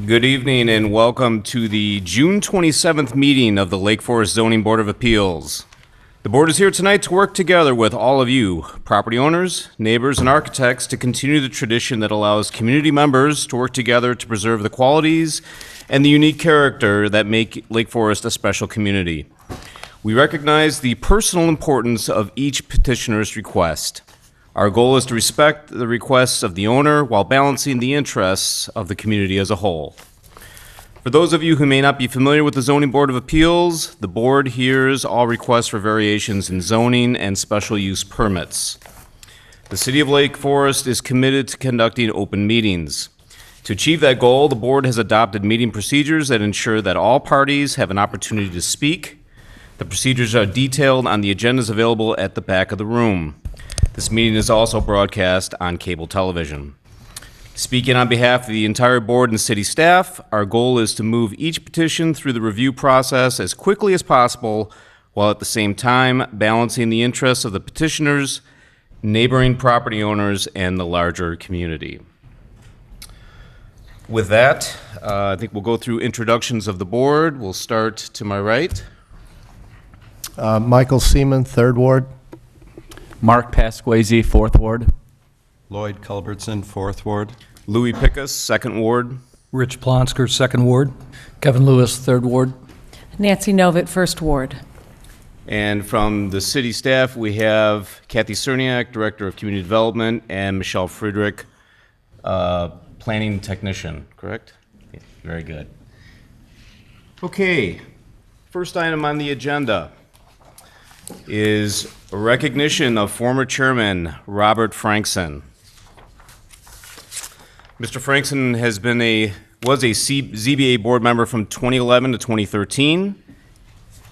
Good evening and welcome to the June 27th meeting of the Lake Forest Zoning Board of Appeals. The board is here tonight to work together with all of you, property owners, neighbors, and architects to continue the tradition that allows community members to work together to preserve the qualities and the unique character that make Lake Forest a special community. We recognize the personal importance of each petitioner's request. Our goal is to respect the requests of the owner while balancing the interests of the community as a whole. For those of you who may not be familiar with the Zoning Board of Appeals, the board hears all requests for variations in zoning and special use permits. The City of Lake Forest is committed to conducting open meetings. To achieve that goal, the board has adopted meeting procedures that ensure that all parties have an opportunity to speak. The procedures are detailed on the agendas available at the back of the room. This meeting is also broadcast on cable television. Speaking on behalf of the entire board and city staff, our goal is to move each petition through the review process as quickly as possible, while at the same time balancing the interests of the petitioners, neighboring property owners, and the larger community. With that, I think we'll go through introductions of the board. We'll start to my right. Michael Seaman, 3rd Ward. Mark Pasquazi, 4th Ward. Lloyd Culbertson, 4th Ward. Louis Pickus, 2nd Ward. Rich Plonsker, 2nd Ward. Kevin Lewis, 3rd Ward. Nancy Novitt, 1st Ward. And from the city staff, we have Kathy Cerniak, Director of Community Development, and Michelle Friedrich, Planning Technician, correct? Yeah, very good. Okay, first item on the agenda is a recognition of former chairman Robert Frankson. Mr. Frankson was a ZBA board member from 2011 to 2013,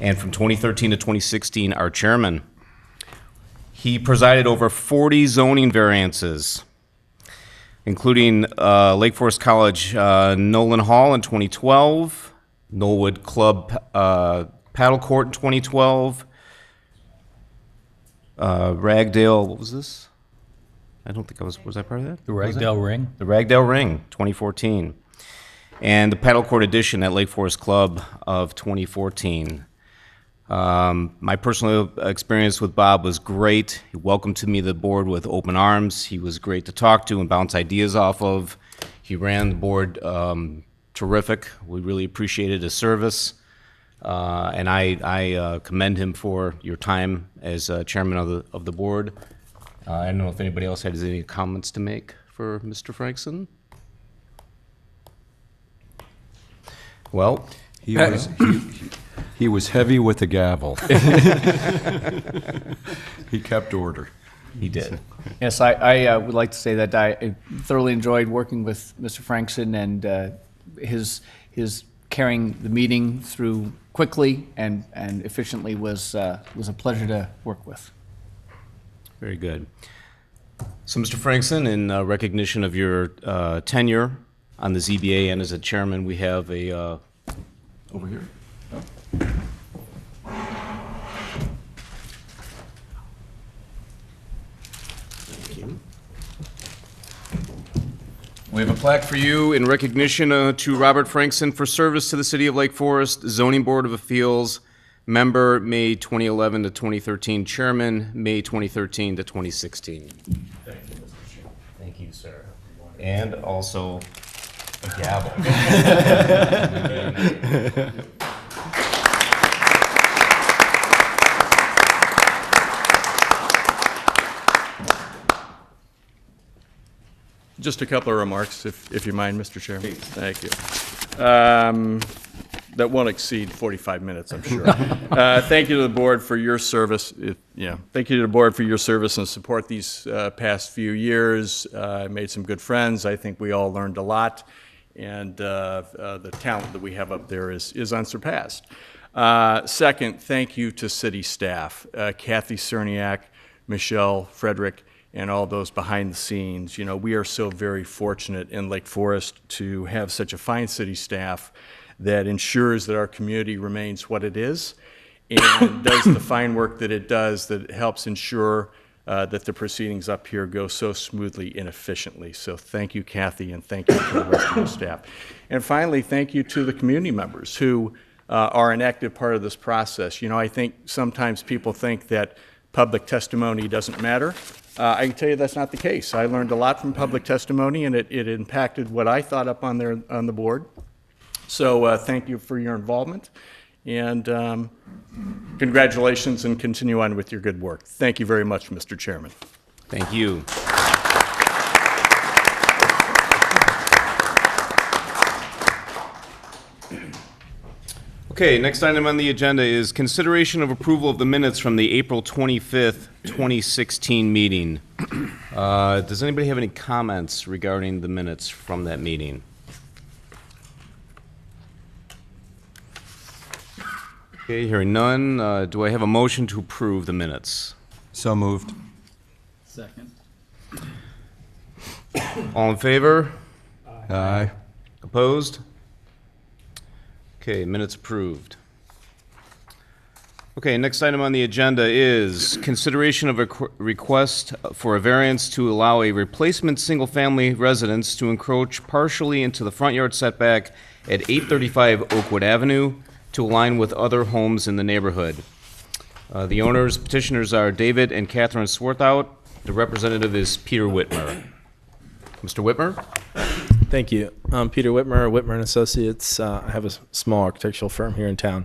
and from 2013 to 2016, our chairman. He presided over 40 zoning variances, including Lake Forest College Nolan Hall in 2012, Knollwood Club Paddle Court in 2012, Ragdale, what was this? I don't think was I part of that? The Ragdale Ring. The Ragdale Ring, 2014. And the Paddle Court Edition at Lake Forest Club of 2014. My personal experience with Bob was great. He welcomed me to the board with open arms. He was great to talk to and bounce ideas off of. He ran the board terrific. We really appreciated his service. And I commend him for your time as chairman of the board. I don't know if anybody else has any comments to make for Mr. Frankson. Well, He was heavy with the gavel. He kept order. he did. Yes, I would like to say that I thoroughly enjoyed working with Mr. Frankson, and his carrying the meeting through quickly and efficiently was a pleasure to work with. Very good. So, Mr. Frankson, in recognition of your tenure on the ZBA and as a chairman, we have a over here. Thank you. We have a plaque for you in recognition to Robert Frankson for service to the City of Lake Forest, Zoning Board of Appeals, member May 2011 to 2013, chairman May 2013 to 2016. Thank you, Mr. Chairman. Thank you, sir. And also a gavel. Just a couple of remarks, if you mind, Mr. Chairman. Please. Thank you. That won't exceed 45 minutes, I'm sure. Thank you to the board for your service. Thank you to the board for your service and support these past few years. I made some good friends. I think we all learned a lot, and the talent that we have up there is unsurpassed. Second, thank you to city staff, Kathy Cerniak, Michelle Frederick, and all those behind the scenes. You know, we are so very fortunate in Lake Forest to have such a fine city staff that ensures that our community remains what it is and does the fine work that it does that helps ensure that the proceedings up here go so smoothly and efficiently. So thank you, Kathy, and thank you to the rest of the staff. And finally, thank you to the community members who are an active part of this process. You know, I think sometimes people think that public testimony doesn't matter. I can tell you that's not the case. I learned a lot from public testimony, and it impacted what I thought up on the board. So thank you for your involvement, and congratulations, and continue on with your good work. Thank you very much, Mr. Chairman. Thank you. Okay, next item on the agenda is consideration of approval of the minutes from the April 25th, 2016 meeting. Does anybody have any comments regarding the minutes from that meeting? Okay, hearing none, do I have a motion to approve the minutes? So moved. Second. All in favor? Aye. Opposed? Okay, minutes approved. Okay, next item on the agenda is consideration of a request for a variance to allow a replacement single-family residence to encroach partially into the front yard setback at 835 Oakwood Avenue to align with other homes in the neighborhood. The owners, petitioners are David and Catherine Swarthout. The representative is Peter Whitmer. Mr. Whitmer? Thank you. I'm Peter Whitmer, Whitmer & Associates. I have a small architectural firm here in town.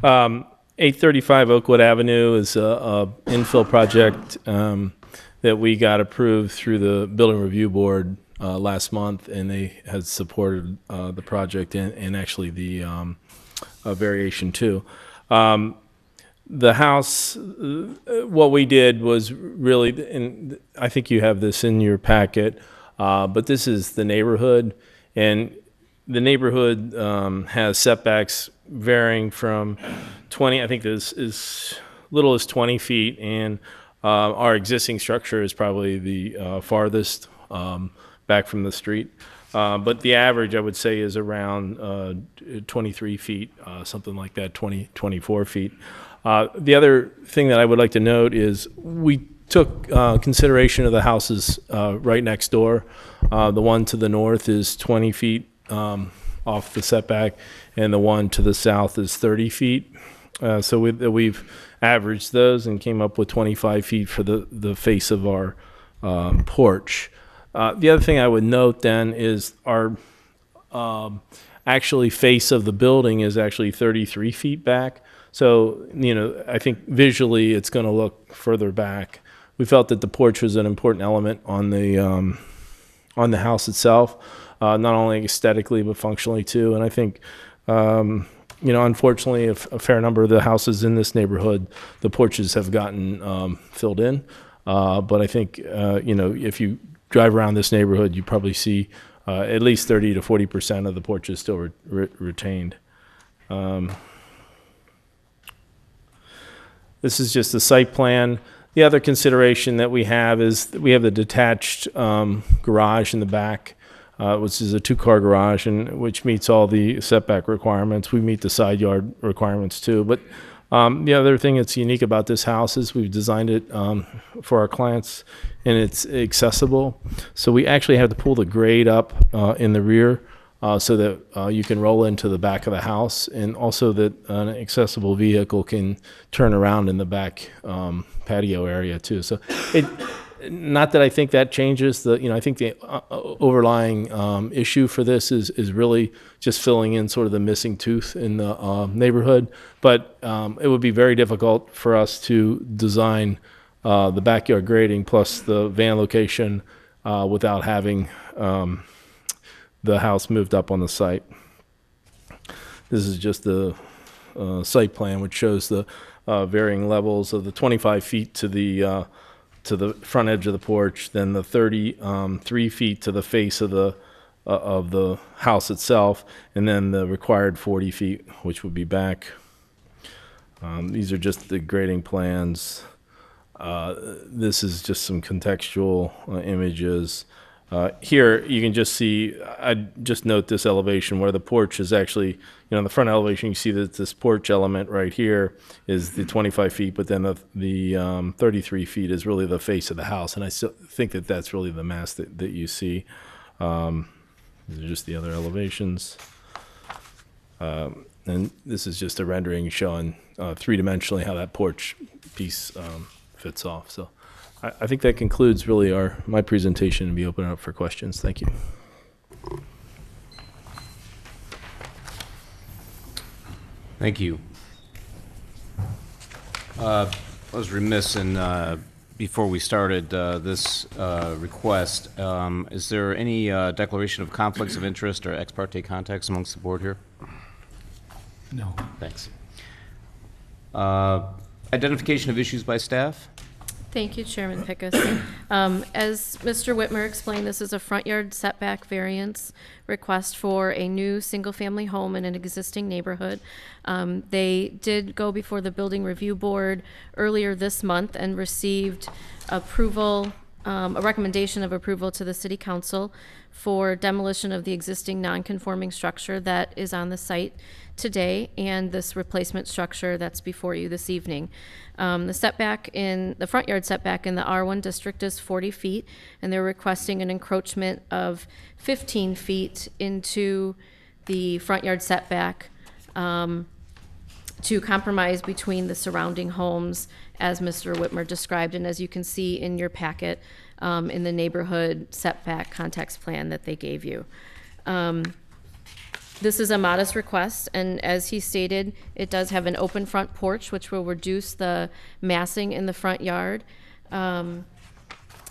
835 Oakwood Avenue is a infill project that we got approved through the Building Review Board last month, and they had supported the project and actually the variation too. The house, what we did was really, and I think you have this in your packet, but this is the neighborhood, and the neighborhood has setbacks varying from 20, I think this is little as 20 feet, and our existing structure is probably the farthest back from the street. But the average, I would say, is around 23 feet, something like that, 24 feet. The other thing that I would like to note is we took consideration of the houses right next door. The one to the north is 20 feet off the setback, and the one to the south is 30 feet. So we've averaged those and came up with 25 feet for the face of our porch. The other thing I would note then is our actually face of the building is actually 33 feet back. So, you know, I think visually it's going to look further back. We felt that the porch was an important element on the house itself, not only aesthetically but functionally too. And I think, you know, unfortunately, a fair number of the houses in this neighborhood, the porches have gotten filled in. But I think, you know, if you drive around this neighborhood, you probably see at least 30 to 40% of the porches still retained. This is just the site plan. The other consideration that we have is that we have the detached garage in the back, which is a two-car garage, and which meets all the setback requirements. We meet the side yard requirements too. But the other thing that's unique about this house is we've designed it for our clients, and it's accessible. So we actually have to pull the grade up in the rear so that you can roll into the back of the house, and also that an accessible vehicle can turn around in the back patio area too. So not that I think that changes the, you know, I think the overlying issue for this is really just filling in sort of the missing tooth in the neighborhood. But it would be very difficult for us to design the backyard grading plus the van location without having the house moved up on the site. This is just the site plan, which shows the varying levels of the 25 feet to the front edge of the porch, then the 33 feet to the face of the house itself, and then the required 40 feet, which would be back. These are just the grading plans. This is just some contextual images. Here, you can just see, I just note this elevation where the porch is actually, in the front elevation, you see that this porch element right here is the 25 feet, but then the 33 feet is really the face of the house. And I still think that that's really the mass that you see. These are just the other elevations. And this is just a rendering showing three-dimensionally how that porch piece fits off. So I think that concludes really my presentation, and be open up for questions. Thank you. Thank you. I was remiss in, before we started this request, is there any declaration of conflicts of interest or ex parte contacts amongst the board here? No. Thanks. Identification of issues by staff? Thank you, Chairman Pickus. As Mr. Whitmer explained, this is a front yard setback variance request for a new single-family home in an existing neighborhood. They did go before the Building Review Board earlier this month and received approval, a recommendation of approval to the City Council for demolition of the existing non-conforming structure that is on the site today and this replacement structure that's before you this evening. The front yard setback in the R1 district is 40 feet, and they're requesting an encroachment of 15 feet into the front yard setback to compromise between the surrounding homes, as Mr. Whitmer described, and as you can see in your packet, in the neighborhood setback context plan that they gave you. This is a modest request, and as he stated, it does have an open front porch, which will reduce the massing in the front yard. And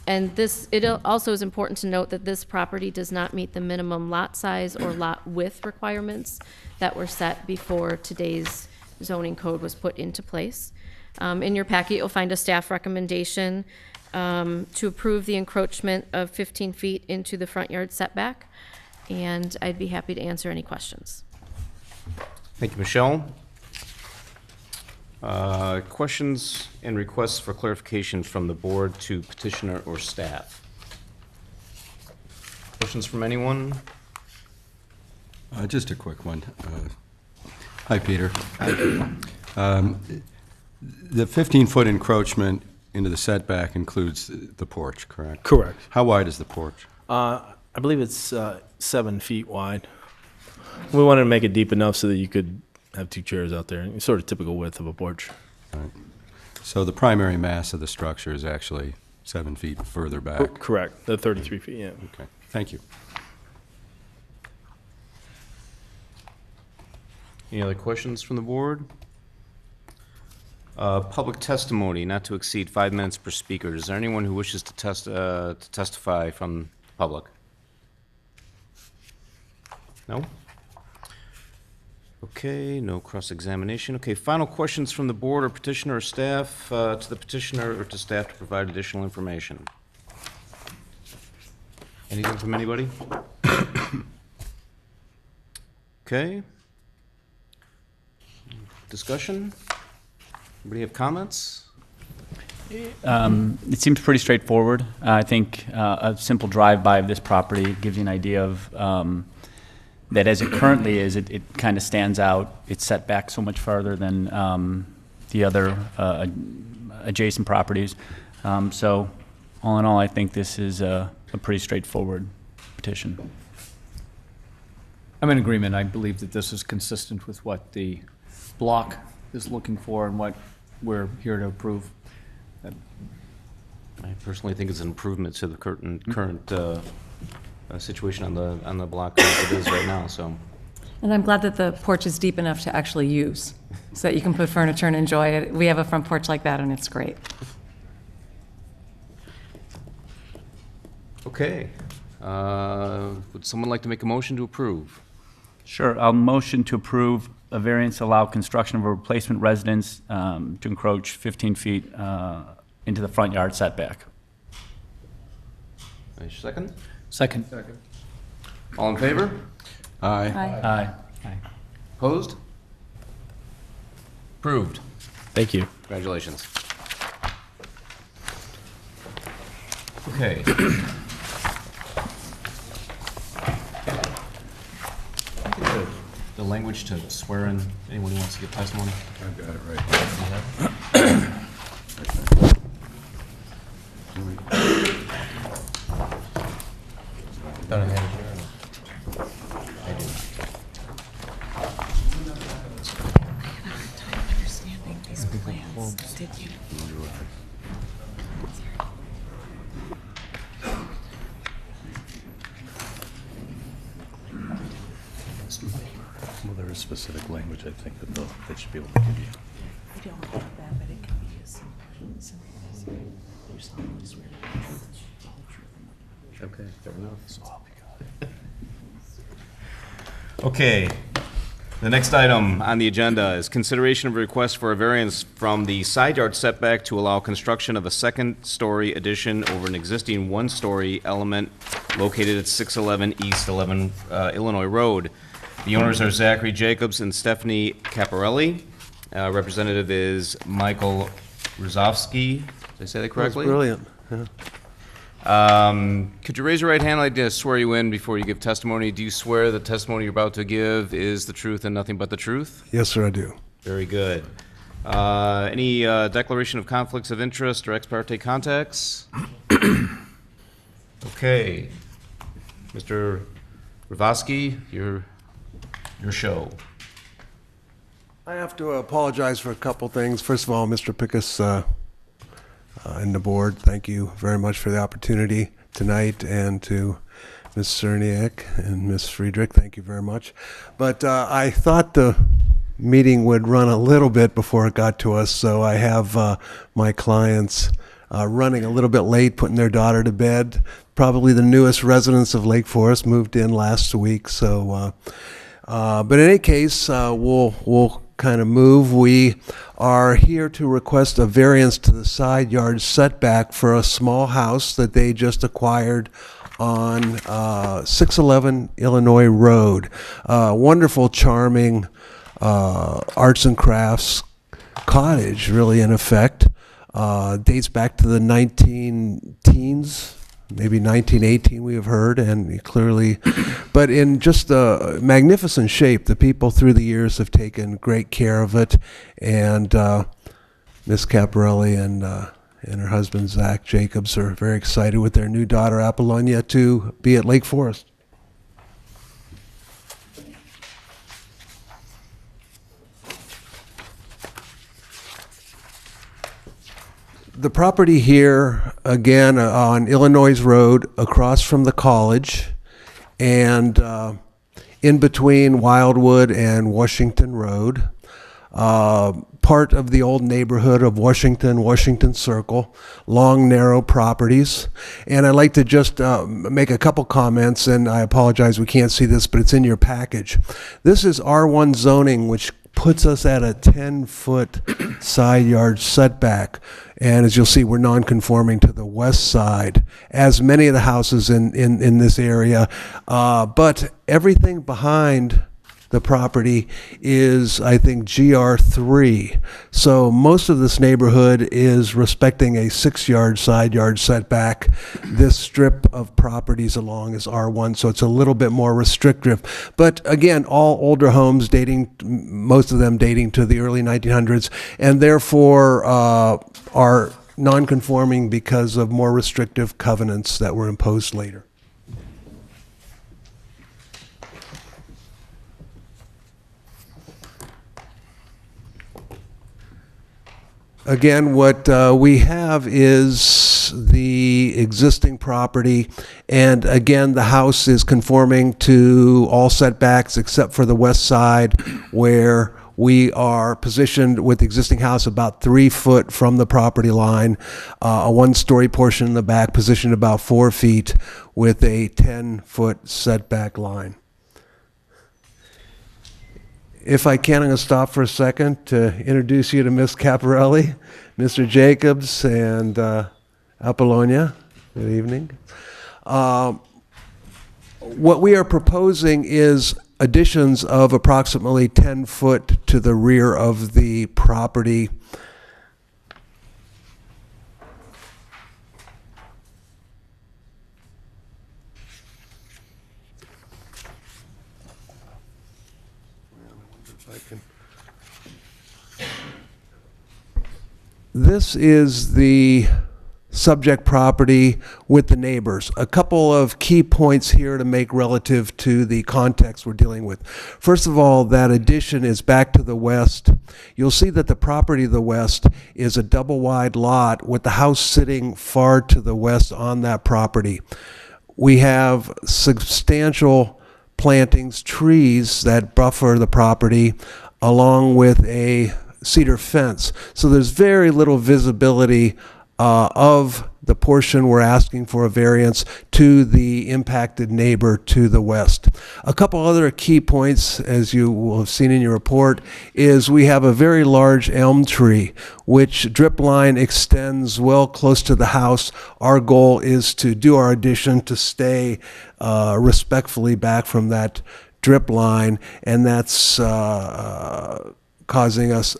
it also is important to note that this property does not meet the minimum lot size or lot width requirements that were set before today's zoning code was put into place. In your packet, you'll find a staff recommendation to approve the encroachment of 15 feet into the front yard setback, and I'd be happy to answer any questions. Thank you, Michelle. Questions and requests for clarification from the board to petitioner or staff? Questions from anyone? Just a quick one. Hi, Peter. The 15-foot encroachment into the setback includes the porch, correct? Correct. How wide is the porch? I believe it's 7 feet wide. We wanted to make it deep enough so that you could have two chairs out there, sort of typical width of a porch. Right. So the primary mass of the structure is actually 7 feet further back? Correct, the 33 feet, yeah. Okay, thank you. Any other questions from the board? Public testimony not to exceed 5 minutes per speaker. Is there anyone who wishes to testify from the public? No? Okay, no cross-examination. Okay, final questions from the board or petitioner or staff to the petitioner or to staff to provide additional information. Anything from anybody? Okay. Discussion? Anybody have comments? It seems pretty straightforward. I think a simple drive-by of this property gives you an idea of that as it currently is, it kind of stands out. It's set back so much farther than the other adjacent properties. So all in all, I think this is a pretty straightforward petition. I'm in agreement. I believe that this is consistent with what the block is looking for and what we're here to approve. I personally think it's an improvement to the current situation on the block as it is right now, so. And I'm glad that the porch is deep enough to actually use, so that you can put furniture and enjoy it. We have a front porch like that, and it's great. Okay. Would someone like to make a motion to approve? Sure. I'll motion to approve a variance to allow construction of a replacement residence to encroach 15 feet into the front yard setback. Second? Second. All in favor? Aye. Aye. Opposed? Approved. Thank you. Congratulations. Okay. the language to swear in anyone who wants to give testimony? I've got it right. Understanding these plans, did you? Well, there is specific language, I think, that they should be able to give you. I don't have that, but it can be as simple as you solemnly swear to the truth, the whole truth. Okay, fair enough. Okay. The next item on the agenda is consideration of a request for a variance from the side yard setback to allow construction of a second-story addition over an existing one-story element located at 611 East 11 Illinois Road. The owners are Zachary Jacobs and Stephanie Caparelli. Representative is Michael Rozovsky. Did I say that correctly? Brilliant. Yeah. Could you raise your right hand? I'd like to swear you in before you give testimony. Do you swear the testimony you're about to give is the truth and nothing but the truth? Yes, sir, I do. Very good. Any declaration of conflicts of interest or ex parte contacts? Okay. Mr. Ravosky, your show. I have to apologize for a couple things. First of all, Mr. Pickus and the board, thank you very much for the opportunity tonight, and to Ms. Cerniak and Ms. Friedrich, thank you very much. But I thought the meeting would run a little bit before it got to us, so I have my clients running a little bit late, putting their daughter to bed. Probably the newest residents of Lake Forest, moved in last week, so but in any case, we'll kind of move. We are here to request a variance to the side yard setback for a small house that they just acquired on 611 Illinois Road. Wonderful, charming arts and crafts cottage, really, in effect. Dates back to the 19-teens. Maybe 1918 we have heard, and clearly, but in just a magnificent shape. The people through the years have taken great care of it, and Miss Caparelli and her husband Zach Jacobs are very excited with their new daughter Apollonia to be at Lake Forest. The property here, again, on Illinois Road, across from the college, and in between Wildwood and Washington Road, part of the old neighborhood of Washington Circle, long, narrow properties. And I'd like to just make a couple comments, and I apologize we can't see this, but it's in your package. This is R1 zoning, which puts us at a 10-foot side yard setback. And as you'll see, we're non-conforming to the west side, as many of the houses in this area. But everything behind the property is, I think, GR3. So most of this neighborhood is respecting a 6-yard side yard setback. This strip of properties along is R1, so it's a little bit more restrictive. But again, all older homes most of them dating to the early 1900s, and therefore are non-conforming because of more restrictive covenants that were imposed later. Again, what we have is the existing property, and again, the house is conforming to all setbacks except for the west side, where we are positioned with the existing house about 3 foot from the property line, a one-story portion in the back positioned about 4 feet with a 10-foot setback line. If I can, I'm going to stop for a second to introduce you to Miss Caparelli, Mr. Jacobs, and Apollonia. Good evening. What we are proposing is additions of approximately 10 foot to the rear of the property. This is the subject property with the neighbors. A couple of key points here to make relative to the context we're dealing with. First of all, that addition is back to the west. You'll see that the property to the west is a double-wide lot with the house sitting far to the west on that property. We have substantial plantings, trees that buffer the property, along with a cedar fence. So there's very little visibility of the portion we're asking for a variance to the impacted neighbor to the west. A couple other key points, as you will have seen in your report, is we have a very large elm tree, which drip line extends well close to the house. Our goal is to do our addition to stay respectfully back from that drip line, and that's causing us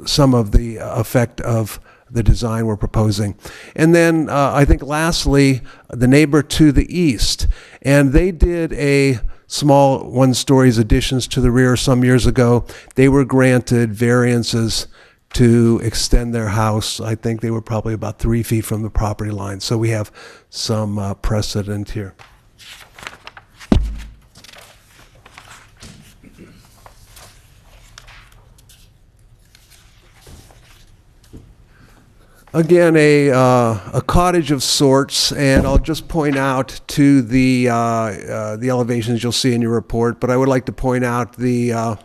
some of the effect of the design we're proposing. And then I think lastly, the neighbor to the east, and they did a small one-story additions to the rear some years ago. They were granted variances to extend their house. I think they were probably about 3 feet from the property line. So we have some precedent here. Again, a cottage of sorts, and I'll just point out to the elevations you'll see in your report, but I would like to point out the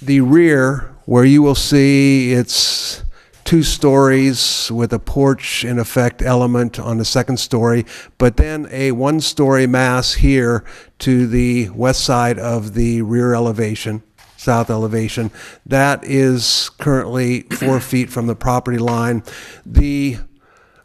rear, where you will see it's 2 stories with a porch, in effect, element on the second story, but then a 1-story mass here to the west side of the rear elevation. South elevation. That is currently 4 feet from the property line. The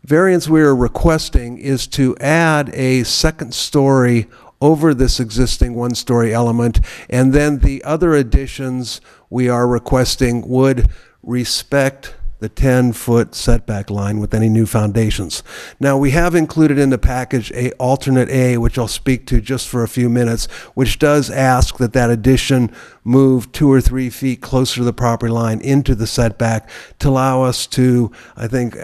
variance we are requesting is to add a second story over this existing 1-story element, and then the other additions we are requesting would respect the 10-foot setback line with any new foundations. Now, we have included in the package a alternate A, which I'll speak to just for a few minutes, which does ask that that addition move 2 or 3 feet closer to the property line into the setback to allow us to, I think,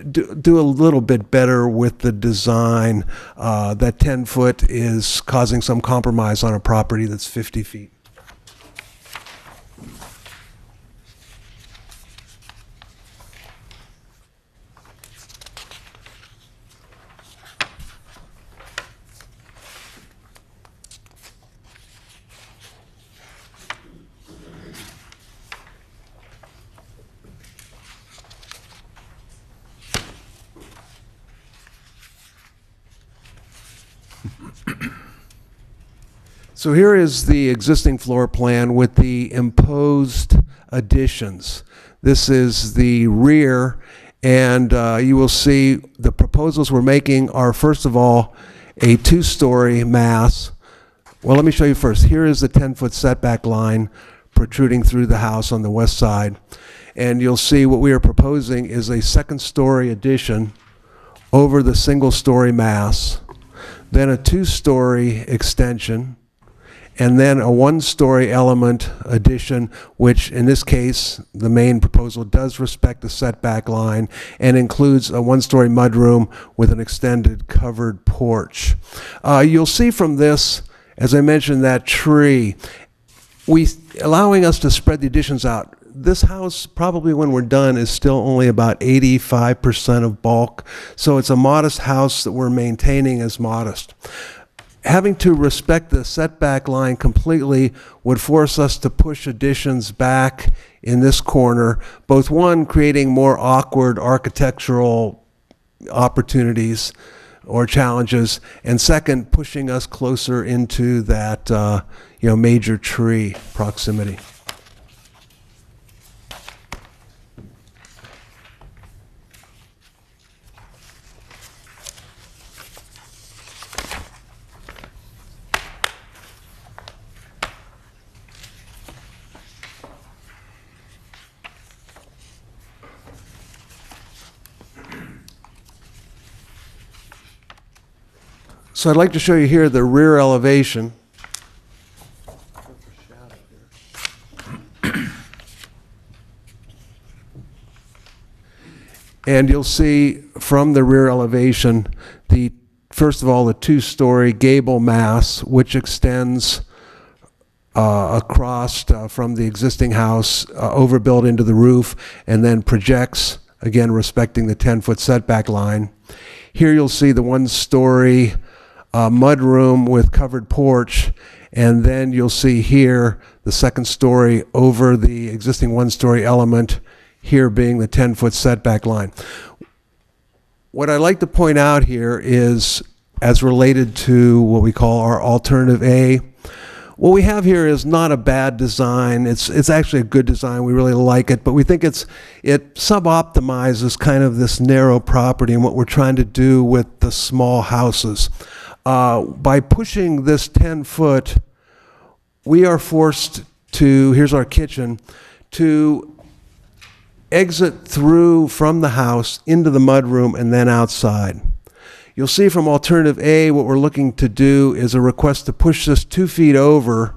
do a little bit better with the design. That 10-foot is causing some compromise on a property that's 50 feet. So here is the existing floor plan with the imposed additions. This is the rear, and you will see the proposals we're making are, first of all, a 2-story mass. Well, let me show you first. Here is the 10-foot setback line protruding through the house on the west side. And you'll see what we are proposing is a 2nd-story addition over the single-story mass, then a 2-story extension, and then a 1-story element addition, which in this case, the main proposal does respect the setback line and includes a 1-story mudroom with an extended covered porch. You'll see from this, as I mentioned, that tree, allowing us to spread the additions out. This house, probably when we're done, is still only about 85% of bulk, so it's a modest house that we're maintaining as modest. Having to respect the setback line completely would force us to push additions back in this corner, both one, creating more awkward architectural opportunities or challenges, and second, pushing us closer into that major tree proximity. So I'd like to show you here the rear elevation. And you'll see from the rear elevation, first of all, the two-story gable mass, which extends across from the existing house, overbuilt into the roof, and then projects, again, respecting the 10-foot setback line. Here you'll see the one-story mudroom with covered porch, and then you'll see here the second story over the existing one-story element, here being the 10-foot setback line. What I'd like to point out here is, as related to what we call our alternative A, what we have here is not a bad design. It's actually a good design. We really like it, but we think it sub-optimizes kind of this narrow property and what we're trying to do with the small houses. By pushing this 10-foot, we are forced to, here's our kitchen, to exit through from the house into the mudroom and then outside. You'll see from alternative A, what we're looking to do is a request to push this 2 feet over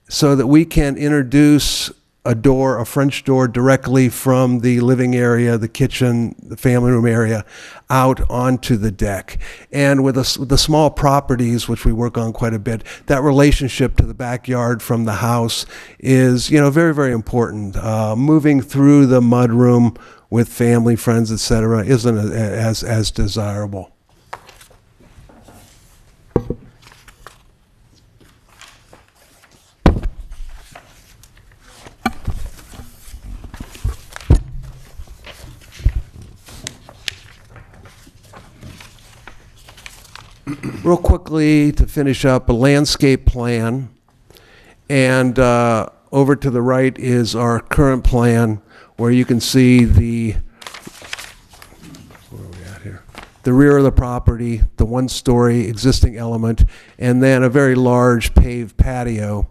so that we can introduce a door, a French door, directly from the living area, the kitchen, the family room area, out onto the deck. And with the small properties, which we work on quite a bit, that relationship to the backyard from the house is, very, very important. Moving through the mudroom with family, friends, etc., isn't as desirable. Real quickly, to finish up, a landscape plan, and over to the right is our current plan, where you can see the rear of the property, the one-story existing element, and then a very large paved patio.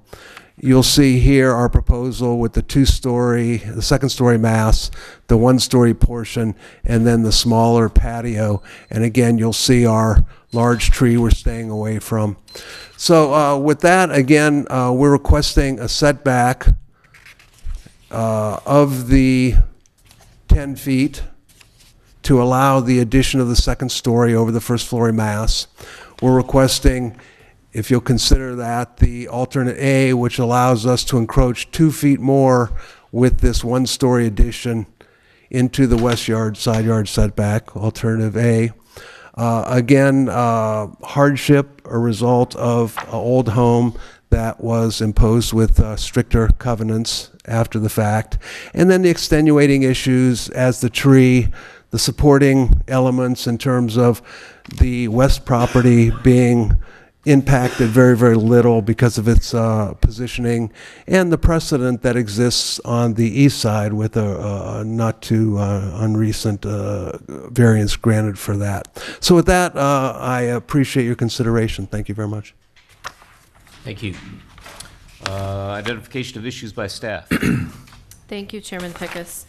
You'll see here our proposal with the the second-story mass, the one-story portion, and then the smaller patio. And again, you'll see our large tree we're staying away from. So with that, again, we're requesting a setback of the 10 feet to allow the addition of the second story over the first floor mass. We're requesting, if you'll consider that, the alternate A, which allows us to encroach 2 feet more with this one-story addition into the west yard, side yard setback, alternative A. Again, hardship, a result of an old home that was imposed with stricter covenants after the fact. And then the extenuating issues as the tree, the supporting elements in terms of the west property being impacted very, very little because of its positioning, and the precedent that exists on the east side with a not too unrecent variance granted for that. So with that, I appreciate your consideration. Thank you very much. Thank you. Identification of issues by staff. Thank you, Chairman Pickus.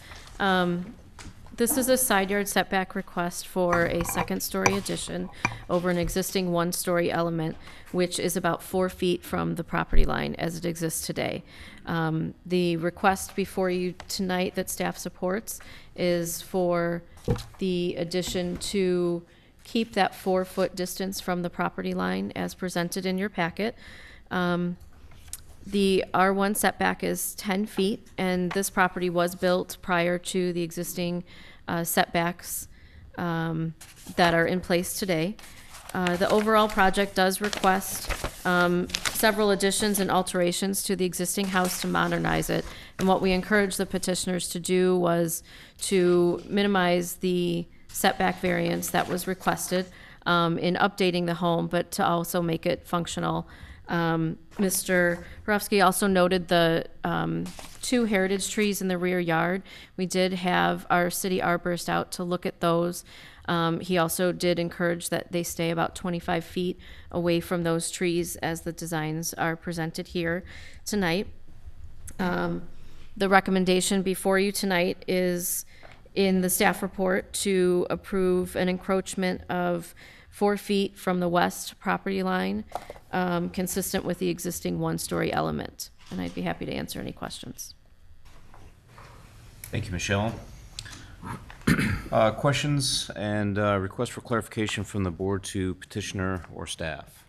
This is a side yard setback request for a second-story addition over an existing one-story element, which is about 4 feet from the property line as it exists today. The request before you tonight that staff supports is for the addition to keep that 4-foot distance from the property line as presented in your packet. The R1 setback is 10 feet, and this property was built prior to the existing setbacks that are in place today. The overall project does request several additions and alterations to the existing house to modernize it. And what we encouraged the petitioners to do was to minimize the setback variance that was requested in updating the home, but to also make it functional. Mr. Horofsky also noted the 2 heritage trees in the rear yard. We did have our city arborist out to look at those. He also did encourage that they stay about 25 feet away from those trees as the designs are presented here tonight. The recommendation before you tonight is in the staff report to approve an encroachment of 4 feet from the west property line, consistent with the existing one-story element. And I'd be happy to answer any questions. Thank you, Michelle. Questions and requests for clarification from the board to petitioner or staff?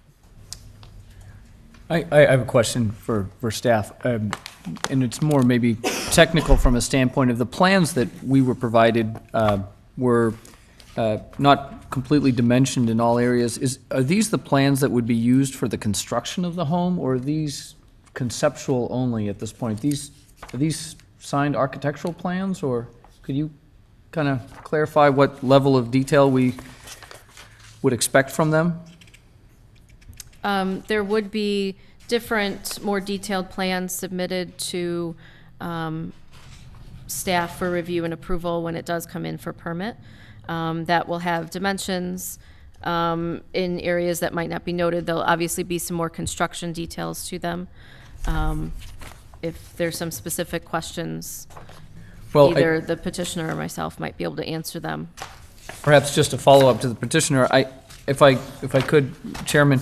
I have a question for staff, and it's more maybe technical from a standpoint of the plans that we were provided were not completely dimensioned in all areas. Are these the plans that would be used for the construction of the home, or are these conceptual only at this point? Are these signed architectural plans, or could you kind of clarify what level of detail we would expect from them? There would be different, more detailed plans submitted to staff for review and approval when it does come in for permit. That will have dimensions in areas that might not be noted. There'll obviously be some more construction details to them. If there's some specific questions, either the petitioner or myself might be able to answer them. Perhaps just a follow-up to the petitioner. If I could, Chairman,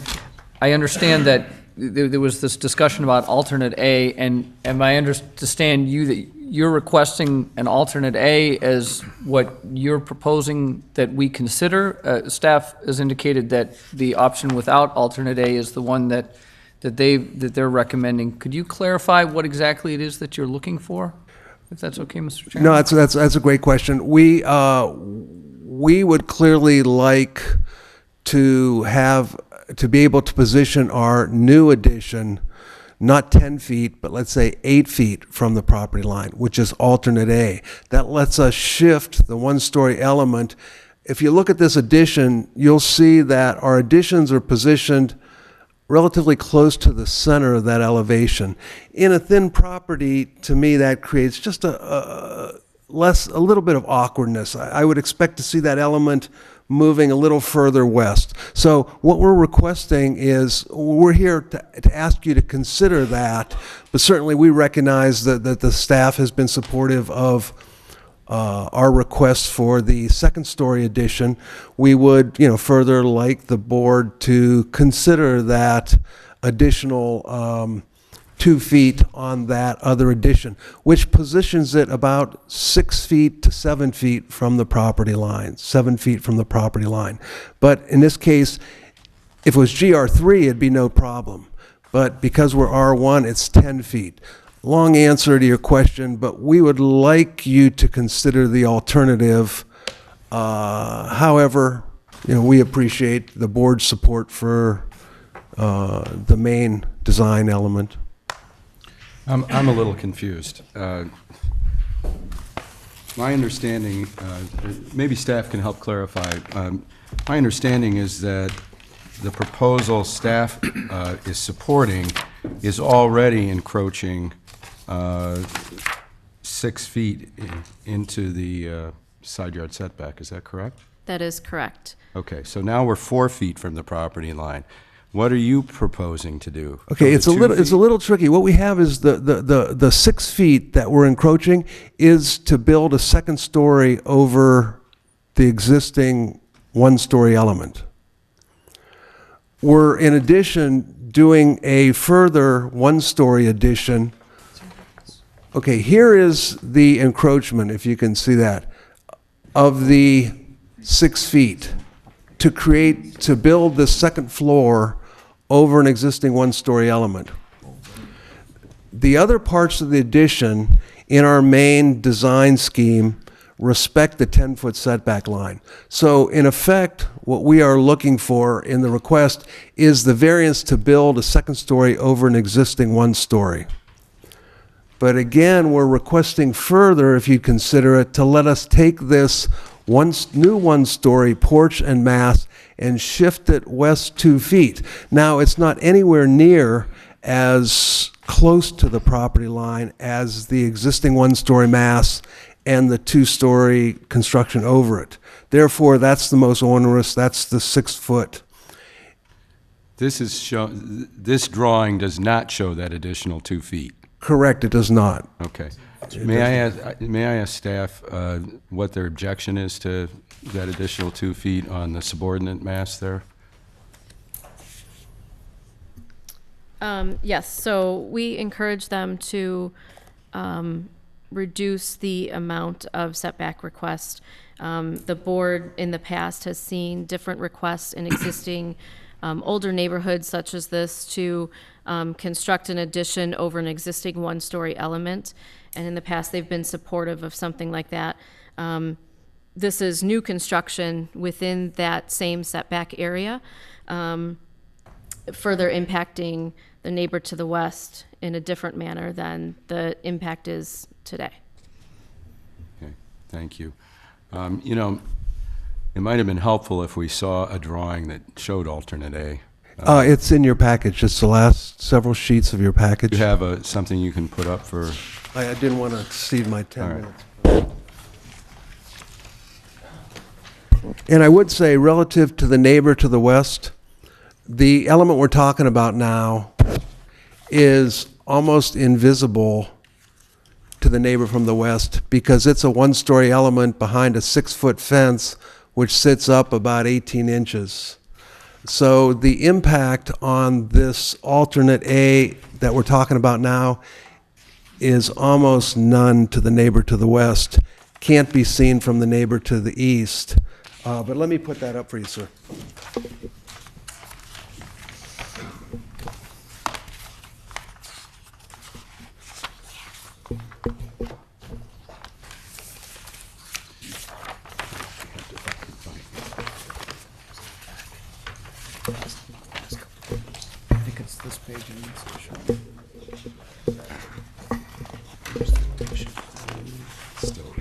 I understand that there was this discussion about alternate A, and I understand that you're requesting an alternate A as what you're proposing that we consider. Staff has indicated that the option without alternate A is the one that they're recommending. Could you clarify what exactly it is that you're looking for, if that's okay, Mr. Chairman? No, that's a great question. We would clearly like to be able to position our new addition not 10 feet, but let's say 8 feet from the property line, which is alternate A. That lets us shift the one-story element. If you look at this addition, you'll see that our additions are positioned relatively close to the center of that elevation. In a thin property, to me, that creates just a little bit of awkwardness. I would expect to see that element moving a little further west. So what we're requesting is, we're here to ask you to consider that, but certainly we recognize that the staff has been supportive of our request for the second-story addition. We would, further like the board to consider that additional 2 feet on that other addition, which positions it about 6 feet to 7 feet from the property line, 7 feet from the property line. But in this case, if it was GR3, it'd be no problem. But because we're R1, it's 10 feet. Long answer to your question, but we would like you to consider the alternative. However, we appreciate the board's support for the main design element. I'm a little confused. My understanding, maybe staff can help clarify. My understanding is that the proposal staff is supporting is already encroaching 6 feet into the side yard setback. Is that correct? That is correct. Okay, so now we're 4 feet from the property line. What are you proposing to do? Okay, it's a little tricky. What we have is the 6 feet that we're encroaching is to build a second story over the existing one-story element. We're in addition doing a further one-story addition. Okay, here is the encroachment, if you can see that, of the 6 feet to build the second floor over an existing one-story element. The other parts of the addition in our main design scheme respect the 10-foot setback line. So in effect, what we are looking for in the request is the variance to build a second story over an existing one-story. But again, we're requesting further, if you consider it, to let us take this new one-story porch and mass and shift it west 2 feet. Now, it's not anywhere near as close to the property line as the existing one-story mass and the two-story construction over it. Therefore, that's the most onerous. That's the 6 foot. This drawing does not show that additional 2 feet. Correct, it does not. Okay. May I ask staff what their objection is to that additional 2 feet on the subordinate mass there? Yes, so we encourage them to reduce the amount of setback request. The board in the past has seen different requests in existing older neighborhoods such as this to construct an addition over an existing one-story element. And in the past, they've been supportive of something like that. This is new construction within that same setback area, further impacting the neighbor to the west in a different manner than the impact is today. Okay, thank you. You know, it might have been helpful if we saw a drawing that showed alternate A. It's in your package. It's the last several sheets of your package. Do you have something you can put up for? I didn't want to exceed my 10 All right. minutes. And I would say, relative to the neighbor to the west, the element we're talking about now is almost invisible to the neighbor from the west because it's a one-story element behind a 6-foot fence which sits up about 18 inches. So the impact on this alternate A that we're talking about now is almost none to the neighbor to the west. Can't be seen from the neighbor to the east. But let me put that up for you, sir. I think it's this page it needs to show. Still.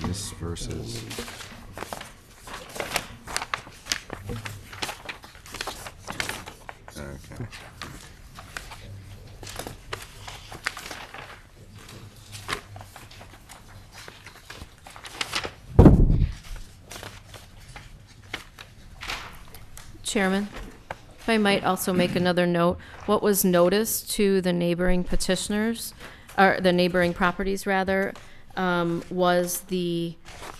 This versus. Okay. Chairman, if I might also make another note, what was noticed to the neighboring petitioners, or the neighboring properties rather, was the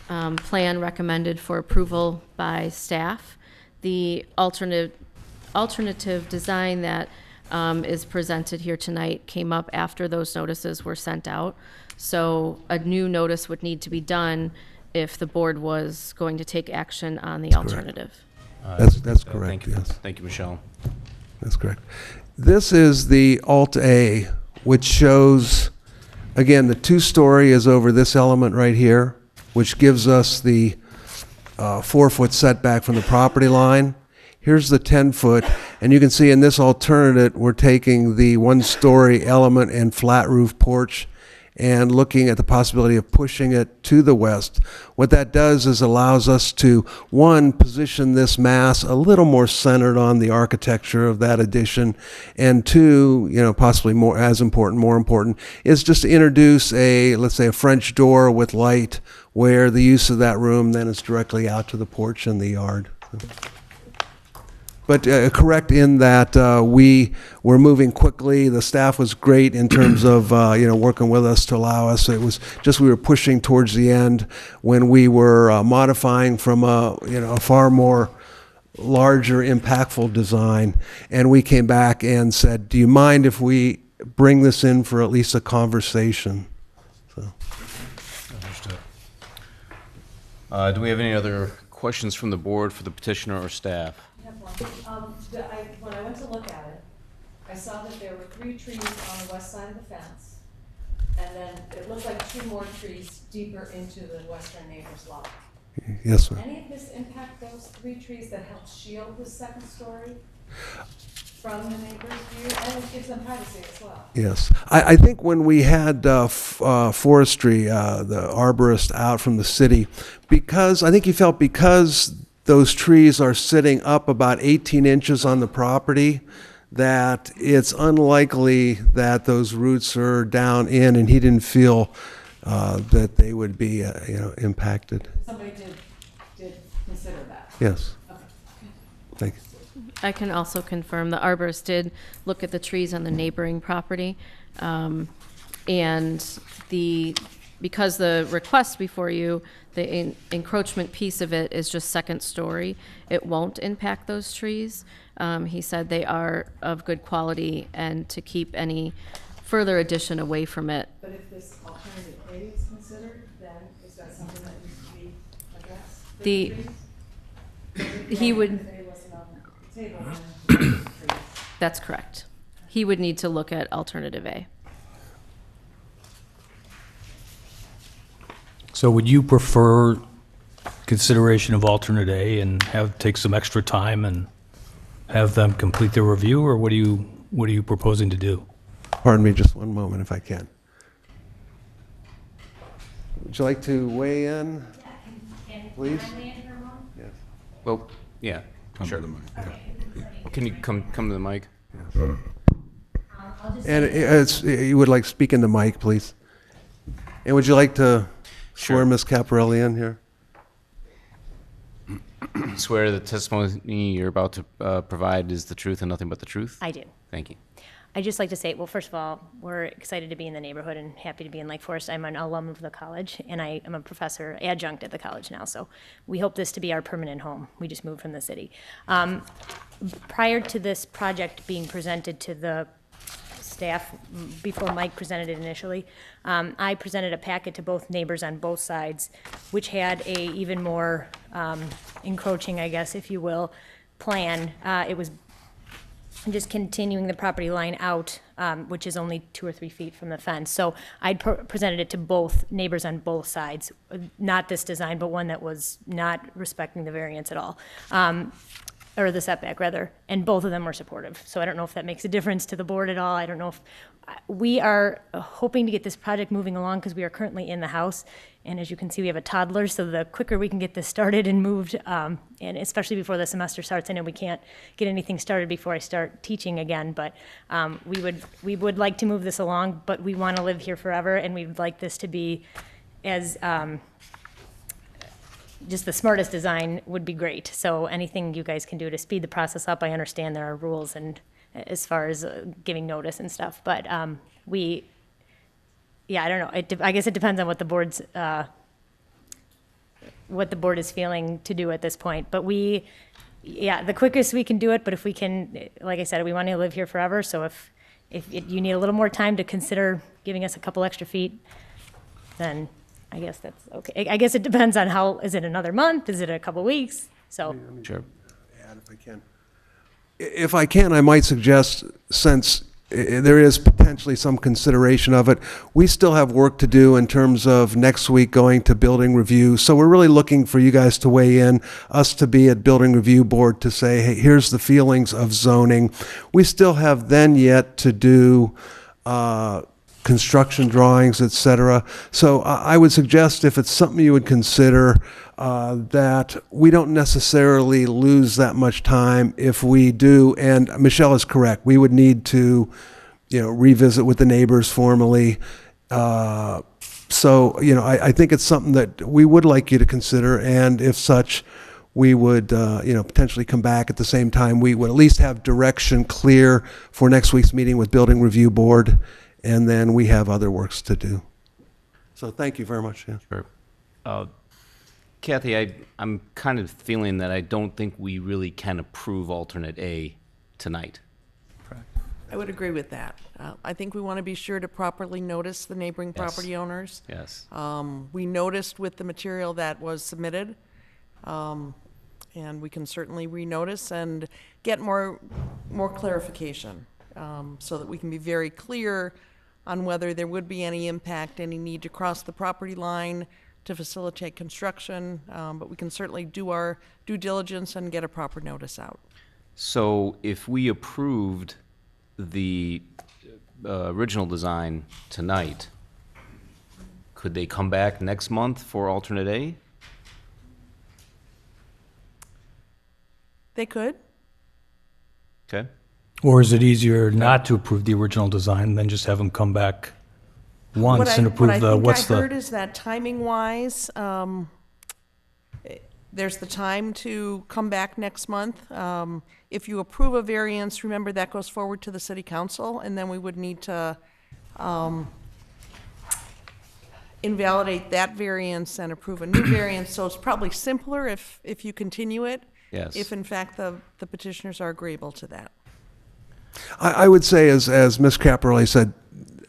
plan recommended for approval by staff. The alternative design that is presented here tonight came up after those notices were sent out. So a new notice would need to be done if the board was going to take action on the alternative. That's correct, Thank you. yes. Thank you, Michelle. That's correct. This is the Alt A, which shows, again, the 2-story is over this element right here, which gives us the 4-foot setback from the property line. Here's the 10-foot, and you can see in this alternative, we're taking the 1-story element and flat roof porch and looking at the possibility of pushing it to the west. What that does is allows us to, one, position this mass a little more centered on the architecture of that addition, and two, you know, possibly more important, is just to introduce a, let's say, a French door with light where the use of that room then is directly out to the porch and the yard. But correct in that we were moving quickly. The staff was great in terms of working with us to allow us. It was just we were pushing towards the end when we were modifying from a far more larger, impactful design, and we came back and said, "Do you mind if we bring this in for at least a conversation?" So. Do we have any other questions from the board for the petitioner or staff? When I went to look at it, I saw that there were 3 trees on the west side of the fence, and then it looked like 2 more trees deeper into the western neighbor's lot. Yes, ma'am. Any of this impact those 3 trees that help shield the 2nd story from the neighbor's view, and it gives them privacy as well? Yes. I think when we had forestry, the arborist out from the city, because I think he felt because those trees are sitting up about 18 inches on the property, that it's unlikely that those roots are down in, and he didn't feel that they would be impacted. Somebody did consider that? Yes. Okay. Thank you. I can also confirm the arborist did look at the trees on the neighboring property. And because the request before you, the encroachment piece of it is just 2nd story, it won't impact those trees. He said they are of good quality, and to keep any further addition away from it. But if this alternative A is considered, then is that something that needs to be addressed? He would, If A wasn't on the table, then that's correct. He would need to look at alternative A. So would you prefer consideration of alternate A and take some extra time and have them complete their review, or what are you proposing to do? Pardon me just one moment if I can. Would you like to weigh in, please? Yes. Well, yeah, sure. Can you come to the mic? And you would like to speak in the mic, please? And would you like to swear Ms. Caparelli in here? Swear the testimony you're about to provide is the truth and nothing but the truth? I do. Thank you. I'd just like to say, well, first of all, we're excited to be in the neighborhood and happy to be in Lake Forest. I'm an alum of the college, and I am a professor adjunct at the college now, so we hope this to be our permanent home. We just moved from the city. Prior to this project being presented to the staff, before Mike presented it initially, I presented a packet to both neighbors on both sides, which had a even more encroaching, I guess, if you will, plan. It was just continuing the property line out, which is only 2 or 3 feet from the fence. So I presented it to both neighbors on both sides, not this design, but one that was not respecting the variance at all, or the setback rather, and both of them were supportive. So I don't know if that makes a difference to the board at all. I don't know if, we are hoping to get this project moving along because we are currently in the house. And as you can see, we have a toddler, so the quicker we can get this started and moved, and especially before the semester starts, I know we can't get anything started before I start teaching again, but we would like to move this along, but we want to live here forever, and we would like this to be as, just the smartest design would be great. So anything you guys can do to speed the process up, I understand there are rules and as far as giving notice and stuff, but yeah, I don't know. I guess it depends on what the board's, what the board is feeling to do at this point. But yeah, the quickest we can do it. But if we can, like I said, we want to live here forever. So if you need a little more time to consider giving us a couple extra feet, then I guess that's okay. I guess it depends on how. Is it another month? Is it a couple weeks? So Sure. Add if I can. If I can, I might suggest, since there is potentially some consideration of it, we still have work to do in terms of next week going to building review. So we're really looking for you guys to weigh in, us to be at building review board to say, hey, here's the feelings of zoning. We still have then yet to do construction drawings, et cetera. So I would suggest, if it's something you would consider, that we don't necessarily lose that much time if we do. And Michelle is correct. We would need to, revisit with the neighbors formally. So, I think it's something that we would like you to consider. And if such, we would, potentially come back at the same time. We would at least have direction clear for next week's meeting with Building Review Board. And then we have other works to do. So thank you very much. Yeah. Sure. Kathy, I'm kind of feeling that I don't think we really can approve alternate A tonight. I would agree with that. I think we want to be sure to properly notice the neighboring property owners. Yes. We noticed with the material that was submitted, and we can certainly renotice and get more clarification, so that we can be very clear on whether there would be any impact, any need to cross the property line to facilitate construction, but we can certainly do our due diligence and get a proper notice out. So if we approved the original design tonight, could they come back next month for alternate A? They could. Okay. Or is it easier not to approve the original design than just have them come back once and approve what I heard is that timing-wise, there's the time to come back next month. If you approve a variance, remember that goes forward to the city council, and then we would need to invalidate that variance and approve a new variance. So it's probably simpler if you continue it. Yes. If in fact the petitioners are agreeable to that. I would say, as Ms. Caparelli said,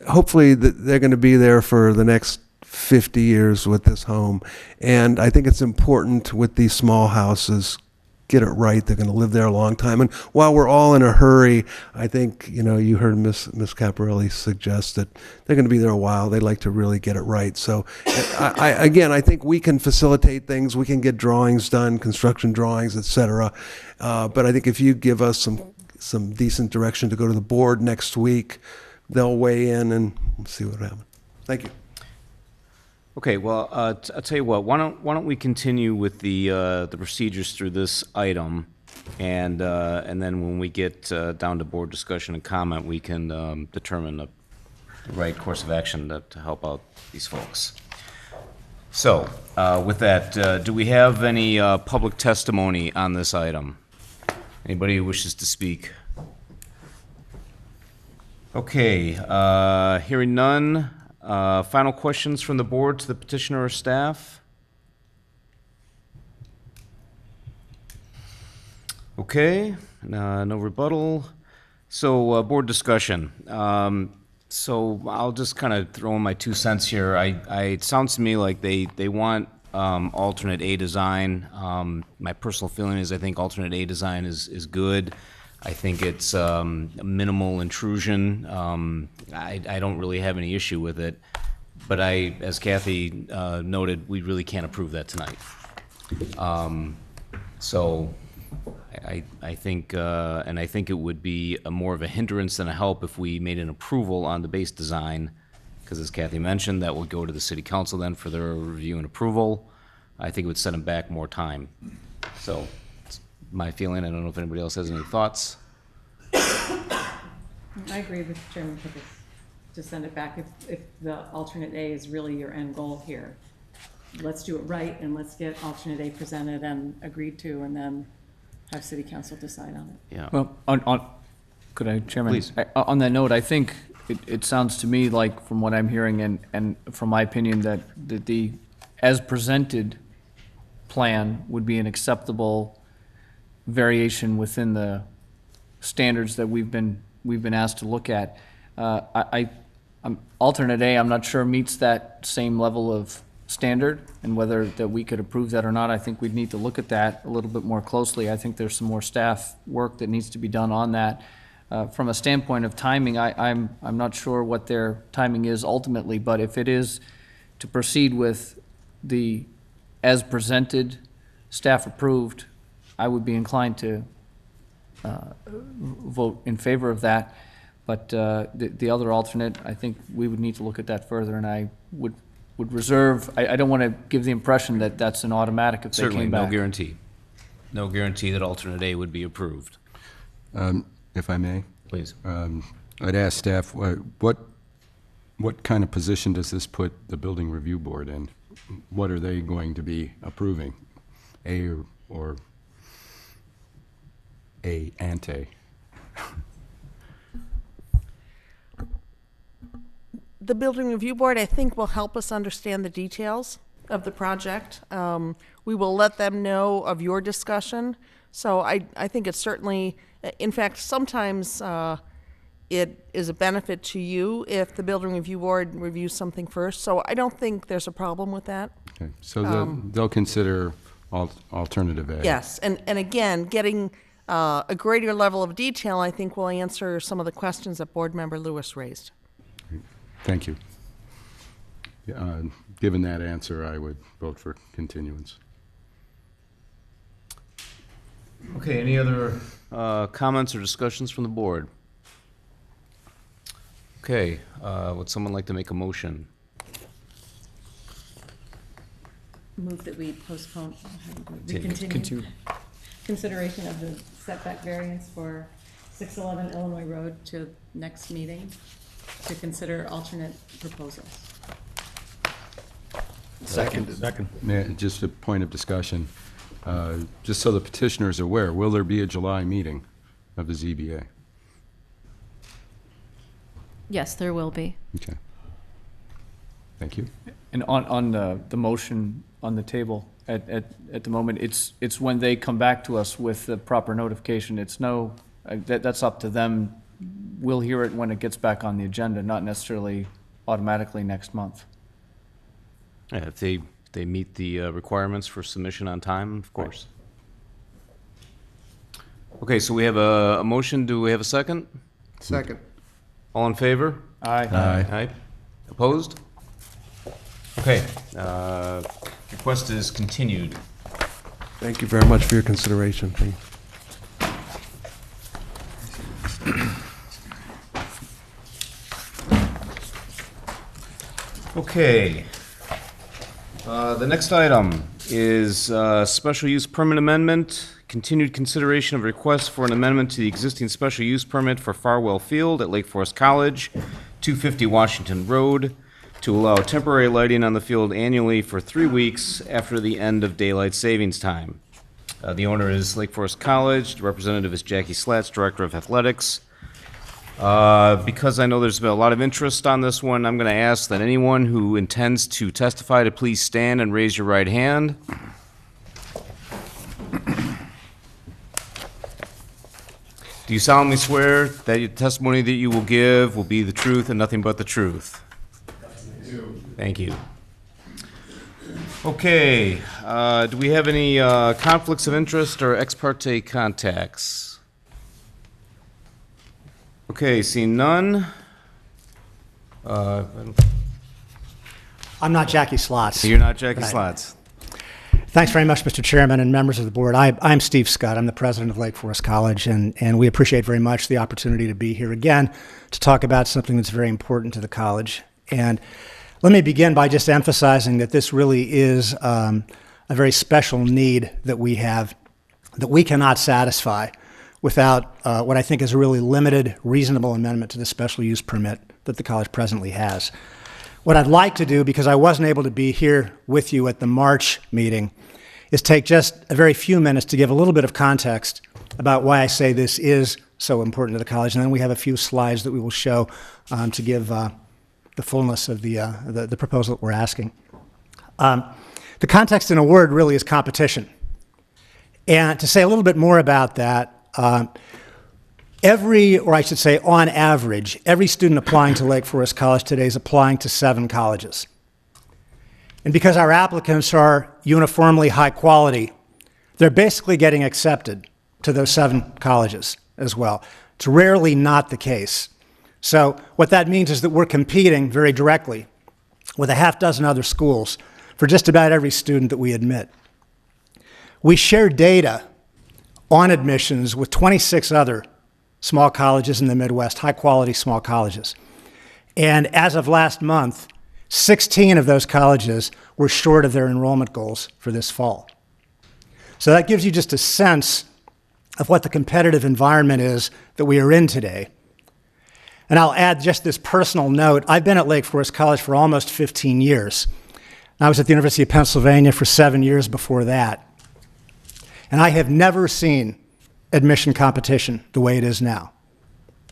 hopefully they're going to be there for the next 50 years with this home. And I think it's important with these small houses, get it right. They're going to live there a long time. And while we're all in a hurry, I think, you heard Miss Caparelli suggest that they're going to be there a while. They like to really get it right. So I think we can facilitate things. We can get drawings done, construction drawings, et cetera. But I think if you give us some decent direction to go to the board next week, they'll weigh in and we'll see what happens. Thank you. Okay, well, I'll tell you what, why don't we continue with the procedures through this item, and then when we get down to board discussion and comment, we can determine the right course of action to help out these folks. So, with that, do we have any public testimony on this item? Anybody who wishes to speak? Okay, hearing none. Final questions from the board to the petitioner or staff? Okay, no rebuttal. So, board discussion. So I'll just kind of throw in my 2 cents here. It sounds to me like they want alternate A design. My personal feeling is I think alternate A design is good. I think it's a minimal intrusion. I don't really have any issue with it, but as Kathy noted, we really can't approve that tonight. So I think, and I think it would be more of a hindrance than a help if we made an approval on the base design, because as Kathy mentioned, that would go to the city council then for their review and approval. I think it would set them back more time. So it's my feeling. I don't know if anybody else has any thoughts. I agree with Chairman Pickus to send it back if the alternate A is really your end goal here. Let's do it right and let's get alternate A presented and agreed to, and then have city council decide on it. Yeah. Well, could I, Chairman? Please. On that note, I think it sounds to me like, from what I'm hearing and from my opinion, that the as presented plan would be an acceptable variation within the standards that we've been asked to look at. Alternate A, I'm not sure meets that same level of standard, and whether that we could approve that or not, I think we'd need to look at that a little bit more closely. I think there's some more staff work that needs to be done on that. From a standpoint of timing, I'm not sure what their timing is ultimately, but if it is to proceed with the as presented, staff approved, I would be inclined to vote in favor of that. But the other alternate, I think we would need to look at that further, and I would reserve, I don't want to give the impression that that's an automatic if they Certainly, came back. no guarantee. No guarantee that alternate A would be approved. If I may? Please. I'd ask staff, what kind of position does this put the Building Review Board in? What are they going to be approving? A or A ante? The Building Review Board, I think, will help us understand the details of the project. We will let them know of your discussion. So I think it's certainly, in fact, sometimes it is a benefit to you if the Building Review Board reviews something first. So I don't think there's a problem with that. Okay. So they'll consider alternative A. Yes, and again, getting a greater level of detail, I think, will answer some of the questions that Board Member Lewis raised. Thank you. Given that answer, I would vote for continuance. Okay, any other comments or discussions from the board? Okay, would someone like to make a motion? Move that we postpone, we Continue. continue consideration of the setback variance for 611 Illinois Road to next meeting to consider alternate proposals. Second. Just a point of discussion, just so the petitioner is aware, will there be a July meeting of the ZBA? Yes, there will be. Okay. Thank you. And on the motion on the table at the moment, it's when they come back to us with the proper notification. It's no, that's up to them we'll hear it when it gets back on the agenda, not necessarily automatically next month. Yeah, if they meet the requirements for submission on time, of course. Okay, so we have a motion. Do we have a second? Second. All in favor? Aye. Aye. Opposed? Okay, request is continued. Thank you very much for your consideration. Okay. The next item is special use permit amendment, continued consideration of request for an amendment to the existing special use permit for Farwell Field at Lake Forest College, 250 Washington Road, to allow temporary lighting on the field annually for 3 weeks after the end of daylight savings time. The owner is Lake Forest College, the representative is Jackie Slats, Director of Athletics. Because I know there's been a lot of interest on this one, I'm going to ask that anyone who intends to testify to please stand and raise your right hand. Do you solemnly swear that your testimony that you will give will be the truth and nothing but the truth? Thank you. Okay, do we have any conflicts of interest or ex parte contacts? Okay, seeing none. I'm not Jackie Slats. You're not Jackie Right. Slats. Thanks very much, Mr. Chairman and members of the board. I'm Steve Scott. I'm the president of Lake Forest College, and we appreciate very much the opportunity to be here again to talk about something that's very important to the college. And let me begin by just emphasizing that this really is a very special need that we have that we cannot satisfy without what I think is a really limited, reasonable amendment to the special use permit that the college presently has. What I'd like to do, because I wasn't able to be here with you at the March meeting, is take just a very few minutes to give a little bit of context about why I say this is so important to the college, and then we have a few slides that we will show to give the fullness of the proposal that we're asking. The context in a word really is competition. And to say a little bit more about that, or I should say on average, every student applying to Lake Forest College today is applying to 7 colleges. And because our applicants are uniformly high quality, they're basically getting accepted to those 7 colleges as well. It's rarely not the case. So what that means is that we're competing very directly with a half dozen other schools for just about every student that we admit. We share data on admissions with 26 other small colleges in the Midwest, high-quality small colleges. And as of last month, 16 of those colleges were short of their enrollment goals for this fall. So that gives you just a sense of what the competitive environment is that we are in today. And I'll add just this personal note. I've been at Lake Forest College for almost 15 years. I was at the University of Pennsylvania for 7 years before that. And I have never seen admission competition the way it is now.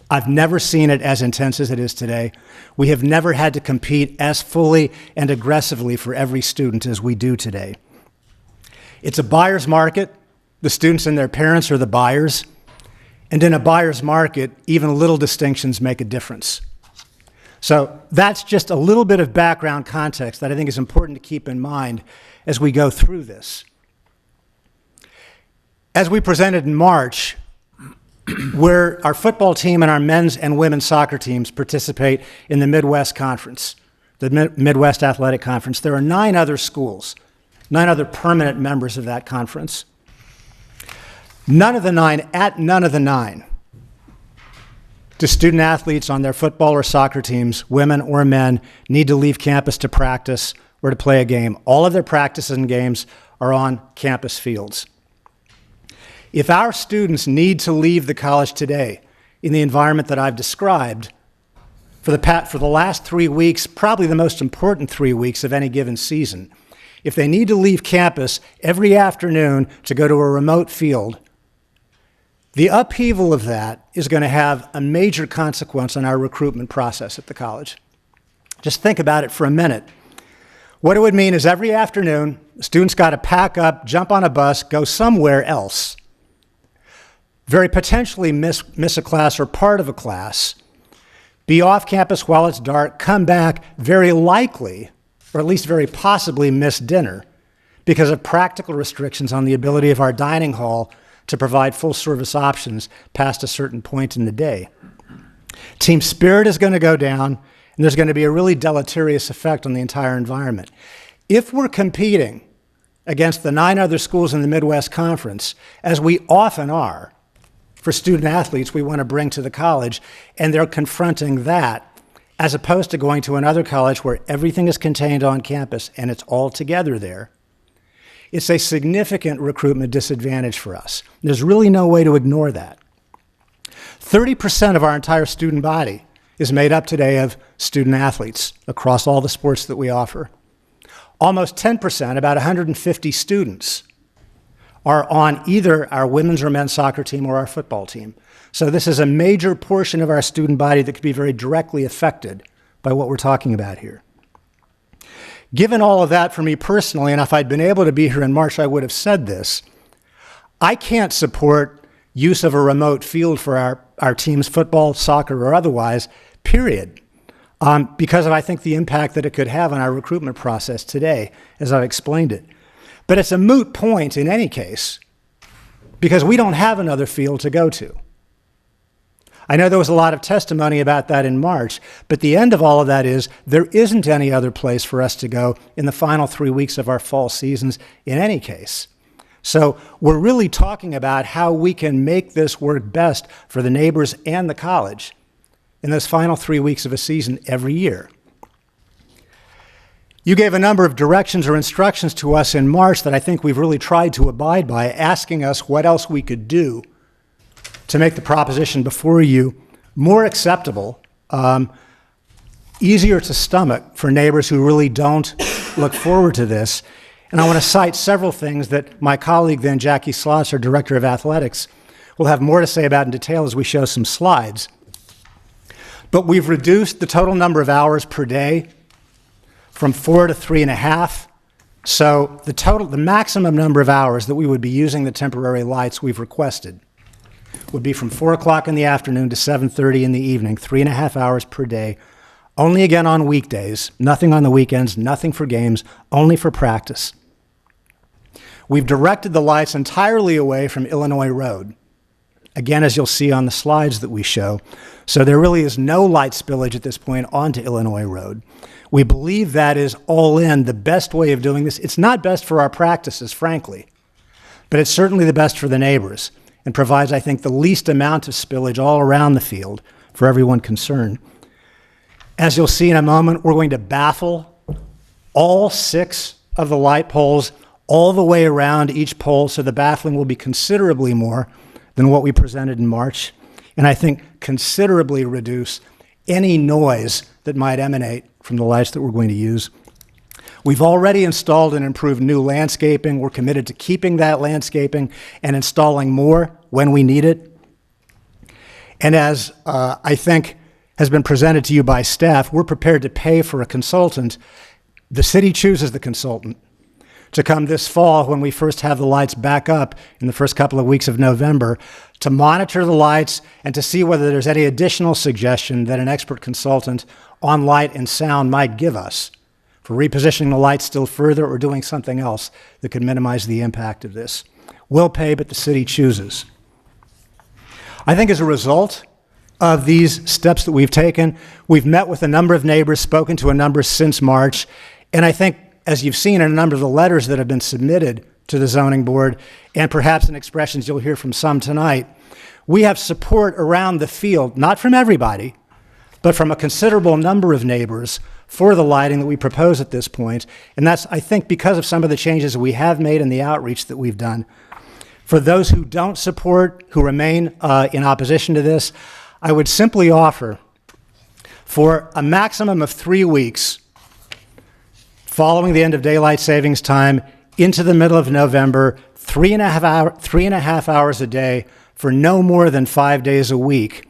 I've never seen it as intense as it is today. We have never had to compete as fully and aggressively for every student as we do today. It's a buyer's market. The students and their parents are the buyers. And in a buyer's market, even little distinctions make a difference. So that's just a little bit of background context that I think is important to keep in mind as we go through this. As we presented in March, where our football team and our men's and women's soccer teams participate in the Midwest Conference, the Midwest Athletic Conference, there are 9 other schools, 9 other permanent members of that conference. None of the 9 do student athletes on their football or soccer teams, women or men, need to leave campus to practice or to play a game. All of their practices and games are on campus fields. If our students need to leave the college today in the environment that I've described, for the last 3 weeks, probably the most important 3 weeks of any given season, if they need to leave campus every afternoon to go to a remote field, the upheaval of that is going to have a major consequence on our recruitment process at the college. Just think about it for a minute. What it would mean is every afternoon, students got to pack up, jump on a bus, go somewhere else. very potentially miss a class or part of a class, be off campus while it's dark, come back, very likely, or at least very possibly miss dinner because of practical restrictions on the ability of our dining hall to provide full service options past a certain point in the day. Team spirit is going to go down, and there's going to be a really deleterious effect on the entire environment. If we're competing against the 9 other schools in the Midwest Conference, as we often are, for student athletes we want to bring to the college, and they're confronting that, as opposed to going to another college where everything is contained on campus and it's all together there, it's a significant recruitment disadvantage for us. There's really no way to ignore that. 30% of our entire student body is made up today of student athletes across all the sports that we offer. Almost 10%, about 150 students, are on either our women's or men's soccer team or our football team. So this is a major portion of our student body that could be very directly affected by what we're talking about here. Given all of that for me personally, and if I'd been able to be here in March, I would have said this, I can't support use of a remote field for our team's football, soccer, or otherwise, period, because of, I think, the impact that it could have on our recruitment process today, as I've explained it. But it's a moot point in any case, because we don't have another field to go to. I know there was a lot of testimony about that in March, but the end of all of that is there isn't any other place for us to go in the final 3 weeks of our fall seasons in any case. So we're really talking about how we can make this work best for the neighbors and the college in those final 3 weeks of a season every year. You gave a number of directions or instructions to us in March that I think we've really tried to abide by, asking us what else we could do to make the proposition before you more acceptable, easier to stomach for neighbors who really don't look forward to this. And I want to cite several things that my colleague then, Jackie Slotz, our Director of Athletics, will have more to say about in detail as we show some slides. But we've reduced the total number of hours per day from 4 to 3.5. So the maximum number of hours that we would be using the temporary lights we've requested would be from 4 o'clock in the afternoon to 7:30 in the evening, 3.5 hours per day, only again on weekdays, nothing on the weekends, nothing for games, only for practice. We've directed the lights entirely away from Illinois Road, again, as you'll see on the slides that we show. So there really is no light spillage at this point onto Illinois Road. We believe that is all in the best way of doing this. It's not best for our practices, frankly, but it's certainly the best for the neighbors and provides, I think, the least amount of spillage all around the field for everyone concerned. As you'll see in a moment, we're going to baffle all 6 of the light poles all the way around each pole, so the baffling will be considerably more than what we presented in March, and I think considerably reduce any noise that might emanate from the lights that we're going to use. We've already installed and improved new landscaping. We're committed to keeping that landscaping and installing more when we need it. And as I think has been presented to you by staff, we're prepared to pay for a consultant. The city chooses the consultant to come this fall when we first have the lights back up in the first couple of weeks of November to monitor the lights and to see whether there's any additional suggestion that an expert consultant on light and sound might give us for repositioning the lights still further or doing something else that could minimize the impact of this. We'll pay, but the city chooses. I think as a result of these steps that we've taken, we've met with a number of neighbors, spoken to a number since March, and I think, as you've seen in a number of the letters that have been submitted to the zoning board, and perhaps in expressions you'll hear from some tonight, we have support around the field, not from everybody, but from a considerable number of neighbors for the lighting that we propose at this point. And that's, I think, because of some of the changes we have made and the outreach that we've done. For those who don't support, who remain in opposition to this, I would simply offer, for a maximum of 3 weeks, following the end of daylight savings time into the middle of November, 3.5 hours a day for no more than 5 days a week.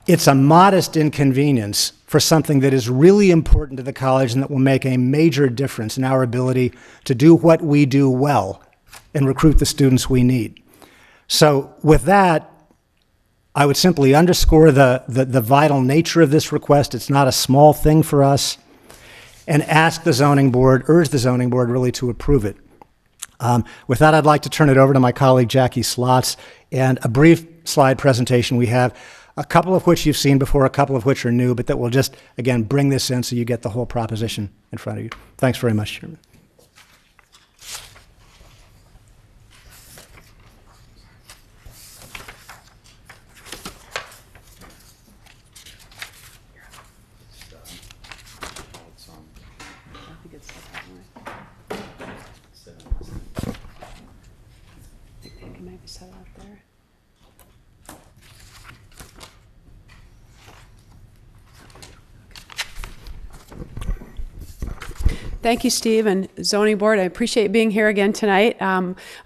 It's a modest inconvenience for something that is really important to the college and that will make a major difference in our ability to do what we do well and recruit the students we need. So with that, I would simply underscore the vital nature of this request. It's not a small thing for us, and ask the zoning board, urge the zoning board really to approve it. With that, I'd like to turn it over to my colleague Jackie Slots and a brief slide presentation we have, a couple of which you've seen before, a couple of which are new, but that will just, again, bring this in so you get the whole proposition in front of you. Thanks very much, Chairman. Thank you, Steve, and zoning board. I appreciate being here again tonight.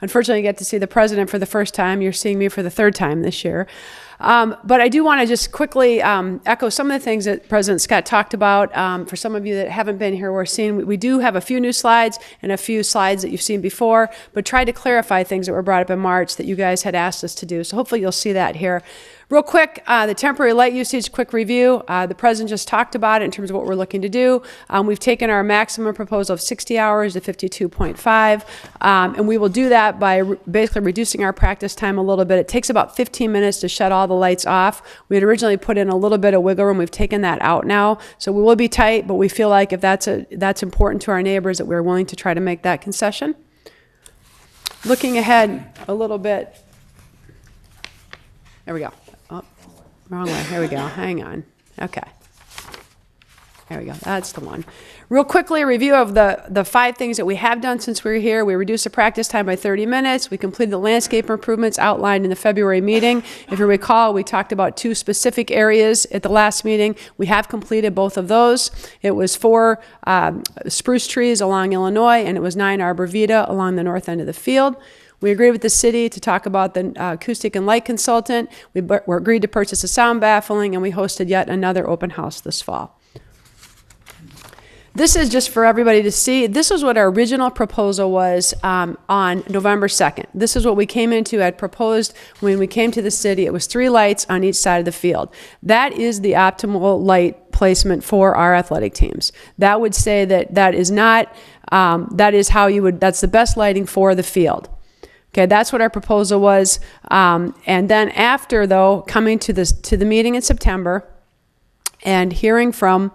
Unfortunately, I get to see the president for the first time. You're seeing me for the third time this year. But I do want to just quickly echo some of the things that President Scott talked about. For some of you that haven't been here, we do have a few new slides and a few slides that you've seen before, but tried to clarify things that were brought up in March that you guys had asked us to do. So hopefully you'll see that here. Real quick, the temporary light usage, quick review. The president just talked about it in terms of what we're looking to do. We've taken our maximum proposal of 60 hours to 52.5, and we will do that by basically reducing our practice time a little bit. It takes about 15 minutes to shut all the lights off. We had originally put in a little bit of wiggle room. We've taken that out now, so we will be tight, but we feel like if that's important to our neighbors, that we're willing to try to make that concession. Looking ahead a little bit. There we go. Oh, wrong way. Here we go. Hang on. Okay. There we go. That's the one. Real quickly, a review of the 5 things that we have done since we were here. We reduced the practice time by 30 minutes. We completed the landscape improvements outlined in the February meeting. If you recall, we talked about 2 specific areas at the last meeting. We have completed both of those. It was 4 spruce trees along Illinois, and it was 9 arborvitae along the north end of the field. We agreed with the city to talk about the acoustic and light consultant. We agreed to purchase a sound baffling, and we hosted yet another open house this fall. This is just for everybody to see. This is what our original proposal was on November 2nd. This is what we came into, had proposed when we came to the city. It was 3 lights on each side of the field. That is the optimal light placement for our athletic teams. That would say that is not, that is how you would, that's the best lighting for the field. Okay, that's what our proposal was. And then after, though, coming to the meeting in September and hearing from,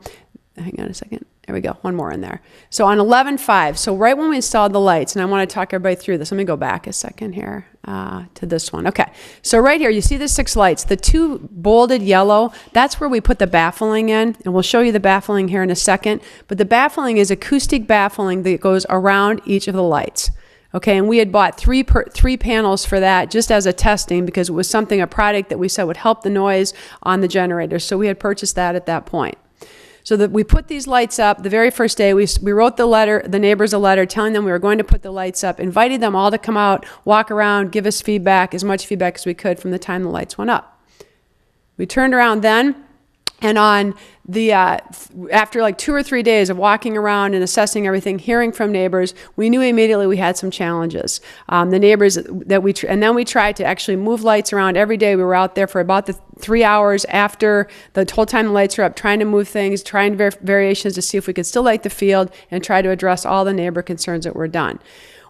hang on a second, there we go, one more in there. So on 11/5, so right when we installed the lights, and I want to talk everybody through this. Let me go back a second here to this one. Okay, so right here, you see the 6 lights. The 2 bolded yellow, that's where we put the baffling in, and we'll show you the baffling here in a second. But the baffling is acoustic baffling that goes around each of the lights. Okay, and we had bought 3 panels for that just as a testing because it was a product that we said would help the noise on the generator. So we had purchased that at that point. So that we put these lights up the very first day. We wrote the neighbors a letter telling them we were going to put the lights up, invited them all to come out, walk around, give us feedback, as much feedback as we could from the time the lights went up. We turned around then, and on the after like 2 or 3 days of walking around and assessing everything, hearing from neighbors, we knew immediately we had some challenges. The neighbors that and then we tried to actually move lights around every day. We were out there for about the 3 hours after the whole time the lights were up, trying to move things, trying variations to see if we could still light the field and try to address all the neighbor concerns that were done.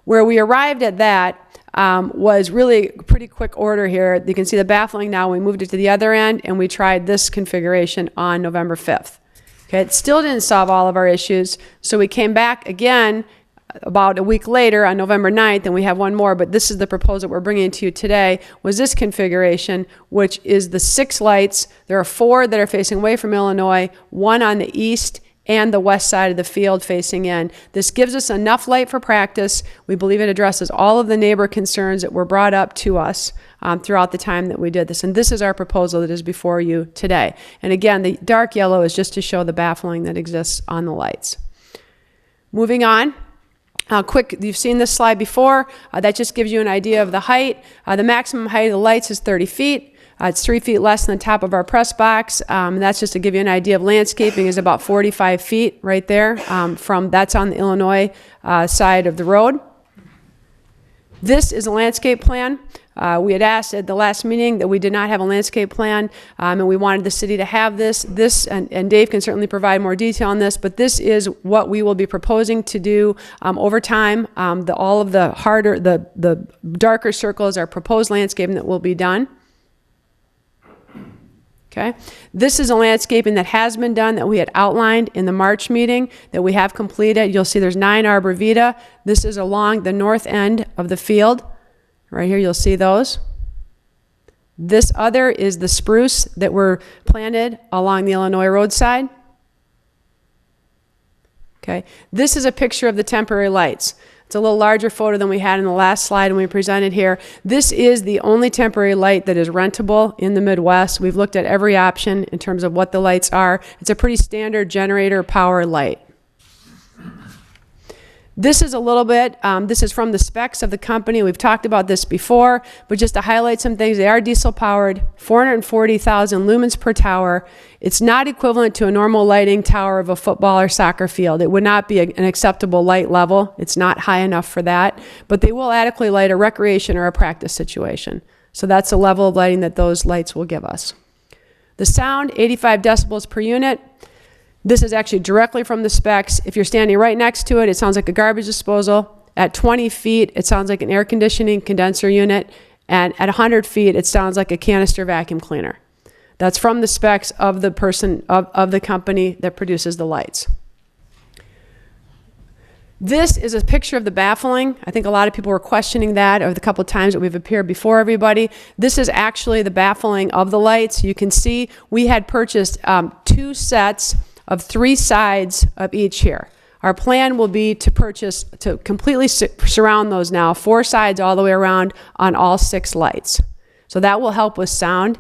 Where we arrived at that was really pretty quick order here. You can see the baffling now. We moved it to the other end, and we tried this configuration on November 5th. Okay, it still didn't solve all of our issues, so we came back again about a week later on November 9th, and we have one more, but this is the proposal we're bringing to you today, was this configuration, which is the 6 lights. There are 4 that are facing away from Illinois, 1 on the east and the west side of the field facing in. This gives us enough light for practice. We believe it addresses all of the neighbor concerns that were brought up to us throughout the time that we did this. And this is our proposal that is before you today. And again, the dark yellow is just to show the baffling that exists on the lights. Moving on. Quick, you've seen this slide before. That just gives you an idea of the height. The maximum height of the lights is 30 feet. It's 3 feet less than the top of our press box. That's just to give you an idea of landscaping is about 45 feet right there. That's on the Illinois side of the road. This is a landscape plan. We had asked at the last meeting that we did not have a landscape plan, and we wanted the city to have this. And Dave can certainly provide more detail on this, but this is what we will be proposing to do over time. All of the darker circles are proposed landscaping that will be done. Okay. This is a landscaping that has been done that we had outlined in the March meeting that we have completed. You'll see there's 9 arbor vitae. This is along the north end of the field. Right here you'll see those. This other is the spruce that were planted along the Illinois roadside. Okay. This is a picture of the temporary lights. It's a little larger photo than we had in the last slide when we presented here. This is the only temporary light that is rentable in the Midwest. We've looked at every option in terms of what the lights are. It's a pretty standard generator power light. This is a little bit, this is from the specs of the company. We've talked about this before, but just to highlight some things, they are diesel powered, 440,000 lumens per tower. It's not equivalent to a normal lighting tower of a football or soccer field. It would not be an acceptable light level. It's not high enough for that, but they will adequately light a recreation or a practice situation. So that's the level of lighting that those lights will give us. The sound, 85 decibels per unit. This is actually directly from the specs. If you're standing right next to it, it sounds like a garbage disposal. At 20 feet, it sounds like an air conditioning condenser unit. And at 100 feet, it sounds like a canister vacuum cleaner. That's from the specs of the person, of the company that produces the lights. This is a picture of the baffling. I think a lot of people were questioning that over the couple of times that we've appeared before everybody. This is actually the baffling of the lights. You can see we had purchased 2 sets of 3 sides of each here. Our plan will be to completely surround those now, 4 sides all the way around on all 6 lights. So that will help with sound.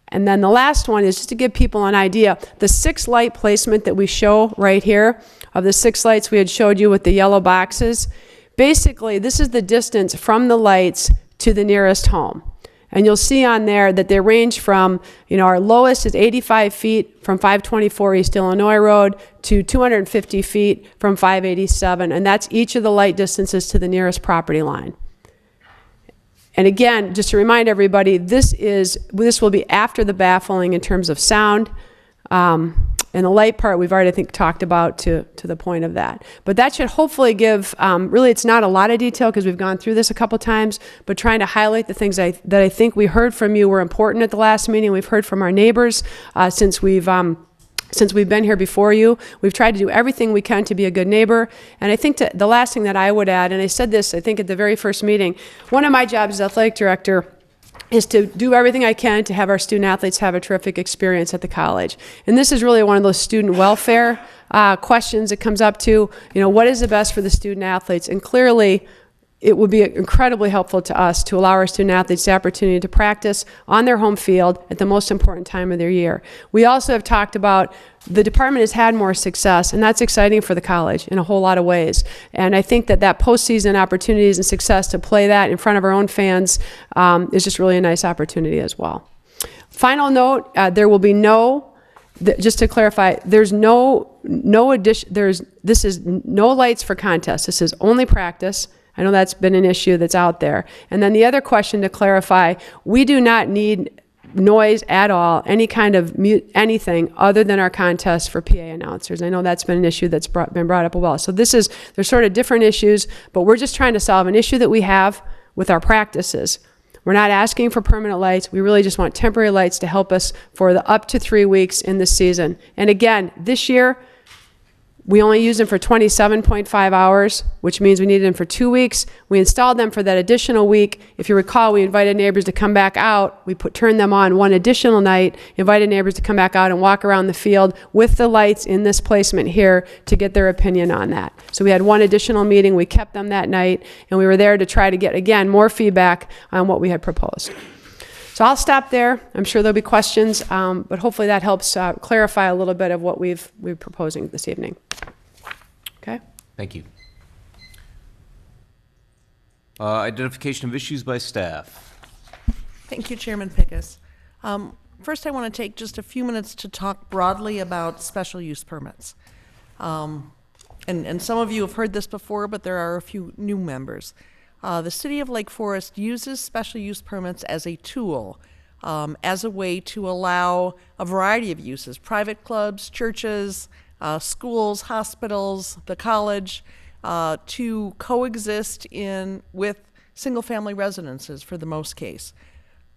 And then the last one is just to give people an idea. The 6 light placement that we show right here, of the 6 lights we had showed you with the yellow boxes, basically this is the distance from the lights to the nearest home. And you'll see on there that they range from, our lowest is 85 feet from 524 East Illinois Road to 250 feet from 587. And that's each of the light distances to the nearest property line. And again, just to remind everybody, this will be after the baffling in terms of sound. And the light part we've already, I think, talked about to the point of that. But that should hopefully give, really it's not a lot of detail because we've gone through this a couple times, but trying to highlight the things that I think we heard from you were important at the last meeting. We've heard from our neighbors since we've been here before you. We've tried to do everything we can to be a good neighbor. And I think the last thing that I would add, and I said this, I think, at the very first meeting, one of my jobs as athletic director is to do everything I can to have our student athletes have a terrific experience at the college. And this is really one of those student welfare questions that comes up to, what is the best for the student athletes? And clearly, it would be incredibly helpful to us to allow our student athletes the opportunity to practice on their home field at the most important time of their year. We also have talked about the department has had more success, and that's exciting for the college in a whole lot of ways. And I think that postseason opportunities and success to play that in front of our own fans is just really a nice opportunity as well. Final note, there will be just to clarify, there's no addition, this is no lights for contests. This is only practice. I know that's been an issue that's out there. And then the other question to clarify, we do not need noise at all, any kind of anything other than our contest for PA announcers. I know that's been an issue that's been brought up as well. So there's sort of different issues, but we're just trying to solve an issue that we have with our practices. We're not asking for permanent lights. We really just want temporary lights to help us for the up to 3 weeks in the season. And again, this year, we only used them for 27.5 hours, which means we needed them for 2 weeks. We installed them for that additional week. If you recall, we invited neighbors to come back out. We turned them on one additional night, invited neighbors to come back out and walk around the field with the lights in this placement here to get their opinion on that. So we had one additional meeting. We kept them that night, and we were there to try to get, again, more feedback on what we had proposed. So I'll stop there. I'm sure there'll be questions, but hopefully that helps clarify a little bit of what we're proposing this evening. Okay? Thank you. Identification of issues by staff. Thank you, Chairman Pickus. First, I want to take just a few minutes to talk broadly about special use permits. And some of you have heard this before, but there are a few new members. the city of Lake Forest uses special use permits as a tool, as a way to allow a variety of uses, private clubs, churches, schools, hospitals, the college, to coexist with single-family residences for the most case.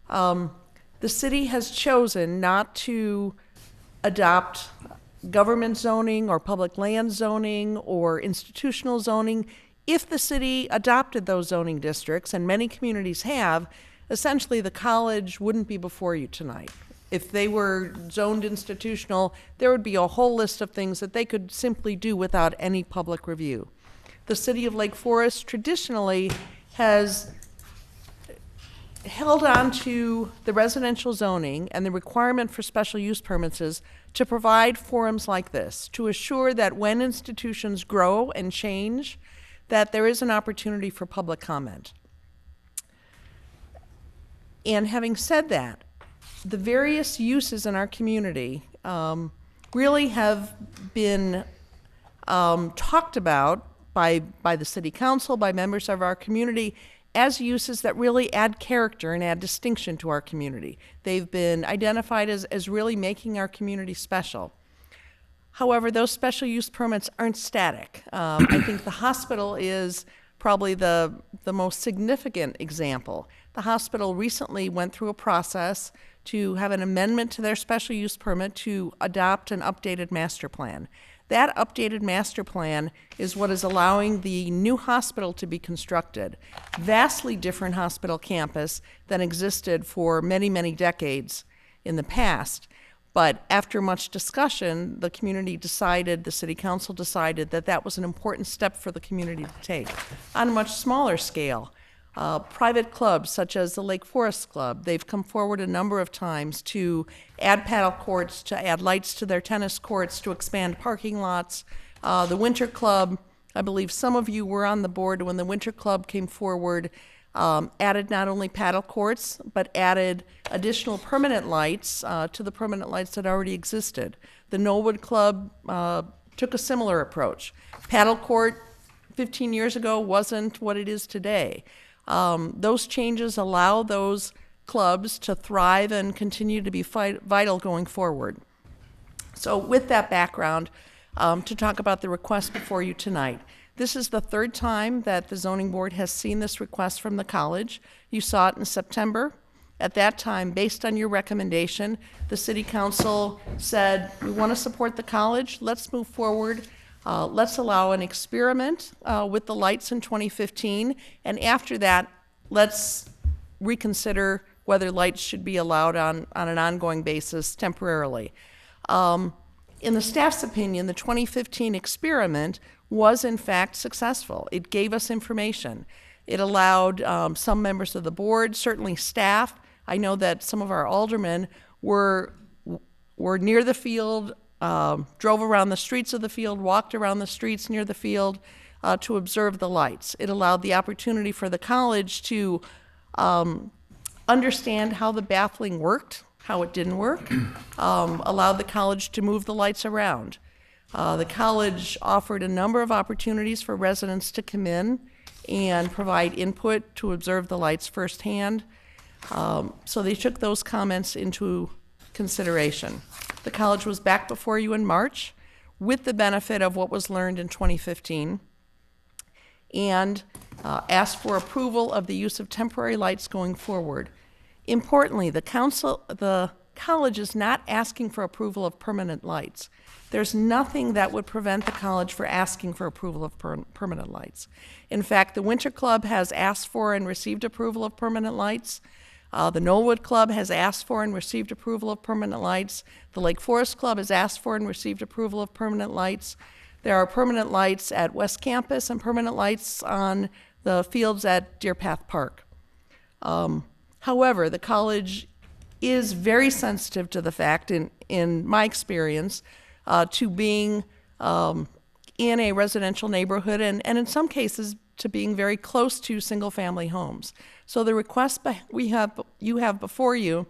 The city has chosen not to adopt government zoning or public land zoning or institutional zoning. If the city adopted those zoning districts, and many communities have, essentially the college wouldn't be before you tonight. If they were zoned institutional, there would be a whole list of things that they could simply do without any public review. The city of Lake Forest traditionally has held on to the residential zoning and the requirement for special use permits to provide forums like this, to assure that when institutions grow and change, that there is an opportunity for public comment. And having said that, the various uses in our community really have been talked about by the city council, by members of our community, as uses that really add character and add distinction to our community. They've been identified as really making our community special. However, those special use permits aren't static. I think the hospital is probably the most significant example. The hospital recently went through a process to have an amendment to their special use permit to adopt an updated master plan. That updated master plan is what is allowing the new hospital to be constructed. Vastly different hospital campus than existed for many, many decades in the past. But after much discussion, the community decided, the city council decided that that was an important step for the community to take. On a much smaller scale, private clubs such as the Lake Forest Club, they've come forward a number of times to add paddle courts, to add lights to their tennis courts, to expand parking lots. The Winter Club, I believe some of you were on the board when the Winter Club came forward, added not only paddle courts, but added additional permanent lights to the permanent lights that already existed. The Knollwood Club took a similar approach. Paddle court 15 years ago wasn't what it is today. Those changes allow those clubs to thrive and continue to be vital going forward. So with that background, to talk about the request before you tonight. This is the third time that the zoning board has seen this request from the college. You saw it in September. At that time, based on your recommendation, the city council said, we want to support the college, let's move forward. Let's allow an experiment with the lights in 2015, and after that, let's reconsider whether lights should be allowed on an ongoing basis temporarily. In the staff's opinion, the 2015 experiment was in fact successful. It gave us information. It allowed some members of the board, certainly staff. I know that some of our aldermen were near the field, drove around the streets of the field, walked around the streets near the field to observe the lights. It allowed the opportunity for the college to understand how the baffling worked, how it didn't work, allowed the college to move the lights around. The college offered a number of opportunities for residents to come in and provide input to observe the lights firsthand. So they took those comments into consideration. The college was back before you in March with the benefit of what was learned in 2015 and asked for approval of the use of temporary lights going forward. Importantly, the college is not asking for approval of permanent lights. There's nothing that would prevent the college from asking for approval of permanent lights. In fact, the Winter Club has asked for and received approval of permanent lights. The Knollwood Club has asked for and received approval of permanent lights. The Lake Forest Club has asked for and received approval of permanent lights. There are permanent lights at West Campus and permanent lights on the fields at Deer Path Park. However, the college is very sensitive to the fact, in my experience, to being in a residential neighborhood and in some cases to being very close to single-family homes. So the request you have before you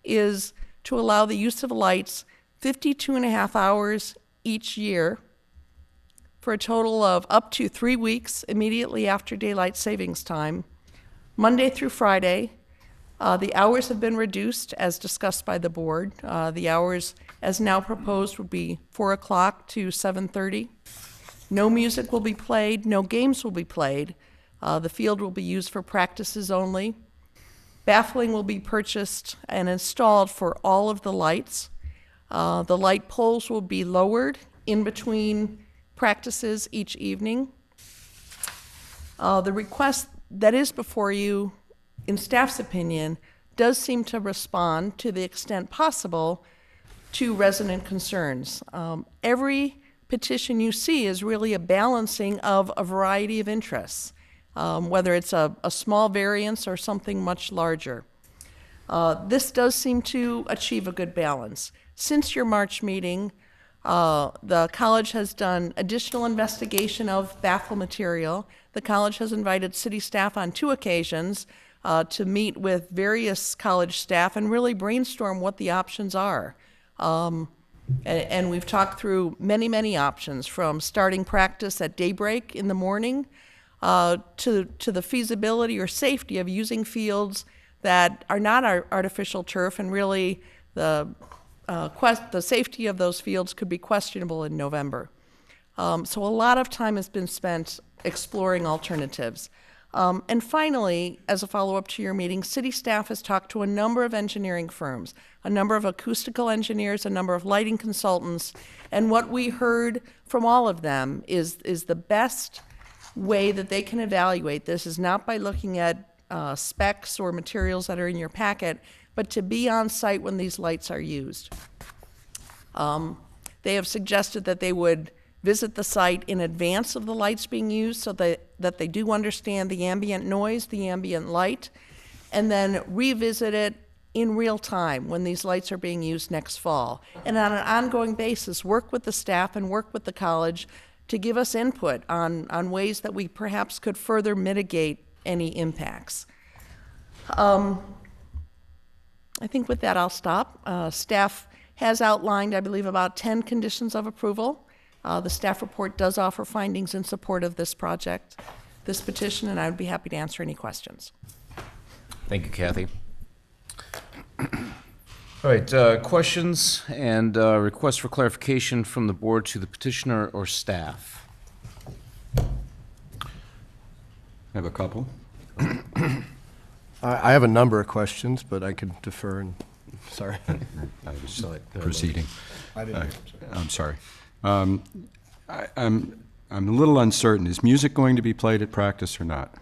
is to allow the use of lights 52.5 hours each year for a total of up to 3 weeks immediately after daylight savings time, Monday through Friday. The hours have been reduced as discussed by the board. The hours as now proposed would be 4 o'clock to 7:30. No music will be played, no games will be played. The field will be used for practices only. Baffling will be purchased and installed for all of the lights. The light poles will be lowered in between practices each evening. The request that is before you, in staff's opinion, does seem to respond to the extent possible to resident concerns. Every petition you see is really a balancing of a variety of interests, whether it's a small variance or something much larger. This does seem to achieve a good balance. Since your March meeting, the college has done additional investigation of baffle material. The college has invited city staff on 2 occasions to meet with various college staff and really brainstorm what the options are. And we've talked through many, many options, from starting practice at daybreak in the morning to the feasibility or safety of using fields that are not artificial turf, and really the safety of those fields could be questionable in November. So a lot of time has been spent exploring alternatives. And finally, as a follow-up to your meeting, city staff has talked to a number of engineering firms, a number of acoustical engineers, a number of lighting consultants, and what we heard from all of them is the best way that they can evaluate this is not by looking at specs or materials that are in your packet, but to be on site when these lights are used. They have suggested that they would visit the site in advance of the lights being used so that they do understand the ambient noise, the ambient light, and then revisit it in real time when these lights are being used next fall. And on an ongoing basis, work with the staff and work with the college to give us input on ways that we perhaps could further mitigate any impacts. I think with that I'll stop. Staff has outlined, I believe, about 10 conditions of approval. The staff report does offer findings in support of this project, this petition, and I would be happy to answer any questions. Thank you, Kathy. All right, questions and requests for clarification from the board to the petitioner or staff? I have a couple. I have a number of questions, but I could defer and, sorry. I was proceeding. I'm sorry. I'm a little uncertain. Is music going to be played at practice or not?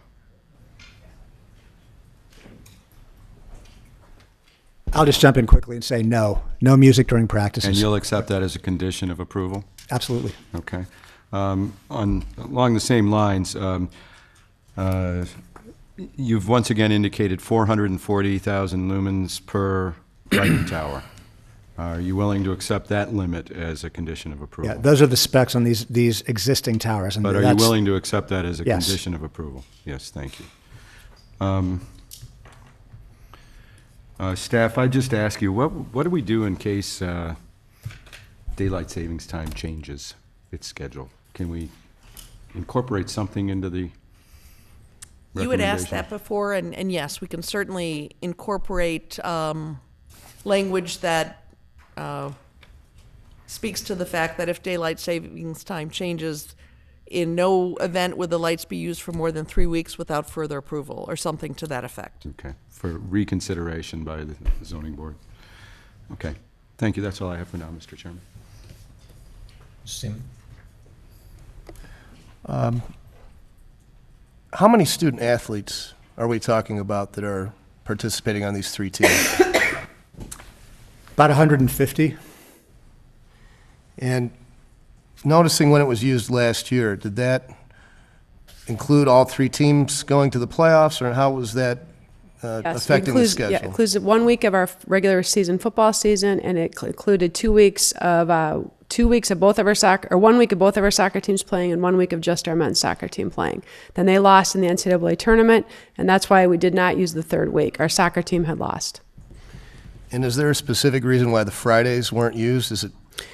I'll just jump in quickly and say no. No music during practices. And you'll accept that as a condition of approval? Absolutely. Okay. Along the same lines, you've once again indicated 440,000 lumens per lighting tower. Are you willing to accept that limit as a condition of approval? Yeah, those are the specs on these existing towers. And but are you willing to accept that as a yes. condition of approval? Yes, thank you. Staff, I just ask you, what do we do in case daylight savings time changes its schedule? Can we incorporate something into the You had asked that before, and yes, we can certainly incorporate language that speaks to the fact that if daylight savings time changes, in no event would the lights be used for more than 3 weeks without further approval, or something to that effect. Okay, for reconsideration by the zoning board. Okay, thank you. That's all I have for now, Mr. Chairman. Sim. How many student athletes are we talking about that are participating on these 3 teams? About 150. And noticing when it was used last year, did that include all 3 teams going to the playoffs, or how was that affecting the schedule? Yeah, it includes 1 week of our regular season football season, and it included 2 weeks of 2 weeks of both of our soccer, or 1 week of both of our soccer teams playing, and 1 week of just our men's soccer team playing. Then they lost in the NCAA tournament, and that's why we did not use the 3rd week. Our soccer team had lost. And is there a specific reason why the Fridays weren't used? Is it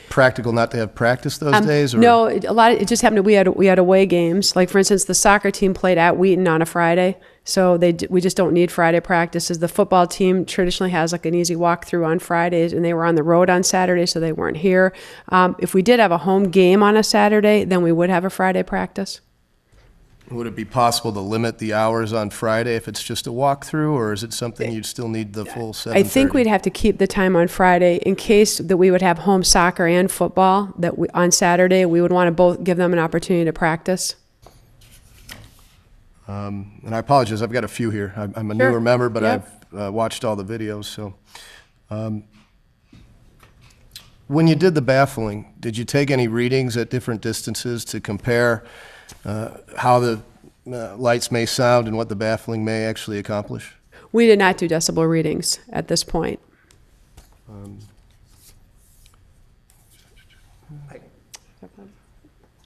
practical not to have practice those days? Or? No, it just happened. We had away games. Like for instance, the soccer team played at Wheaton on a Friday, so we just don't need Friday practices. The football team traditionally has like an easy walkthrough on Fridays, and they were on the road on Saturday, so they weren't here. If we did have a home game on a Saturday, then we would have a Friday practice. Would it be possible to limit the hours on Friday if it's just a walkthrough, or is it something you'd still need the full 7:30? I think we'd have to keep the time on Friday in case that we would have home soccer and football on Saturday. We would want to both give them an opportunity to practice. And I apologize, I've got a few here. I'm a Sure. newer member, but Yep. I've watched all the videos. So, when you did the baffling, did you take any readings at different distances to compare how the lights may sound and what the baffling may actually accomplish? We did not do decibel readings at this point.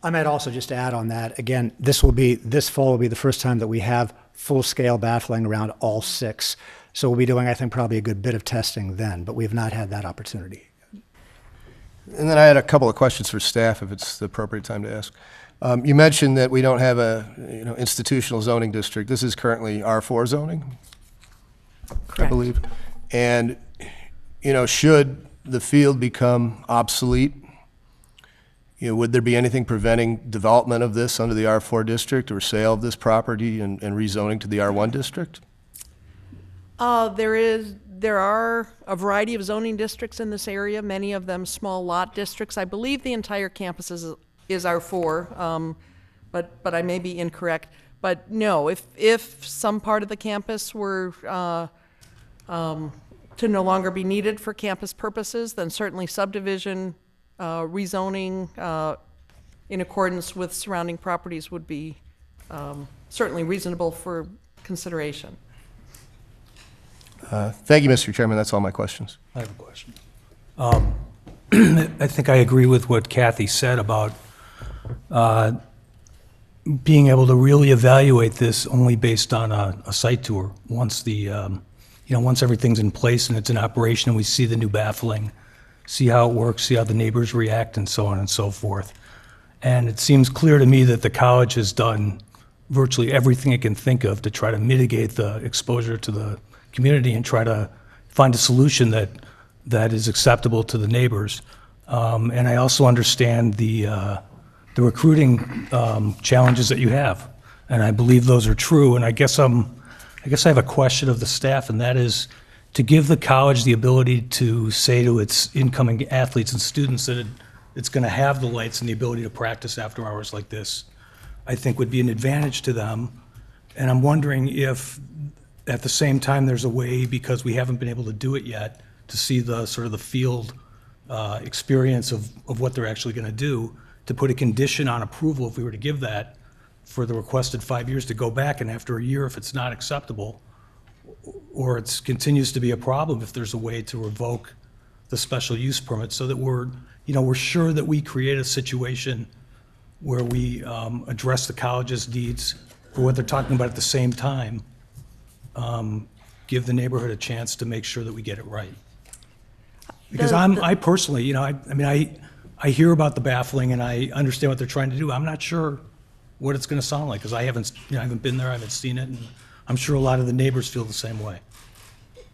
I might also just add on that, again, this fall will be the first time that we have full-scale baffling around all 6. So we'll be doing, I think, probably a good bit of testing then, but we have not had that opportunity. And then I had a couple of questions for staff, if it's the appropriate time to ask. You mentioned that we don't have a institutional zoning district. This is currently R4 zoning, Correct. I believe. And should the field become obsolete, would there be anything preventing development of this under the R4 district or sale of this property and rezoning to the R1 district? There are a variety of zoning districts in this area, many of them small lot districts. I believe the entire campus is R4, but I may be incorrect. But no, if some part of the campus were to no longer be needed for campus purposes, then certainly subdivision, rezoning in accordance with surrounding properties would be certainly reasonable for consideration. Thank you, Mr. Chairman. That's all my questions. I have a question. I think I agree with what Kathy said about being able to really evaluate this only based on a site tour. Once once everything's in place and it's in operation and we see the new baffling, see how it works, see how the neighbors react, and so on and so forth. And it seems clear to me that the college has done virtually everything it can think of to try to mitigate the exposure to the community and try to find a solution that is acceptable to the neighbors. And I also understand the recruiting challenges that you have, and I believe those are true. And I guess I have a question of the staff, and that is to give the college the ability to say to its incoming athletes and students that it's going to have the lights and the ability to practice after hours like this, I think would be an advantage to them. And I'm wondering if at the same time there's a way, because we haven't been able to do it yet, to see the sort of the field experience of what they're actually going to do, to put a condition on approval, if we were to give that, for the requested 5 years to go back, and after a year, if it's not acceptable, or it continues to be a problem, if there's a way to revoke the special use permit, so that we're sure that we create a situation where we address the college's needs for what they're talking about at the same time, give the neighborhood a chance to make sure that we get it right. Because I personally, I hear about the baffling and I understand what they're trying to do. I'm not sure what it's going to sound like, because I haven't been there, I haven't seen it, and I'm sure a lot of the neighbors feel the same way.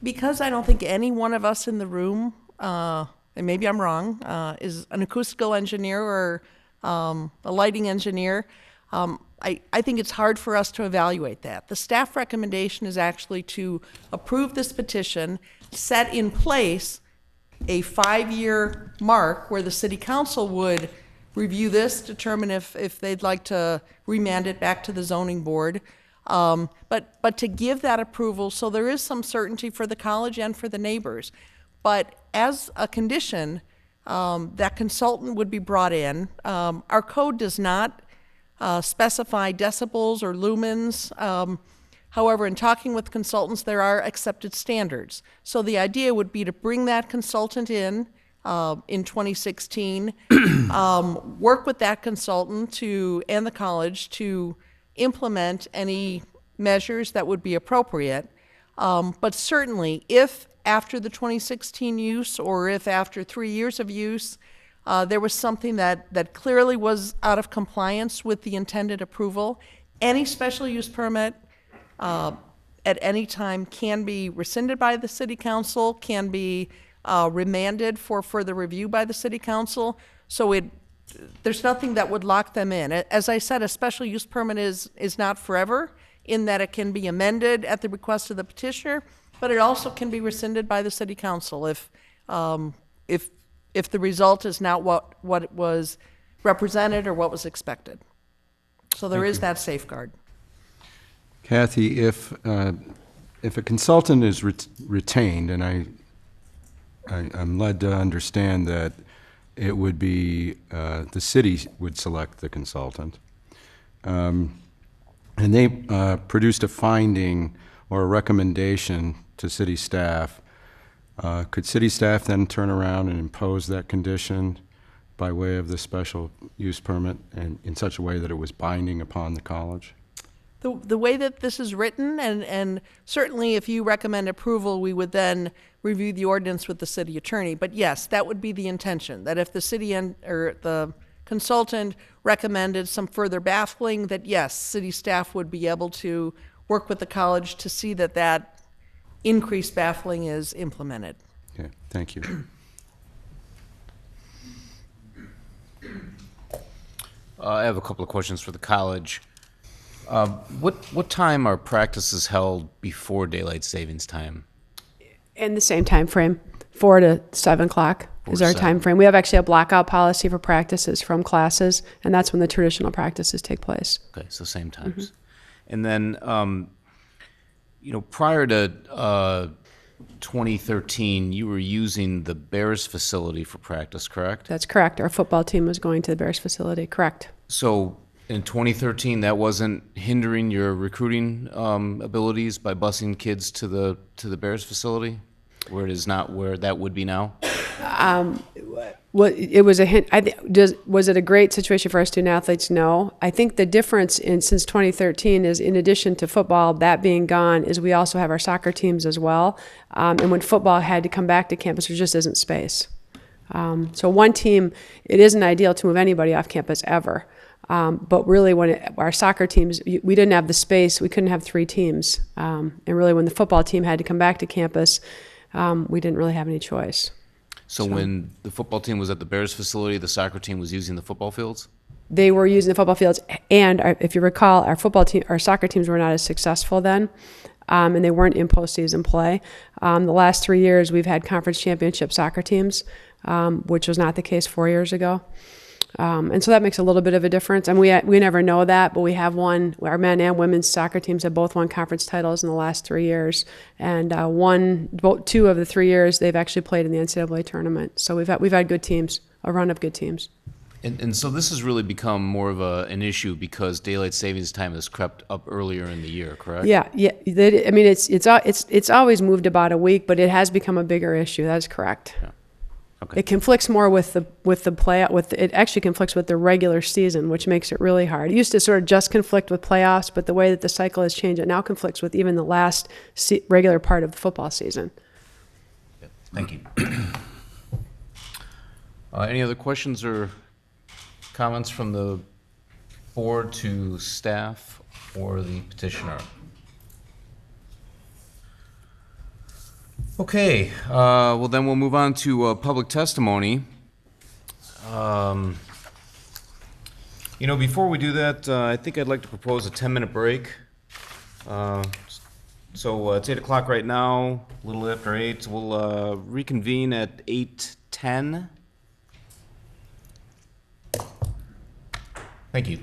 Because I don't think any one of us in the room, and maybe I'm wrong, is an acoustical engineer or a lighting engineer, I think it's hard for us to evaluate that. The staff recommendation is actually to approve this petition, set in place a 5-year mark where the city council would review this, determine if they'd like to remand it back to the zoning board. But to give that approval, so there is some certainty for the college and for the neighbors. But as a condition, that consultant would be brought in. Our code does not specify decibels or lumens. However, in talking with consultants, there are accepted standards. So the idea would be to bring that consultant in 2016, work with that consultant and the college to implement any measures that would be appropriate. But certainly, if after the 2016 use, or if after 3 years of use, there was something that clearly was out of compliance with the intended approval. Any special use permit at any time can be rescinded by the city council, can be remanded for further review by the city council. So there's nothing that would lock them in. As I said, a special use permit is not forever, in that it can be amended at the request of the petitioner, but it also can be rescinded by the city council if the result is not what was represented or what was expected. So there is that safeguard. Kathy, if a consultant is retained, and I'm led to understand that it would be the city would select the consultant, and they produced a finding or a recommendation to city staff, could city staff then turn around and impose that condition by way of the special use permit, and in such a way that it was binding upon the college? The way that this is written, and certainly if you recommend approval, we would then review the ordinance with the city attorney. But yes, that would be the intention, that if the city or the consultant recommended some further baffling, that yes, city staff would be able to work with the college to see that increased baffling is implemented. Okay, thank you. I have a couple of questions for the college. What time are practices held before daylight savings time? In the same time frame, 4 to 7 o'clock is our time frame. We have actually a blackout policy for practices from classes, and that's when the traditional practices take place. Okay, so same times. And then, prior to 2013, you were using the Bears facility for practice, correct? That's correct. Our football team was going to the Bears facility, correct. So in 2013, that wasn't hindering your recruiting abilities by busing kids to the Bears facility, where it is not where that would be now? Well, it was a hint. Was it a great situation for our student athletes? No. I think the difference since 2013 is, in addition to football, that being gone, is we also have our soccer teams as well. And when football had to come back to campus, there just isn't space. So one team, it isn't ideal to move anybody off campus ever. But really, our soccer teams, we didn't have the space. We couldn't have 3 teams. And really, when the football team had to come back to campus, we didn't really have any choice. So when the football team was at the Bears facility, the soccer team was using the football fields? They were using the football fields, and if you recall, our soccer teams were not as successful then, and they weren't in postseason play. The last 3 years, we've had conference championship soccer teams, which was not the case 4 years ago. And so that makes a little bit of a difference. And we never know that, but we have won. Our men and women's soccer teams have both won conference titles in the last 3 years, and 2 of the 3 years they've actually played in the NCAA tournament. So we've had good teams, a run of good teams. And so this has really become more of an issue because daylight savings time has crept up earlier in the year, correct? Yeah. I mean, it's always moved about a week, but it has become a bigger issue. That's correct. Yeah. Okay. It conflicts more with the play. It actually conflicts with the regular season, which makes it really hard. It used to sort of just conflict with playoffs, but the way that the cycle has changed, it now conflicts with even the last regular part of the football season. Thank you. Any other questions or comments from the board to staff or the petitioner? Okay, well then we'll move on to public testimony. Before we do that, I think I'd like to propose a 10-minute break. So it's 8 o'clock right now, a little after 8. We'll reconvene at 8:10. Thank you.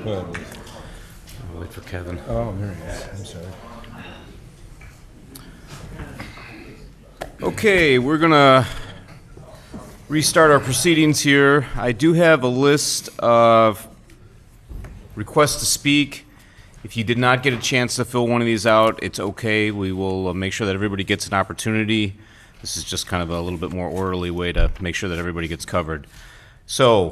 I'll wait for Kevin. Oh, there he is. I'm sorry. Okay, we're gonna restart our proceedings here. I do have a list of requests to speak. If you did not get a chance to fill one of these out, it's okay. We will make sure that everybody gets an opportunity. This is just kind of a little bit more orderly way to make sure that everybody gets covered. So,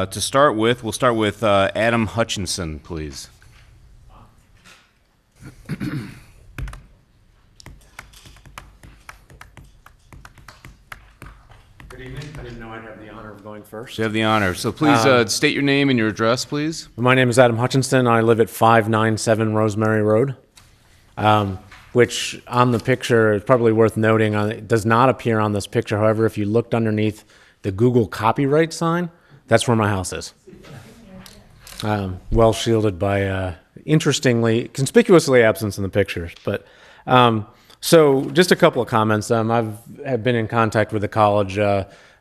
to start with, we'll start with Adam Hutchinson, please. Good evening. I didn't know I'd have the honor of going first. You have the honor. So please state your name and your address, please. My name is Adam Hutchinson. I live at 597 Rosemary Road, which on the picture is probably worth noting. It does not appear on this picture. However, if you looked underneath the Google copyright sign, that's where my house is. Well shielded by, interestingly, conspicuously absent in the pictures. But so just a couple of comments. Have been in contact with the college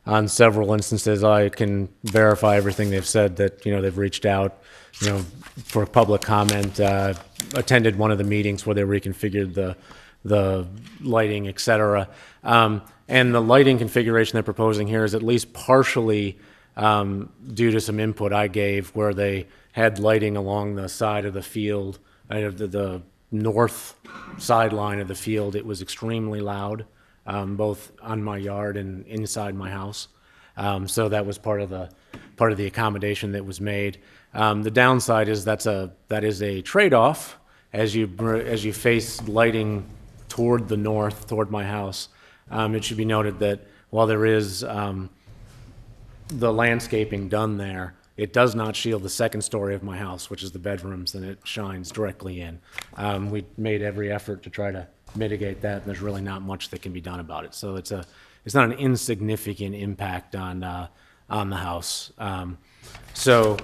on several instances. I can verify everything they've said, that they've reached out for public comment, attended one of the meetings where they reconfigured the lighting, et cetera. And the lighting configuration they're proposing here is at least partially due to some input I gave, where they had lighting along the side of the field, the north sideline of the field. It was extremely loud, both on my yard and inside my house. So that was part of the accommodation that was made. The downside is that is a trade-off as you face lighting toward the north, toward my house. It should be noted that while there is the landscaping done there, it does not shield the second story of my house, which is the bedrooms, and it shines directly in. We made every effort to try to mitigate that, and there's really not much that can be done about it. So it's not an insignificant impact on the house. So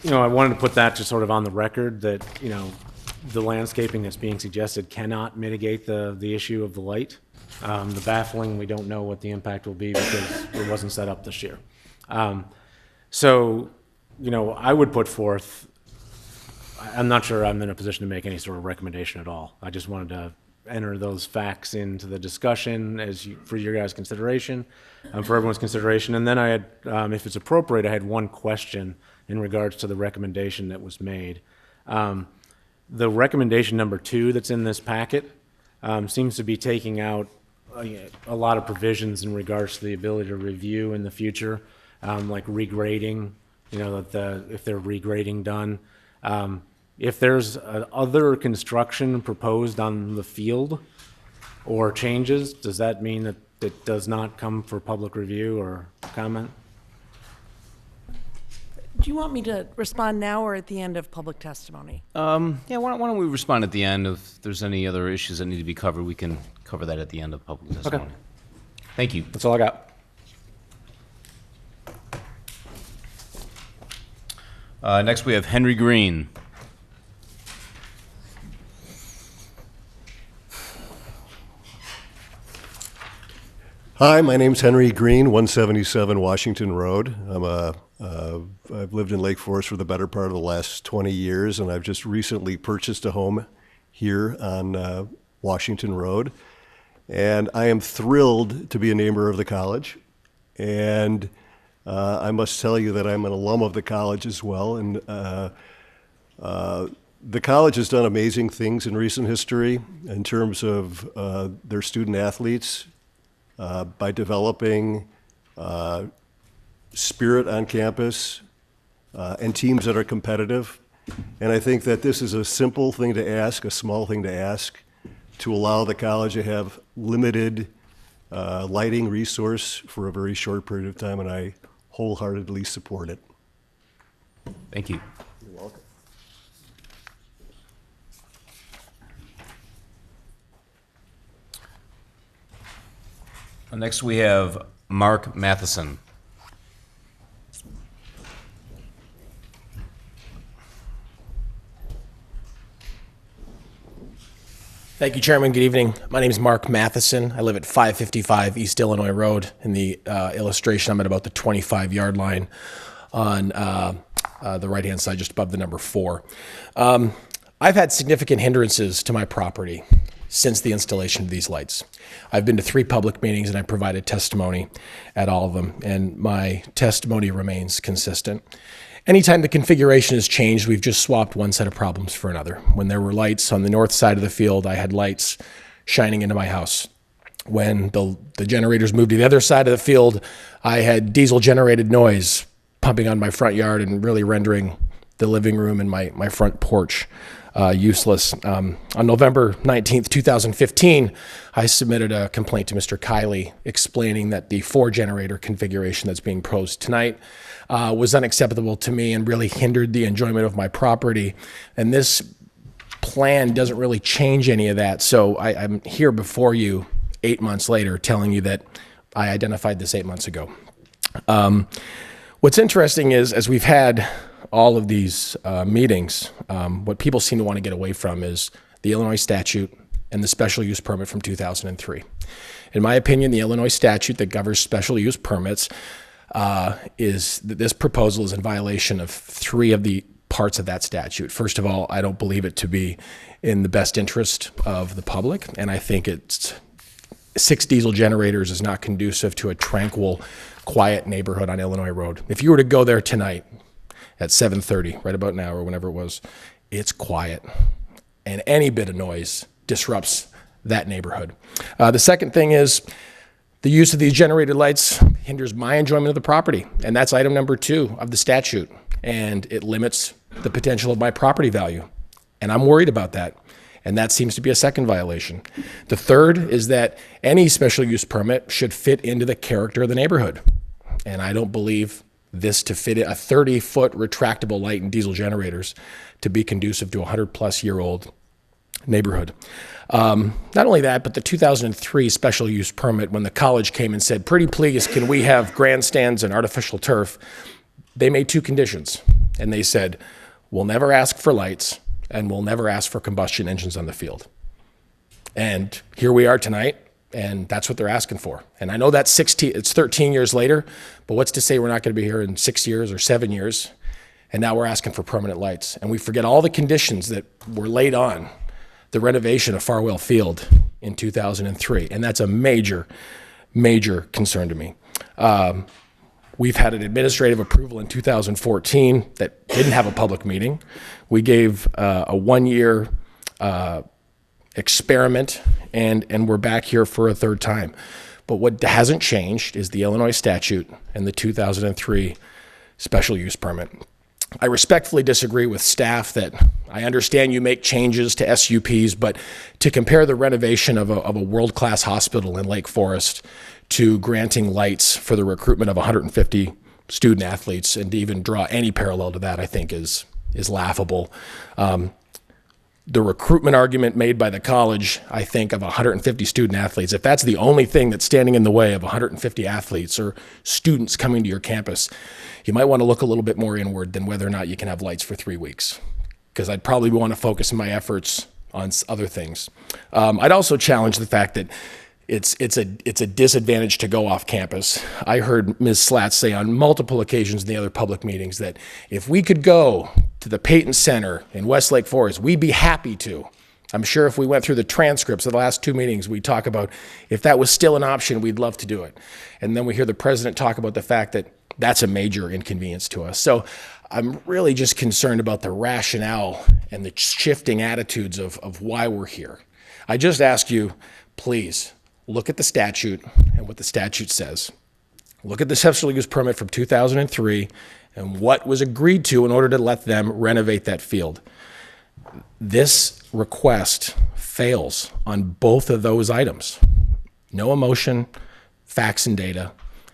I wanted to put that just sort of on the record that the landscaping that's being suggested cannot mitigate the issue of the light. The baffling, we don't know what the impact will be because it wasn't set up this year. So, I would put forth, I'm not sure I'm in a position to make any sort of recommendation at all. I just wanted to enter those facts into the discussion for your guys' consideration, for everyone's consideration. And then I had, if it's appropriate, I had one question in regards to the recommendation that was made. The recommendation number 2 that's in this packet seems to be taking out a lot of provisions in regards to the ability to review in the future, like regrading, if they're regrading done. If there's other construction proposed on the field or changes, does that mean that it does not come for public review or comment? Do you want me to respond now or at the end of public testimony? Yeah, why don't we respond at the end? If there's any other issues that need to be covered, we can cover that at the end of public testimony. Okay. Thank you. That's all I got. Next, we have Henry Green. Hi, my name's Henry Green, 177 Washington Road. I've lived in Lake Forest for the better part of the last 20 years, and I've just recently purchased a home here on Washington Road. And I am thrilled to be a neighbor of the college. And I must tell you that I'm an alum of the college as well. And the college has done amazing things in recent history in terms of their student athletes by developing spirit on campus and teams that are competitive. And I think that this is a simple thing to ask, a small thing to ask, to allow the college to have limited lighting resource for a very short period of time, and I wholeheartedly support it. Thank you. You're welcome. Next, we have Mark Matheson. Thank you, Chairman. Good evening. My name is Mark Matheson. I live at 555 East Illinois Road. In the illustration, I'm at about the 25-yard line on the right-hand side, just above the number 4. I've had significant hindrances to my property since the installation of these lights. I've been to 3 public meetings and I provided testimony at all of them, and my testimony remains consistent. Anytime the configuration has changed, we've just swapped one set of problems for another. When there were lights on the north side of the field, I had lights shining into my house. When the generators moved to the other side of the field, I had diesel-generated noise pumping on my front yard and really rendering the living room and my front porch useless. On November 19th, 2015, I submitted a complaint to Mr. Kiley explaining that the 4-generator configuration that's being proposed tonight was unacceptable to me and really hindered the enjoyment of my property. And this plan doesn't really change any of that. So I'm here before you 8 months later telling you that I identified this 8 months ago. What's interesting is, as we've had all of these meetings, what people seem to want to get away from is the Illinois statute and the special use permit from 2003. In my opinion, the Illinois statute that governs special use permits is that this proposal is in violation of 3 of the parts of that statute. First of all, I don't believe it to be in the best interest of the public, and I think it's 6 diesel generators is not conducive to a tranquil, quiet neighborhood on Illinois Road. If you were to go there tonight at 7:30, right about now or whenever it was, it's quiet, and any bit of noise disrupts that neighborhood. The second thing is the use of these generated lights hinders my enjoyment of the property, and that's item number 2 of the statute, and it limits the potential of my property value, and I'm worried about that. And that seems to be a second violation. The third is that any special use permit should fit into the character of the neighborhood. And I don't believe this to fit a 30-foot retractable light and diesel generators to be conducive to a 100-plus-year-old neighborhood. Not only that, but the 2003 special use permit, when the college came and said, pretty please, can we have grandstands and artificial turf? They made 2 conditions. And they said, we'll never ask for lights, and we'll never ask for combustion engines on the field. And here we are tonight, and that's what they're asking for. And I know that's it's 13 years later, but what's to say we're not going to be here in 6 years or 7 years, and now we're asking for permanent lights. And we forget all the conditions that were laid on the renovation of Farwell Field in 2003, and that's a major, major concern to me. We've had an administrative approval in 2014 that didn't have a public meeting. We gave a 1-year experiment, and we're back here for a 3rd time. But what hasn't changed is the Illinois statute and the 2003 special use permit. I respectfully disagree with staff that I understand you make changes to SUPs, but to compare the renovation of a world-class hospital in Lake Forest to granting lights for the recruitment of 150 student athletes, and to even draw any parallel to that, I think is laughable. The recruitment argument made by the college, I think, of 150 student athletes, if that's the only thing that's standing in the way of 150 athletes or students coming to your campus, you might want to look a little bit more inward than whether or not you can have lights for 3 weeks, because I'd probably want to focus my efforts on other things. I'd also challenge the fact that it's a disadvantage to go off campus. I heard Ms. Slatz say on multiple occasions in the other public meetings that if we could go to the Peyton Center in West Lake Forest, we'd be happy to. I'm sure if we went through the transcripts of the last 2 meetings, we'd talk about if that was still an option, we'd love to do it. And then we hear the president talk about the fact that that's a major inconvenience to us. So I'm really just concerned about the rationale and the shifting attitudes of why we're here. I just ask you, please, look at the statute and what the statute says. Look at the special use permit from 2003 and what was agreed to in order to let them renovate that field. This request fails on both of those items. No emotion, facts and data,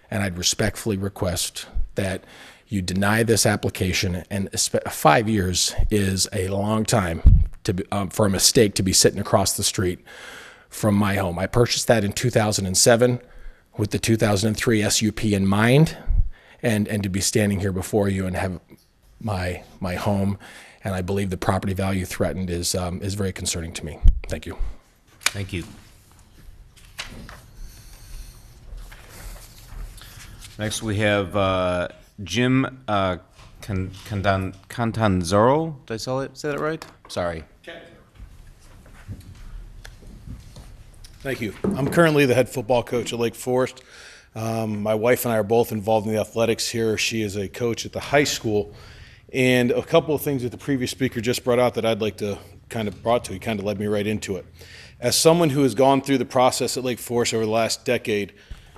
and I'd respectfully request that you deny this application. And 5 years is a long time for a mistake to be sitting across the street from my home. I purchased that in 2007 with the 2003 SUP in mind, and to be standing here before you and have my home, and I believe the property value threatened is very concerning to me. Thank you. Thank you. Next we have Jim Cantanzaro. Did I say that right? Sorry. Thank you. I'm currently the head football coach at Lake Forest. My wife and I are both involved in the athletics here. She is a coach at the high school. And a couple of things that the previous speaker just brought out that I'd like to kind of brought to, he kind of led me right into it. As someone who has gone through the process at Lake Forest over the last decade,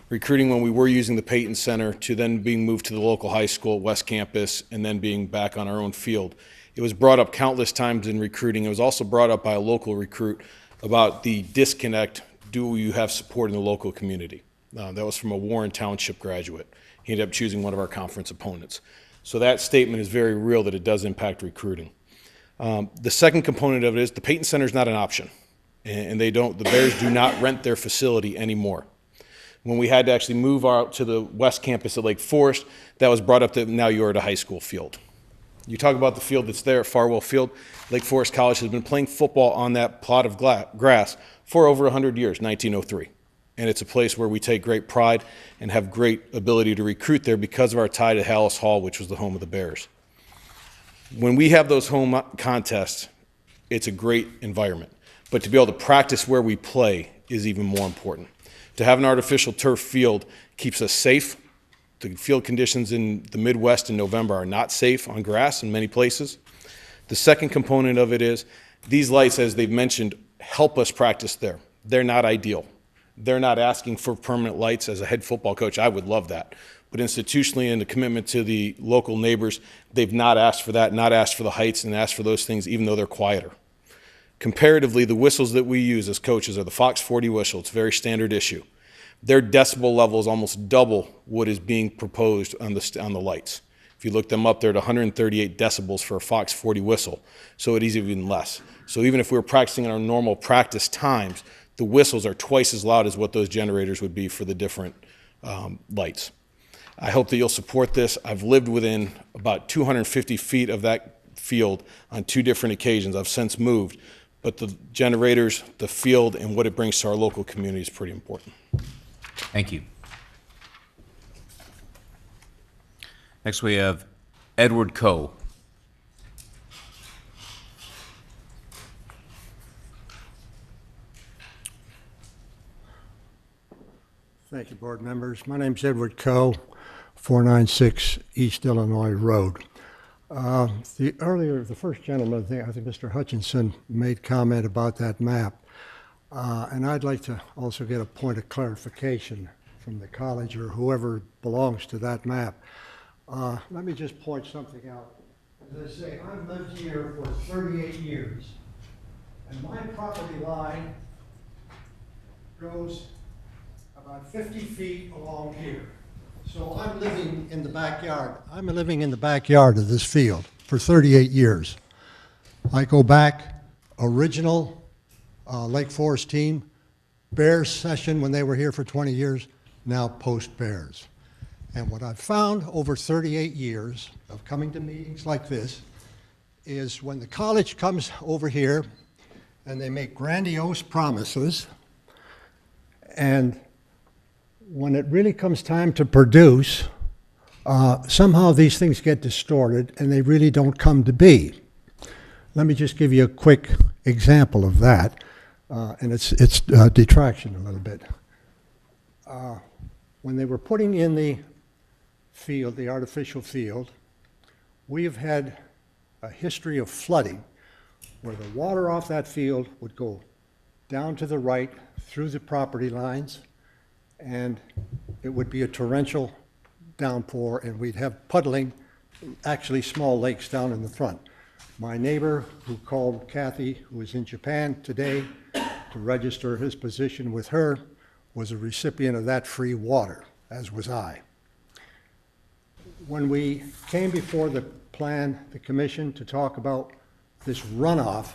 recruiting when we were using the Peyton Center to then being moved to the local high school, West Campus, and then being back on our own field, it was brought up countless times in recruiting. It was also brought up by a local recruit about the disconnect. Do you have support in the local community? That was from a Warren Township graduate. He ended up choosing one of our conference opponents. So that statement is very real that it does impact recruiting. The second component of it is the Peyton Center is not an option, and the Bears do not rent their facility anymore. When we had to actually move out to the West Campus at Lake Forest, that was brought up that now you're at a high school field. You talk about the field that's there at Farwell Field. Lake Forest College has been playing football on that plot of grass for over 100 years, 1903. And it's a place where we take great pride and have great ability to recruit there because of our tie to Hallis Hall, which was the home of the Bears. When we have those home contests, it's a great environment. But to be able to practice where we play is even more important. To have an artificial turf field keeps us safe. The field conditions in the Midwest in November are not safe on grass in many places. The second component of it is these lights, as they've mentioned, help us practice there. They're not ideal. They're not asking for permanent lights. As a head football coach, I would love that. But institutionally, in the commitment to the local neighbors, they've not asked for that, not asked for the heights, and asked for those things, even though they're quieter. Comparatively, the whistles that we use as coaches are the Fox 40 whistle. It's a very standard issue. Their decibel level is almost double what is being proposed on the lights. If you look them up, they're at 138 decibels for a Fox 40 whistle, so it is even less. So even if we were practicing in our normal practice times, the whistles are twice as loud as what those generators would be for the different lights. I hope that you'll support this. I've lived within about 250 feet of that field on 2 different occasions. I've since moved, but the generators, the field, and what it brings to our local community is pretty important. Thank you. Next we have Edward Coe. Thank you, board members. My name's Edward Coe, 496 East Illinois Road. The first gentleman, I think Mr. Hutchinson, made comment about that map. And I'd like to also get a point of clarification from the college or whoever belongs to that map. Let me just point something out. As I say, I've lived here for 38 years, and my property line goes about 50 feet along here. So I'm living in the backyard. I'm living in the backyard of this field for 38 years. I go back, original Lake Forest team, Bears session when they were here for 20 years, now post-Bears. And what I've found over 38 years of coming to meetings like this is when the college comes over here and they make grandiose promises, and when it really comes time to produce, somehow these things get distorted and they really don't come to be. Let me just give you a quick example of that, and it's detraction a little bit. When they were putting in the field, the artificial field, we have had a history of flooding where the water off that field would go down to the right through the property lines, and it would be a torrential downpour, and we'd have puddling, actually small lakes down in the front. My neighbor, who called Kathy, who is in Japan today to register his position with her, was a recipient of that free water, as was I. When we came before the commission to talk about this runoff,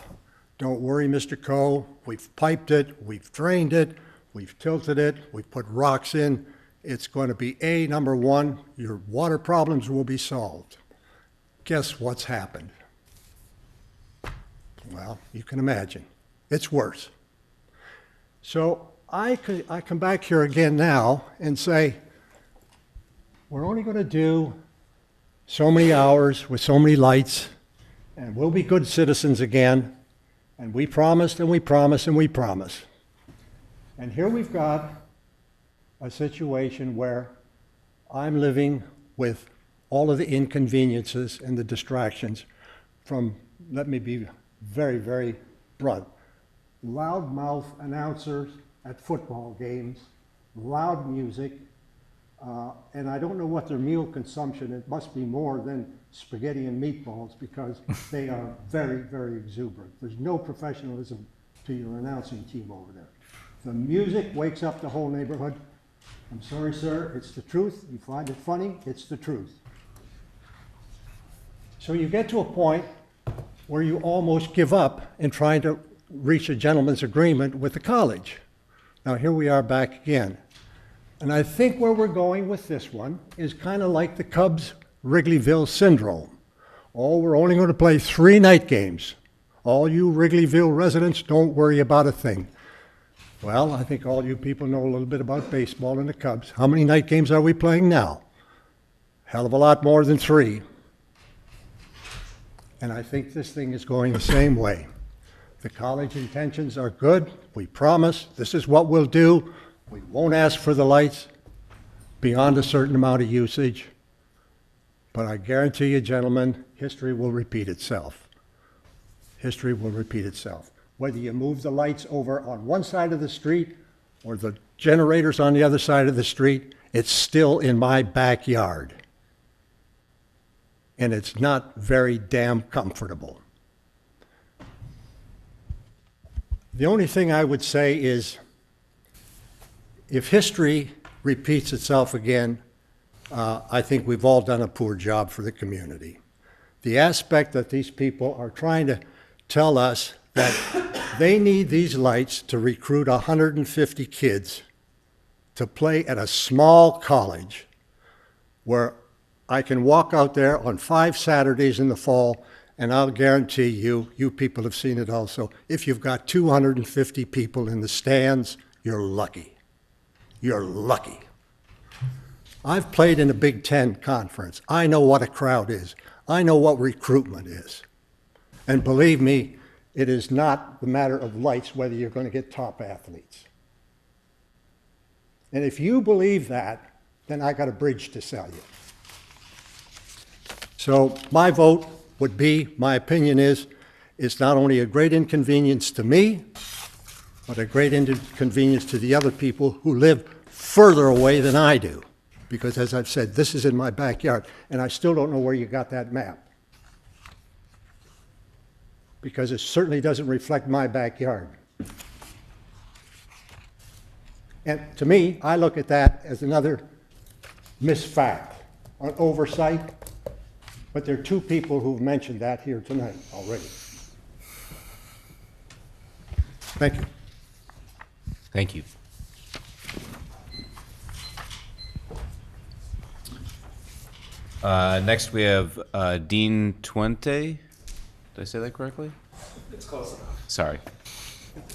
don't worry, Mr. Coe, we've piped it, we've drained it, we've tilted it, we've put rocks in. It's going to be number one, your water problems will be solved. Guess what's happened? Well, you can imagine. It's worse. So I come back here again now and say, we're only going to do so many hours with so many lights, and we'll be good citizens again. And we promised and we promised and we promised. And here we've got a situation where I'm living with all of the inconveniences and the distractions from, let me be very, very blunt, loudmouth announcers at football games, loud music, and I don't know what their meal consumption, it must be more than spaghetti and meatballs because they are very, very exuberant. There's no professionalism to your announcing team over there. The music wakes up the whole neighborhood. I'm sorry, sir, it's the truth. You find it funny, it's the truth. So you get to a point where you almost give up in trying to reach a gentleman's agreement with the college. Now here we are back again. And I think where we're going with this one is kind of like the Cubs Wrigleyville syndrome. Oh, we're only going to play 3 night games. All you Wrigleyville residents, don't worry about a thing. Well, I think all you people know a little bit about baseball and the Cubs. How many night games are we playing now? Hell of a lot more than 3. And I think this thing is going the same way. The college intentions are good. We promise this is what we'll do. We won't ask for the lights beyond a certain amount of usage. But I guarantee you, gentlemen, history will repeat itself. History will repeat itself. Whether you move the lights over on one side of the street or the generators on the other side of the street, it's still in my backyard. And it's not very damn comfortable. The only thing I would say is, if history repeats itself again, I think we've all done a poor job for the community. The aspect that these people are trying to tell us that they need these lights to recruit 150 kids to play at a small college where I can walk out there on 5 Saturdays in the fall, and I'll guarantee you, you people have seen it also, if you've got 250 people in the stands, you're lucky. You're lucky. I've played in a Big Ten conference. I know what a crowd is. I know what recruitment is. And believe me, it is not the matter of lights whether you're going to get top athletes. And if you believe that, then I got a bridge to sell you. So my vote would be, my opinion is, it's not only a great inconvenience to me, but a great inconvenience to the other people who live further away than I do. Because as I've said, this is in my backyard, and I still don't know where you got that map. Because it certainly doesn't reflect my backyard. And to me, I look at that as another misfact, an oversight, but there are 2 people who've mentioned that here tonight already. Thank you. Thank you. Next, we have Dean Twente. Did I say that correctly? It's close enough. Sorry.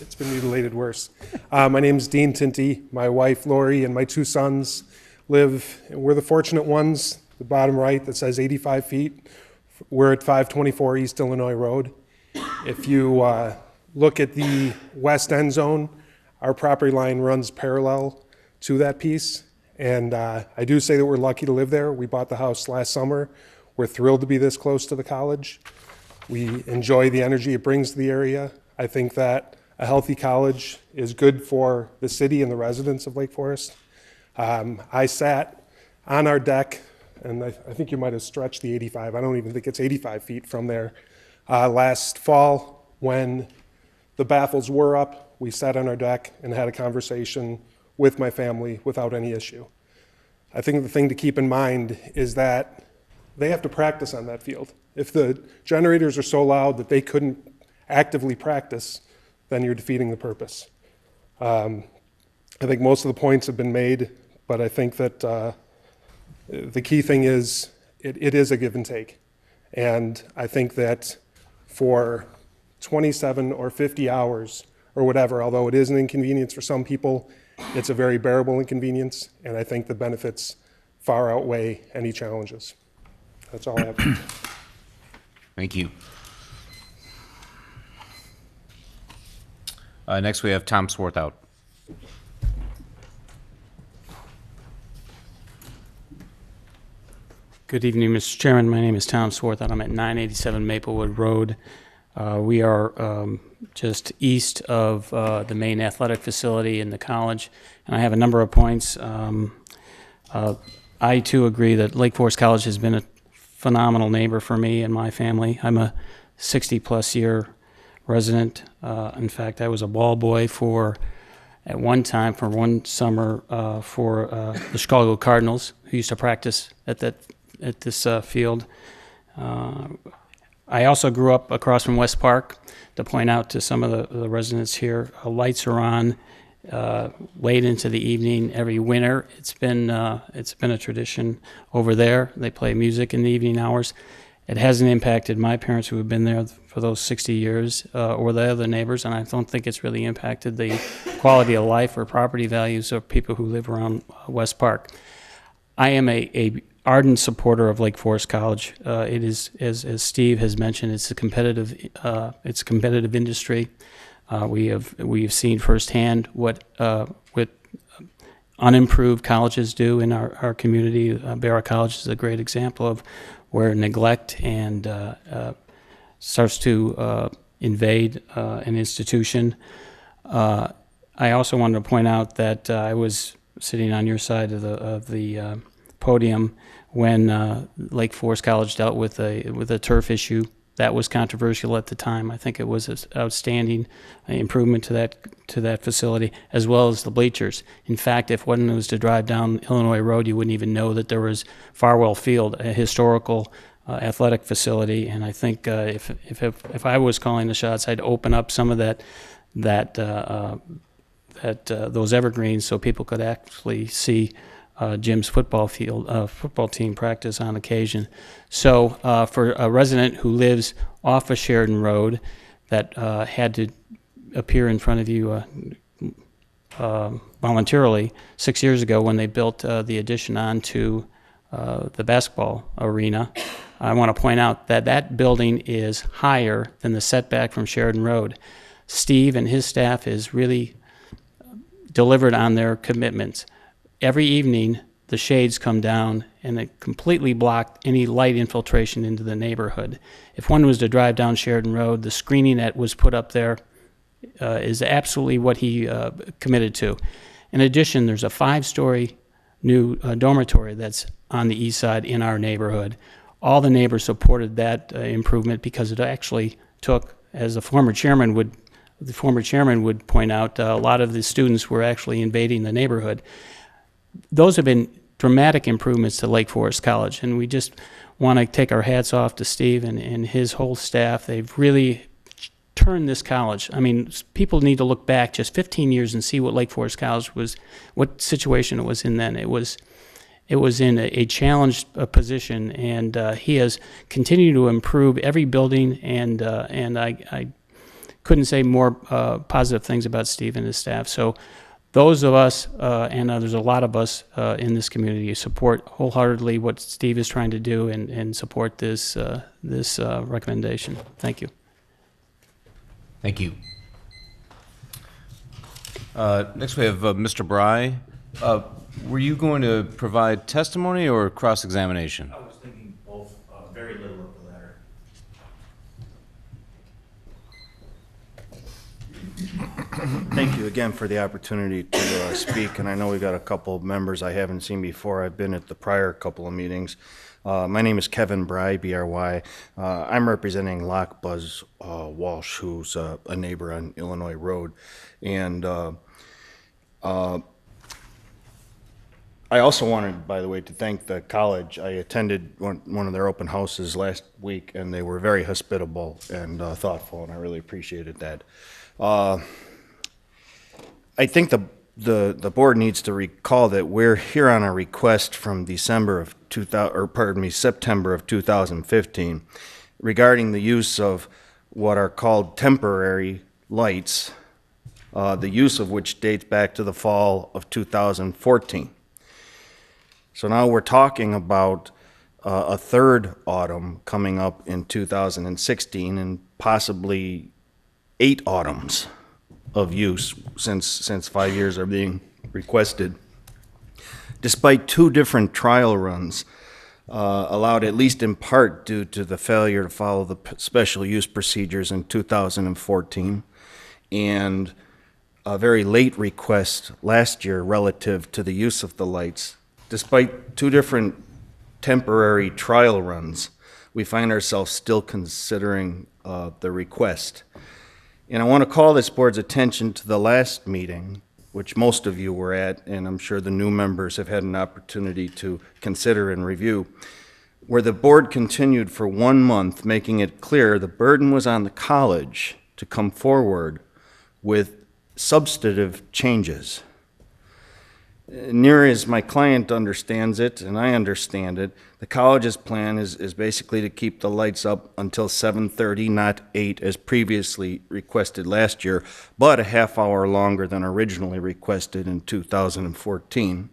It's been mutilated worse. My name's Dean Tinty. My wife, Lori, and my 2 sons live, and we're the fortunate ones, the bottom right that says 85 feet. We're at 524 East Illinois Road. If you look at the west end zone, our property line runs parallel to that piece. And I do say that we're lucky to live there. We bought the house last summer. We're thrilled to be this close to the college. We enjoy the energy it brings to the area. I think that a healthy college is good for the city and the residents of Lake Forest. I sat on our deck, and I think you might have stretched the 85. I don't even think it's 85 feet from there. Last fall, when the baffles were up, we sat on our deck and had a conversation with my family without any issue. I think the thing to keep in mind is that they have to practice on that field. If the generators are so loud that they couldn't actively practice, then you're defeating the purpose. I think most of the points have been made, but I think that the key thing is it is a give and take. And I think that for 27 or 50 hours or whatever, although it is an inconvenience for some people, it's a very bearable inconvenience, and I think the benefits far outweigh any challenges. That's all I have. Thank you. Next, we have Tom Swarthout. Good evening, Mr. Chairman. My name is Tom Swarthout. I'm at 987 Maplewood Road. We are just east of the main athletic facility in the college, and I have a number of points. I, too, agree that Lake Forest College has been a phenomenal neighbor for me and my family. I'm a 60-plus year resident. In fact, I was a ball boy at one time, for one summer, for the Chicago Cardinals, who used to practice at this field. I also grew up across from West Park. To point out to some of the residents here, lights are on late into the evening every winter. It's been a tradition over there. They play music in the evening hours. It hasn't impacted my parents who have been there for those 60 years or the other neighbors, and I don't think it's really impacted the quality of life or property values of people who live around West Park. I am a ardent supporter of Lake Forest College. It is, as Steve has mentioned, it's a competitive industry. We have seen firsthand what unimproved colleges do in our community. Barra College is a great example of where neglect and starts to invade an institution. I also wanted to point out that I was sitting on your side of the podium when Lake Forest College dealt with a turf issue. That was controversial at the time. I think it was an outstanding improvement to that facility, as well as the bleachers. In fact, if one was to drive down Illinois Road, you wouldn't even know that there was Farwell Field, a historical athletic facility. And I think if I was calling the shots, I'd open up some of those evergreens so people could actually see Jim's football team practice on occasion. So for a resident who lives off of Sheridan Road that had to appear in front of you voluntarily 6 years ago when they built the addition onto the basketball arena, I want to point out that that building is higher than the setback from Sheridan Road. Steve and his staff has really delivered on their commitments. Every evening, the shades come down and it completely blocked any light infiltration into the neighborhood. If one was to drive down Sheridan Road, the screening that was put up there is absolutely what he committed to. In addition, there's a 5-story new dormitory that's on the east side in our neighborhood. All the neighbors supported that improvement because it actually took, as the former chairman would point out, a lot of the students were actually invading the neighborhood. Those have been dramatic improvements to Lake Forest College, and we just want to take our hats off to Steve and his whole staff. They've really turned this college. I mean, people need to look back just 15 years and see what Lake Forest College was, what situation it was in then. It was in a challenged position, and he has continued to improve every building, and I couldn't say more positive things about Steve and his staff. So those of us, and there's a lot of us in this community, support wholeheartedly what Steve is trying to do and support this recommendation. Thank you. Thank you. Next, we have Mr. Bry. Were you going to provide testimony or cross-examination? I was thinking both, very little of the latter. Thank you again for the opportunity to speak, and I know we got a couple of members I haven't seen before. I've been at the prior couple of meetings. My name is Kevin Bry, B-R-Y. I'm representing Lock Buzz Walsh, who's a neighbor on Illinois Road. And I also wanted, by the way, to thank the college. I attended one of their open houses last week, and they were very hospitable and thoughtful, and I really appreciated that. I think the board needs to recall that we're here on a request from September of 2015 regarding the use of what are called temporary lights, the use of which dates back to the fall of 2014. So now we're talking about a third autumn coming up in 2016 and possibly 8 autumns of use since 5 years are being requested. Despite 2 different trial runs, allowed at least in part due to the failure to follow the special use procedures in 2014, and a very late request last year relative to the use of the lights. Despite 2 different temporary trial runs, we find ourselves still considering the request. And I want to call this board's attention to the last meeting, which most of you were at, and I'm sure the new members have had an opportunity to consider and review, where the board continued for 1 month, making it clear the burden was on the college to come forward with substantive changes. Near as my client understands it, and I understand it, the college's plan is basically to keep the lights up until 7:30, not 8 as previously requested last year, but a half hour longer than originally requested in 2014.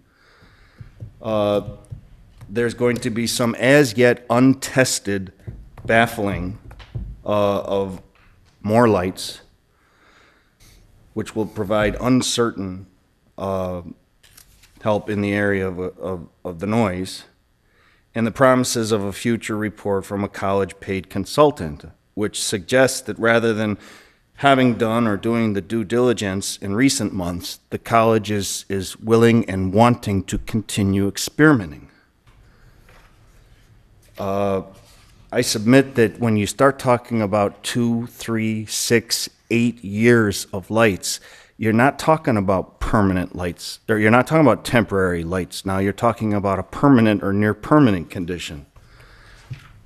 There's going to be some as yet untested baffling of more lights, which will provide uncertain help in the area of the noise, and the promises of a future report from a college-paid consultant, which suggests that rather than having done or doing the due diligence in recent months, the college is willing and wanting to continue experimenting. I submit that when you start talking about 2, 3, 6, 8 years of lights, you're not talking about permanent lights, or you're not talking about temporary lights. Now you're talking about a permanent or near permanent condition.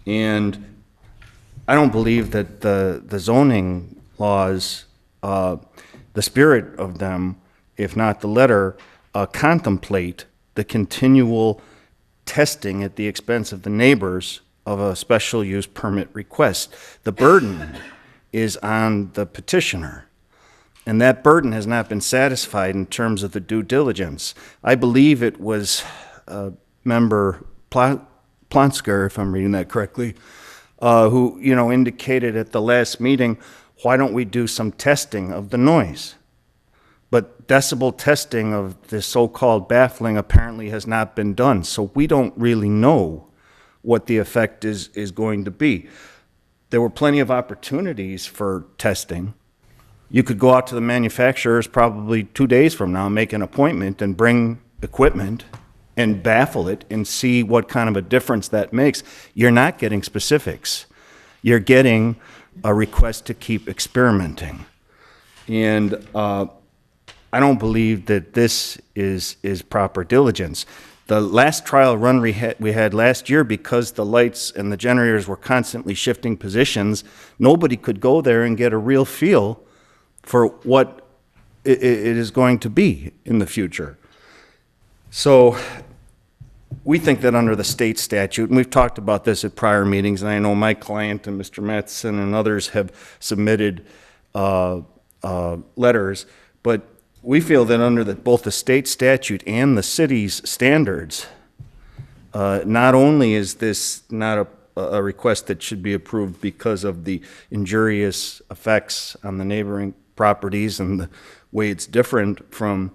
And I don't believe that the zoning laws, the spirit of them, if not the letter, contemplate the continual testing at the expense of the neighbors of a special use permit request. The burden is on the petitioner, and that burden has not been satisfied in terms of the due diligence. I believe it was Member Plonsker, if I'm reading that correctly, who indicated at the last meeting, why don't we do some testing of the noise? But decibel testing of the so-called baffling apparently has not been done, so we don't really know what the effect is going to be. There were plenty of opportunities for testing. You could go out to the manufacturers probably 2 days from now, make an appointment and bring equipment and baffle it and see what kind of a difference that makes. You're not getting specifics. You're getting a request to keep experimenting. And I don't believe that this is proper diligence. The last trial run we had last year, because the lights and the generators were constantly shifting positions, nobody could go there and get a real feel for what it is going to be in the future. So we think that under the state statute, and we've talked about this at prior meetings, and I know my client and Mr. Matheson and others have submitted letters, but we feel that under both the state statute and the city's standards, not only is this not a request that should be approved because of the injurious effects on the neighboring properties and the way it's different from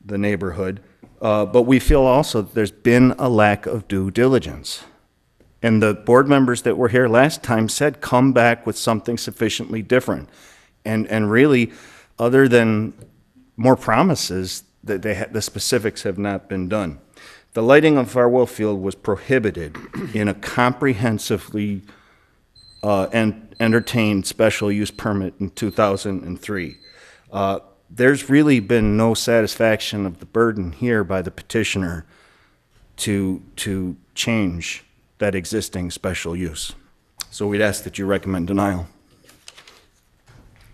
the neighborhood, but we feel also that there's been a lack of due diligence. And the board members that were here last time said, come back with something sufficiently different. And really, other than more promises, that the specifics have not been done. The lighting of Farwell Field was prohibited in a comprehensively entertained special use permit in 2003. There's really been no satisfaction of the burden here by the petitioner to change that existing special use. So we'd ask that you recommend denial.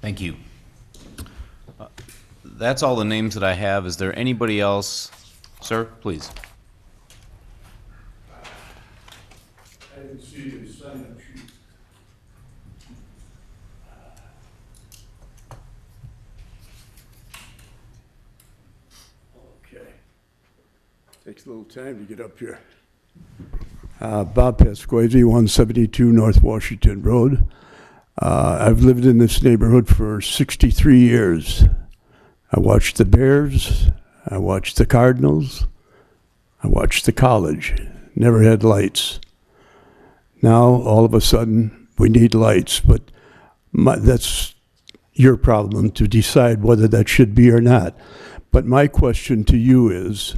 Thank you. That's all the names that I have. Is there anybody else? Sir, please. I didn't see you sign up sheet. Okay. Takes a little time to get up here. Bob Pasquesi, 172 North Washington Road. I've lived in this neighborhood for 63 years. I watched the Bears, I watched the Cardinals, I watched the college. Never had lights. Now, all of a sudden, we need lights, but that's your problem to decide whether that should be or not. But my question to you is,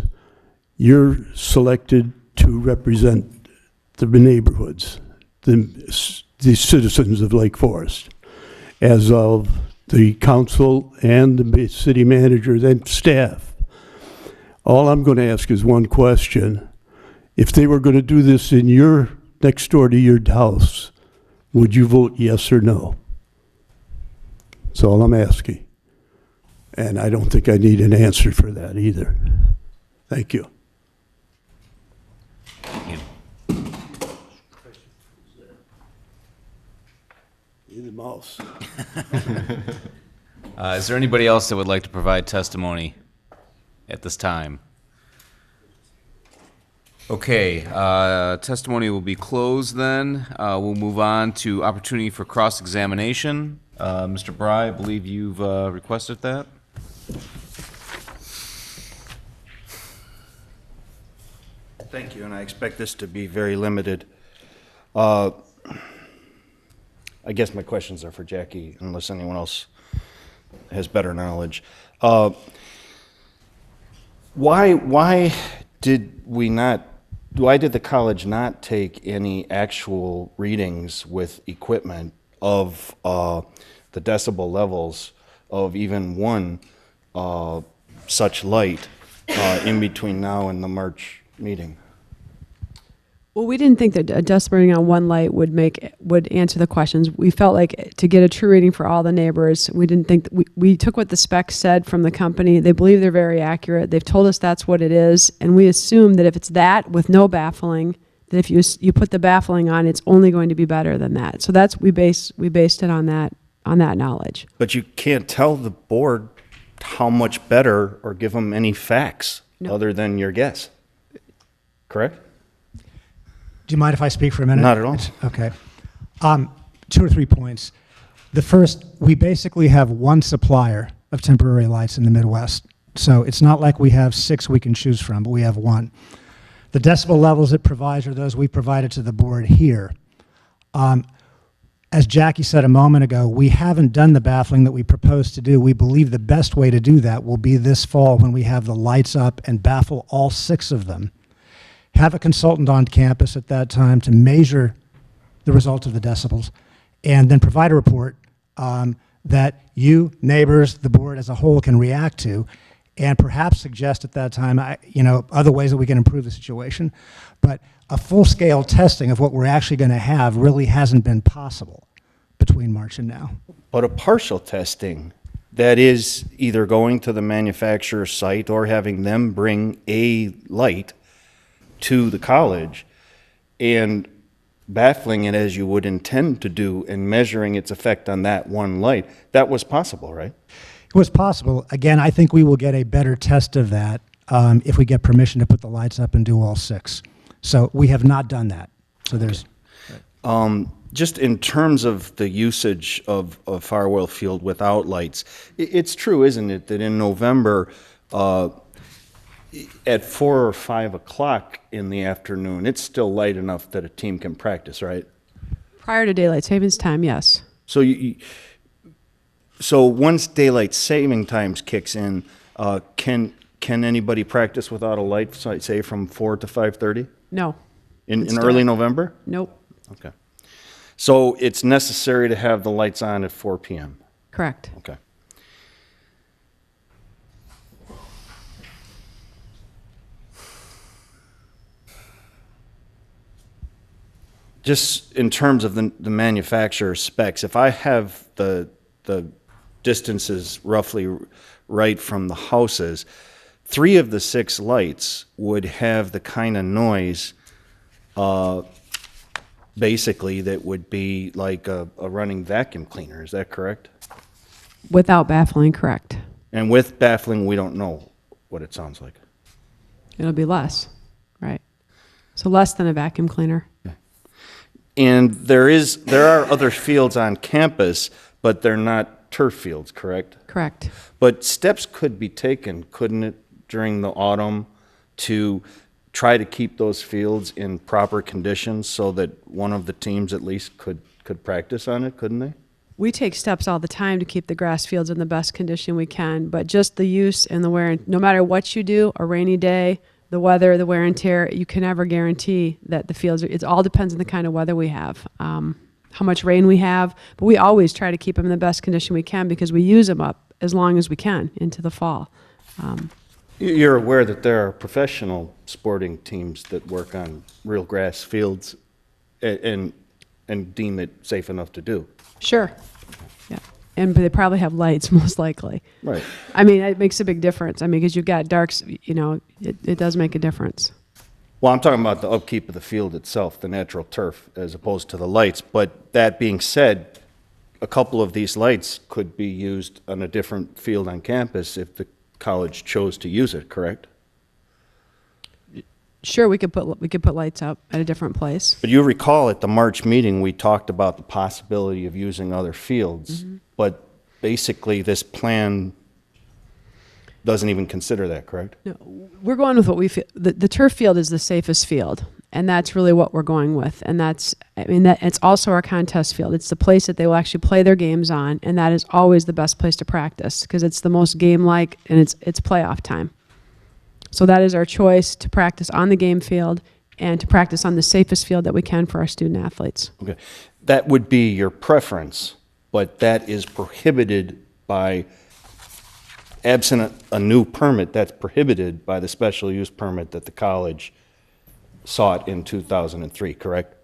you're selected to represent the neighborhoods, the citizens of Lake Forest, as of the council and the city manager and staff. All I'm going to ask is one question. If they were going to do this in your next door to your house, would you vote yes or no? That's all I'm asking. And I don't think I need an answer for that either. Thank you. The mouse. Is there anybody else that would like to provide testimony at this time? Okay, testimony will be closed then. We'll move on to opportunity for cross-examination. Mr. Bry, I believe you've requested that. Thank you, and I expect this to be very limited. I guess my questions are for Jackie, unless anyone else has better knowledge. Why did the college not take any actual readings with equipment of the decibel levels of even one such light in between now and the March meeting? Well, we didn't think that a decibel reading on one light would answer the questions. We felt like to get a true reading for all the neighbors, we didn't think that we took what the specs said from the company. They believe they're very accurate. They've told us that's what it is, and we assume that if it's that with no baffling, that if you put the baffling on, it's only going to be better than that. So that's we based it on that knowledge. But you can't tell the board how much better or give them any facts other than your guess. Correct? Do you mind if I speak for a minute? Not at all. Okay. 2 or 3 points. The first, we basically have one supplier of temporary lights in the Midwest. So it's not like we have 6 we can choose from, but we have one. The decibel levels it provides are those we provided to the board here. As Jackie said a moment ago, we haven't done the baffling that we proposed to do. We believe the best way to do that will be this fall when we have the lights up and baffle all 6 of them. Have a consultant on campus at that time to measure the result of the decibels, and then provide a report that you, neighbors, the board as a whole can react to, and perhaps suggest at that time, other ways that we can improve the situation. But a full-scale testing of what we're actually going to have really hasn't been possible between March and now. But a partial testing, that is either going to the manufacturer's site or having them bring a light to the college and baffling it as you would intend to do and measuring its effect on that one light, that was possible, right? It was possible. Again, I think we will get a better test of that if we get permission to put the lights up and do all 6. So we have not done that. So there's... Just in terms of the usage of Farwell Field without lights, it's true, isn't it, that in November, at 4 or 5 o'clock in the afternoon, it's still light enough that a team can practice, right? Prior to daylight savings time, yes. So so once daylight saving times kicks in, can anybody practice without a light, say from 4 to 5:30? No. In early November? Nope. Okay. So it's necessary to have the lights on at 4 p.m.? Correct. Okay. Just in terms of the manufacturer's specs, if I have the distances roughly right from the houses, 3 of the 6 lights would have the kind of noise basically that would be like a running vacuum cleaner. Is that correct? Without baffling, correct. And with baffling, we don't know what it sounds like. It'll be less, right? So less than a vacuum cleaner. And there are other fields on campus, but they're not turf fields, correct? Correct. But steps could be taken, couldn't it, during the autumn to try to keep those fields in proper conditions so that one of the teams at least could practice on it, couldn't they? We take steps all the time to keep the grass fields in the best condition we can, but just the use and the wear, and no matter what you do, a rainy day, the weather, the wear and tear, you can never guarantee that the fields it all depends on the kind of weather we have, how much rain we have, but we always try to keep them in the best condition we can because we use them up as long as we can into the fall. You're aware that there are professional sporting teams that work on real grass fields and deem it safe enough to do. Sure. Yeah. And they probably have lights, most likely. Right. I mean, it makes a big difference. I mean, because you've got darks, you know, it does make a difference. Well, I'm talking about the upkeep of the field itself, the natural turf, as opposed to the lights. But that being said, a couple of these lights could be used on a different field on campus if the college chose to use it, correct? Sure, we could put lights up at a different place. But you recall at the March meeting, we talked about the possibility of using other fields. Mm-hmm. But basically, this plan doesn't even consider that, correct? No, we're going with what we feel. The turf field is the safest field, and that's really what we're going with. And that's, I mean, that it's also our contest field. It's the place that they will actually play their games on, and that is always the best place to practice because it's the most game-like and it's playoff time. So that is our choice to practice on the game field and to practice on the safest field that we can for our student athletes. Okay. That would be your preference, but that is prohibited by, absent a new permit, that's prohibited by the special use permit that the college sought in 2003, correct?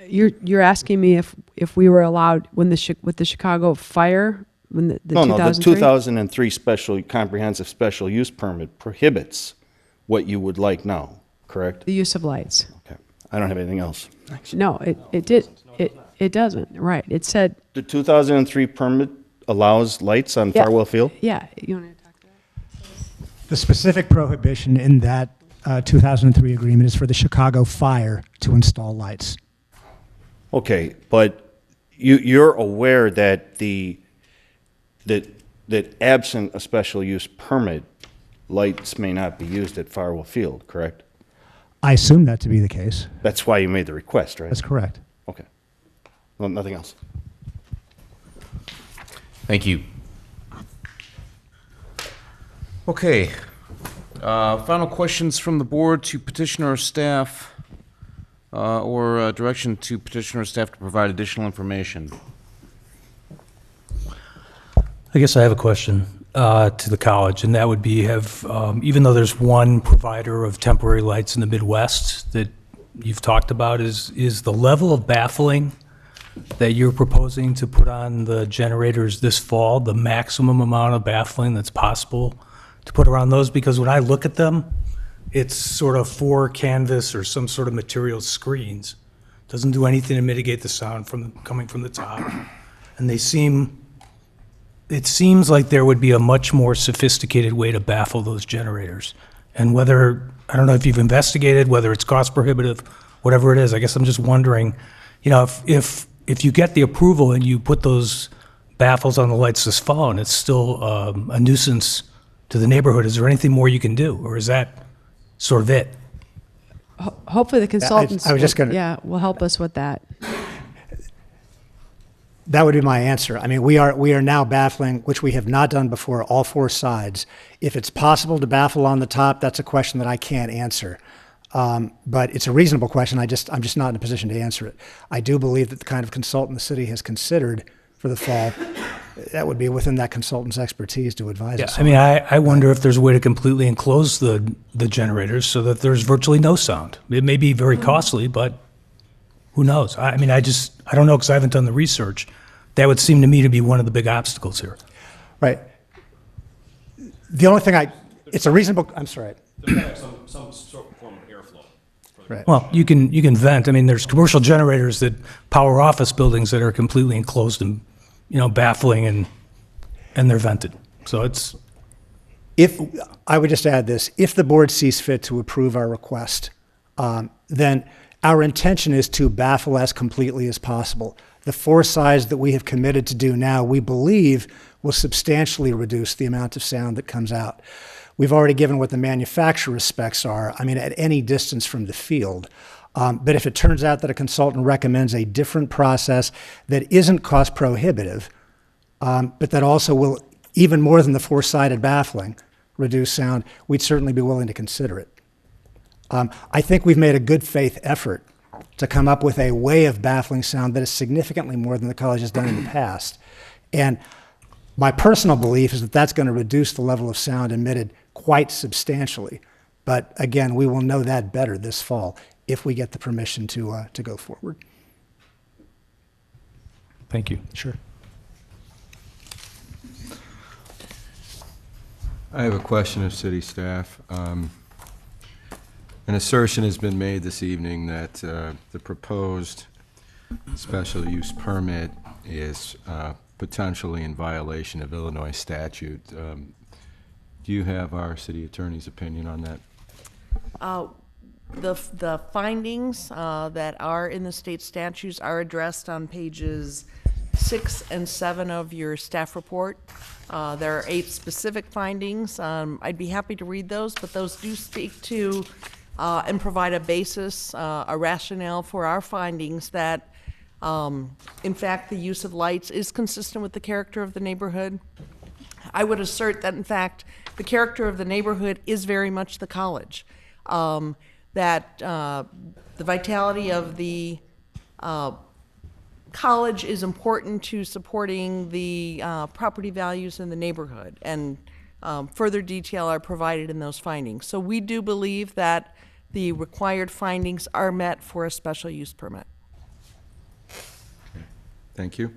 You're asking me if we were allowed with the Chicago fire when the No, 2003? the 2003 comprehensive special use permit prohibits what you would like now, correct? The use of lights. Okay. I don't have anything else. No, it doesn't. Right. It said. The 2003 permit allows lights on Yeah. Farwell Field? Yeah. You want to talk to that? The specific prohibition in that 2003 agreement is for the Chicago Fire to install lights. Okay, but you're aware that that absent a special use permit, lights may not be used at Farwell Field, correct? I assume that to be the case. That's why you made the request, right? That's correct. Okay. Well, nothing else. Thank you. Okay. Final questions from the board to petitioner or staff, or direction to petitioner or staff to provide additional information. I guess I have a question to the college, and that would be even though there's one provider of temporary lights in the Midwest that you've talked about, is the level of baffling that you're proposing to put on the generators this fall the maximum amount of baffling that's possible to put around those? Because when I look at them, it's sort of 4 canvas or some sort of material screens. Doesn't do anything to mitigate the sound coming from the top. And it seems like there would be a much more sophisticated way to baffle those generators. And whether, I don't know if you've investigated, whether it's cost prohibitive, whatever it is, I guess I'm just wondering, you know, if you get the approval and you put those baffles on the lights this fall and it's still a nuisance to the neighborhood, is there anything more you can do? Or is that sort of it? Hopefully the consultants I was just gonna- will help us with that. That would be my answer. I mean, we are now baffling, which we have not done before, all 4 sides. If it's possible to baffle on the top, that's a question that I can't answer. But it's a reasonable question. I'm just not in a position to answer it. I do believe that the kind of consultant the city has considered for the fall, that would be within that consultant's expertise to advise us. I mean, I wonder if there's a way to completely enclose the generators so that there's virtually no sound. It may be very costly, but who knows? I mean, I don't know because I haven't done the research. That would seem to me to be one of the big obstacles here. Right. The only thing it's a reasonable, I'm sorry. There's got to have some sort of form of airflow. Right. Well, you can vent. I mean, there's commercial generators that power office buildings that are completely enclosed and, you know, baffling and they're vented. So If, I would just add this, if the board sees fit to approve our request, then our intention is to baffle as completely as possible. The four sides that we have committed to do now, we believe will substantially reduce the amount of sound that comes out. We've already given what the manufacturer's specs are, I mean, at any distance from the field. But if it turns out that a consultant recommends a different process that isn't cost prohibitive, but that also will, even more than the four-sided baffling, reduce sound, we'd certainly be willing to consider it. I think we've made a good faith effort to come up with a way of baffling sound that is significantly more than the college has done in the past. And my personal belief is that that's going to reduce the level of sound emitted quite substantially. But again, we will know that better this fall if we get the permission to go forward. Thank you. Sure. I have a question of city staff. An assertion has been made this evening that the proposed special use permit is potentially in violation of Illinois statute. Do you have our city attorney's opinion on that? The findings that are in the state statutes are addressed on pages 6 and 7 of your staff report. There are 8 specific findings. I'd be happy to read those, but those do speak to and provide a basis, a rationale for our findings that, in fact, the use of lights is consistent with the character of the neighborhood. I would assert that, in fact, the character of the neighborhood is very much the college. That the vitality of the college is important to supporting the property values in the neighborhood, and further detail are provided in those findings. So we do believe that the required findings are met for a special use permit. Thank you.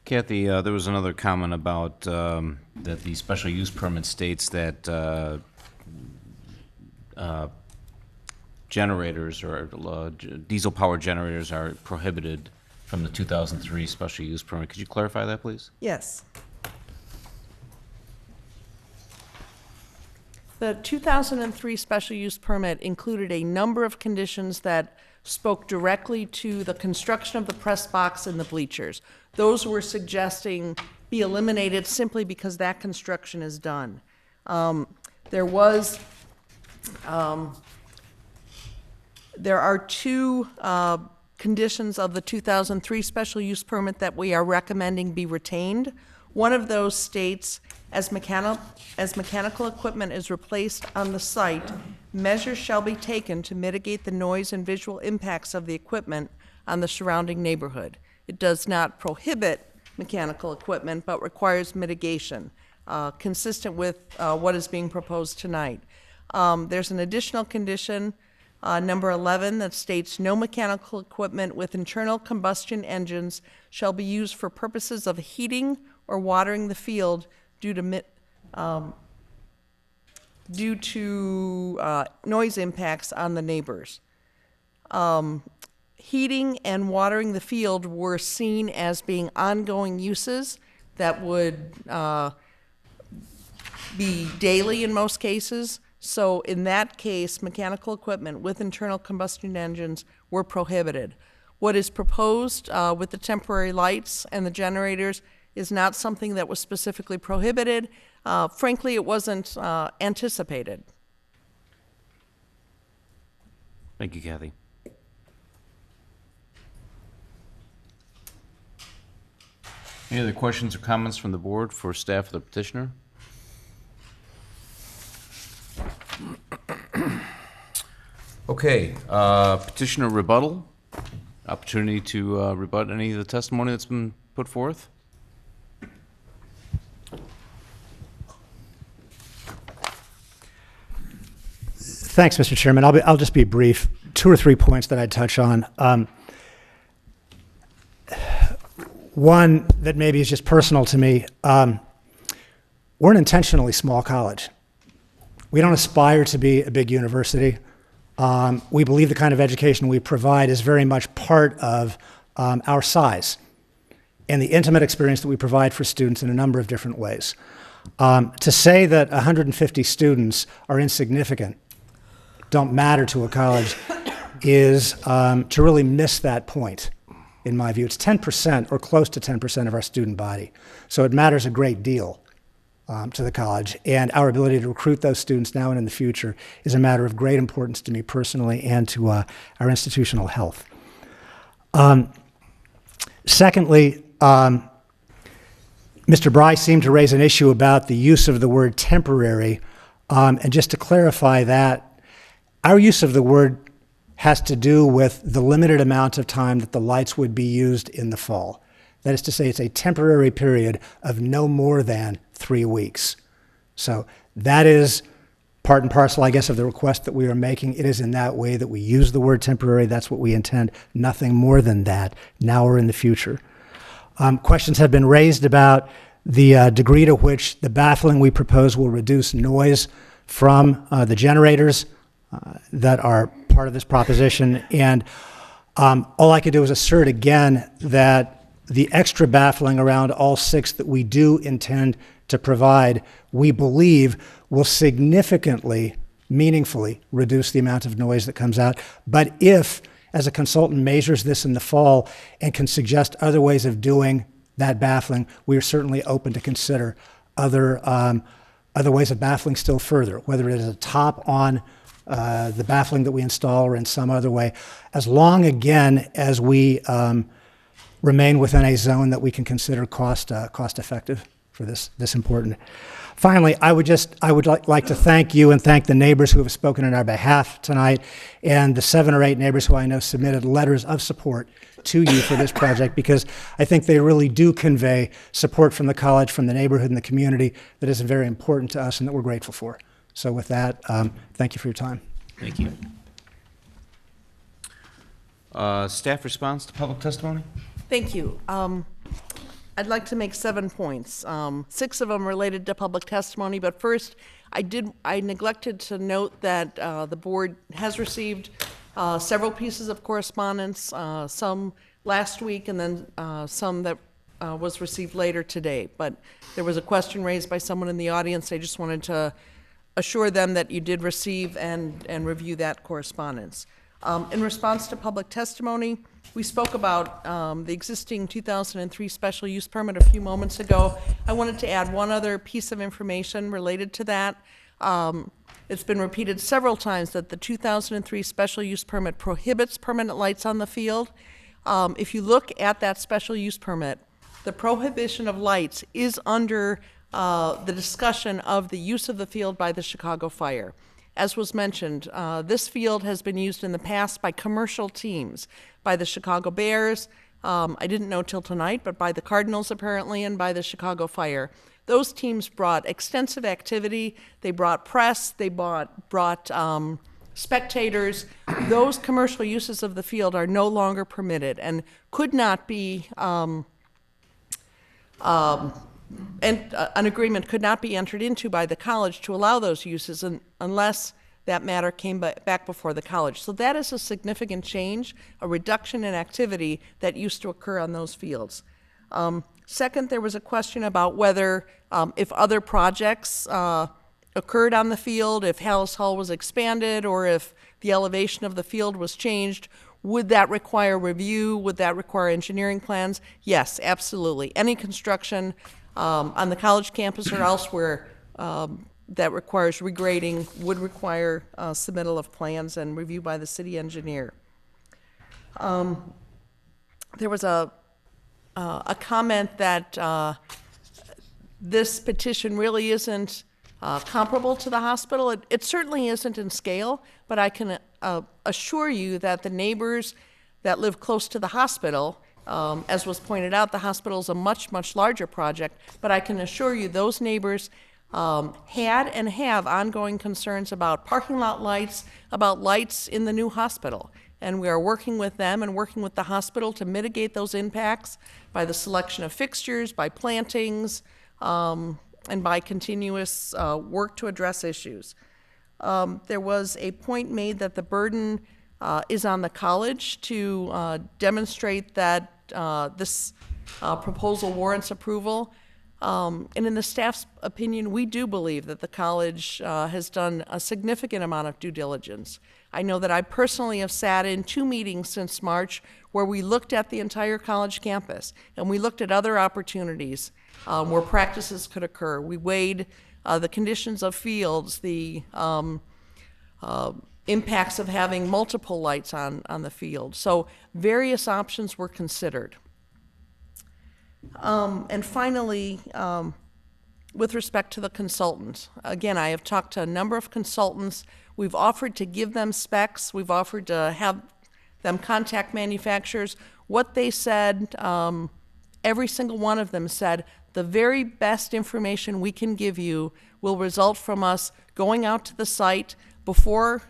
Kathy, there was another comment about that the special use permit states that generators or diesel-powered generators are prohibited from the 2003 special use permit. Could you clarify that, please? Yes. The 2003 special use permit included a number of conditions that spoke directly to the construction of the press box and the bleachers. Those we're suggesting be eliminated simply because that construction is done. There are 2 conditions of the 2003 special use permit that we are recommending be retained. One of those states, as mechanical equipment is replaced on the site, measures shall be taken to mitigate the noise and visual impacts of the equipment on the surrounding neighborhood. It does not prohibit mechanical equipment, but requires mitigation, consistent with what is being proposed tonight. There's an additional condition, number 11, that states no mechanical equipment with internal combustion engines shall be used for purposes of heating or watering the field due to noise impacts on the neighbors. Heating and watering the field were seen as being ongoing uses that would be daily in most cases. So in that case, mechanical equipment with internal combustion engines were prohibited. What is proposed with the temporary lights and the generators is not something that was specifically prohibited. Frankly, it wasn't anticipated. Thank you, Kathy. Any other questions or comments from the board for staff or the petitioner? Okay, petitioner rebuttal. Opportunity to rebut any of the testimony that's been put forth. Thanks, Mr. Chairman. I'll just be brief. 2 or 3 points that I'd touch on. One that maybe is just personal to me. We're an intentionally small college. We don't aspire to be a big university. We believe the kind of education we provide is very much part of our size. and the intimate experience that we provide for students in a number of different ways. To say that 150 students are insignificant, don't matter to a college, is to really miss that point, in my view. It's 10% or close to 10% of our student body. So it matters a great deal to the college. And our ability to recruit those students now and in the future is a matter of great importance to me personally and to our institutional health. Secondly, Mr. Bry seemed to raise an issue about the use of the word temporary. And just to clarify that, our use of the word has to do with the limited amount of time that the lights would be used in the fall. That is to say, it's a temporary period of no more than 3 weeks. So that is part and parcel, I guess, of the request that we are making. It is in that way that we use the word temporary. That's what we intend. Nothing more than that, now or in the future. Questions have been raised about the degree to which the baffling we propose will reduce noise from the generators that are part of this proposition. And all I could do is assert again that the extra baffling around all 6 that we do intend to provide, we believe will significantly, meaningfully reduce the amount of noise that comes out. But if, as a consultant, measures this in the fall and can suggest other ways of doing that baffling, we are certainly open to consider other ways of baffling still further, whether it is a top on the baffling that we install or in some other way, as long, again, as we remain within a zone that we can consider cost effective for this important. Finally, I would like to thank you and thank the neighbors who have spoken on our behalf tonight, and the 7 or 8 neighbors who I know submitted letters of support to you for this project, because I think they really do convey support from the college, from the neighborhood and the community that is very important to us and that we're grateful for. So with that, thank you for your time. Thank you. Staff response to public testimony? Thank you. I'd like to make 7 points. 6 of them related to public testimony, but first, I neglected to note that the board has received several pieces of correspondence, some last week and then some that was received later today. But there was a question raised by someone in the audience. I just wanted to assure them that you did receive and review that correspondence. In response to public testimony, we spoke about the existing 2003 special use permit a few moments ago. I wanted to add one other piece of information related to that. It's been repeated several times that the 2003 special use permit prohibits permanent lights on the field. If you look at that special use permit, the prohibition of lights is under the discussion of the use of the field by the Chicago Fire. As was mentioned, this field has been used in the past by commercial teams, by the Chicago Bears, I didn't know till tonight, but by the Cardinals apparently, and by the Chicago Fire. Those teams brought extensive activity, they brought press, they brought spectators. Those commercial uses of the field are no longer permitted and could not be, and an agreement could not be entered into by the college to allow those uses unless that matter came back before the college. So that is a significant change, a reduction in activity that used to occur on those fields. Second, there was a question about whether if other projects occurred on the field, if Hallis Hall was expanded, or if the elevation of the field was changed, would that require review? Would that require engineering plans? Yes, absolutely. Any construction on the college campus or elsewhere that requires regrading would require submittal of plans and review by the city engineer. There was a comment that this petition really isn't comparable to the hospital. It certainly isn't in scale, but I can assure you that the neighbors that live close to the hospital, as was pointed out, the hospital is a much, much larger project, but I can assure you those neighbors had and have ongoing concerns about parking lot lights, about lights in the new hospital. And we are working with them and working with the hospital to mitigate those impacts by the selection of fixtures, by plantings, and by continuous work to address issues. There was a point made that the burden is on the college to demonstrate that this proposal warrants approval. And in the staff's opinion, we do believe that the college has done a significant amount of due diligence. I know that I personally have sat in 2 meetings since March where we looked at the entire college campus and we looked at other opportunities where practices could occur. We weighed the conditions of fields, the impacts of having multiple lights on the field. So various options were considered. And finally, with respect to the consultants, again, I have talked to a number of consultants. We've offered to give them specs. We've offered to have them contact manufacturers. What they said, every single one of them said, the very best information we can give you will result from us going out to the site before,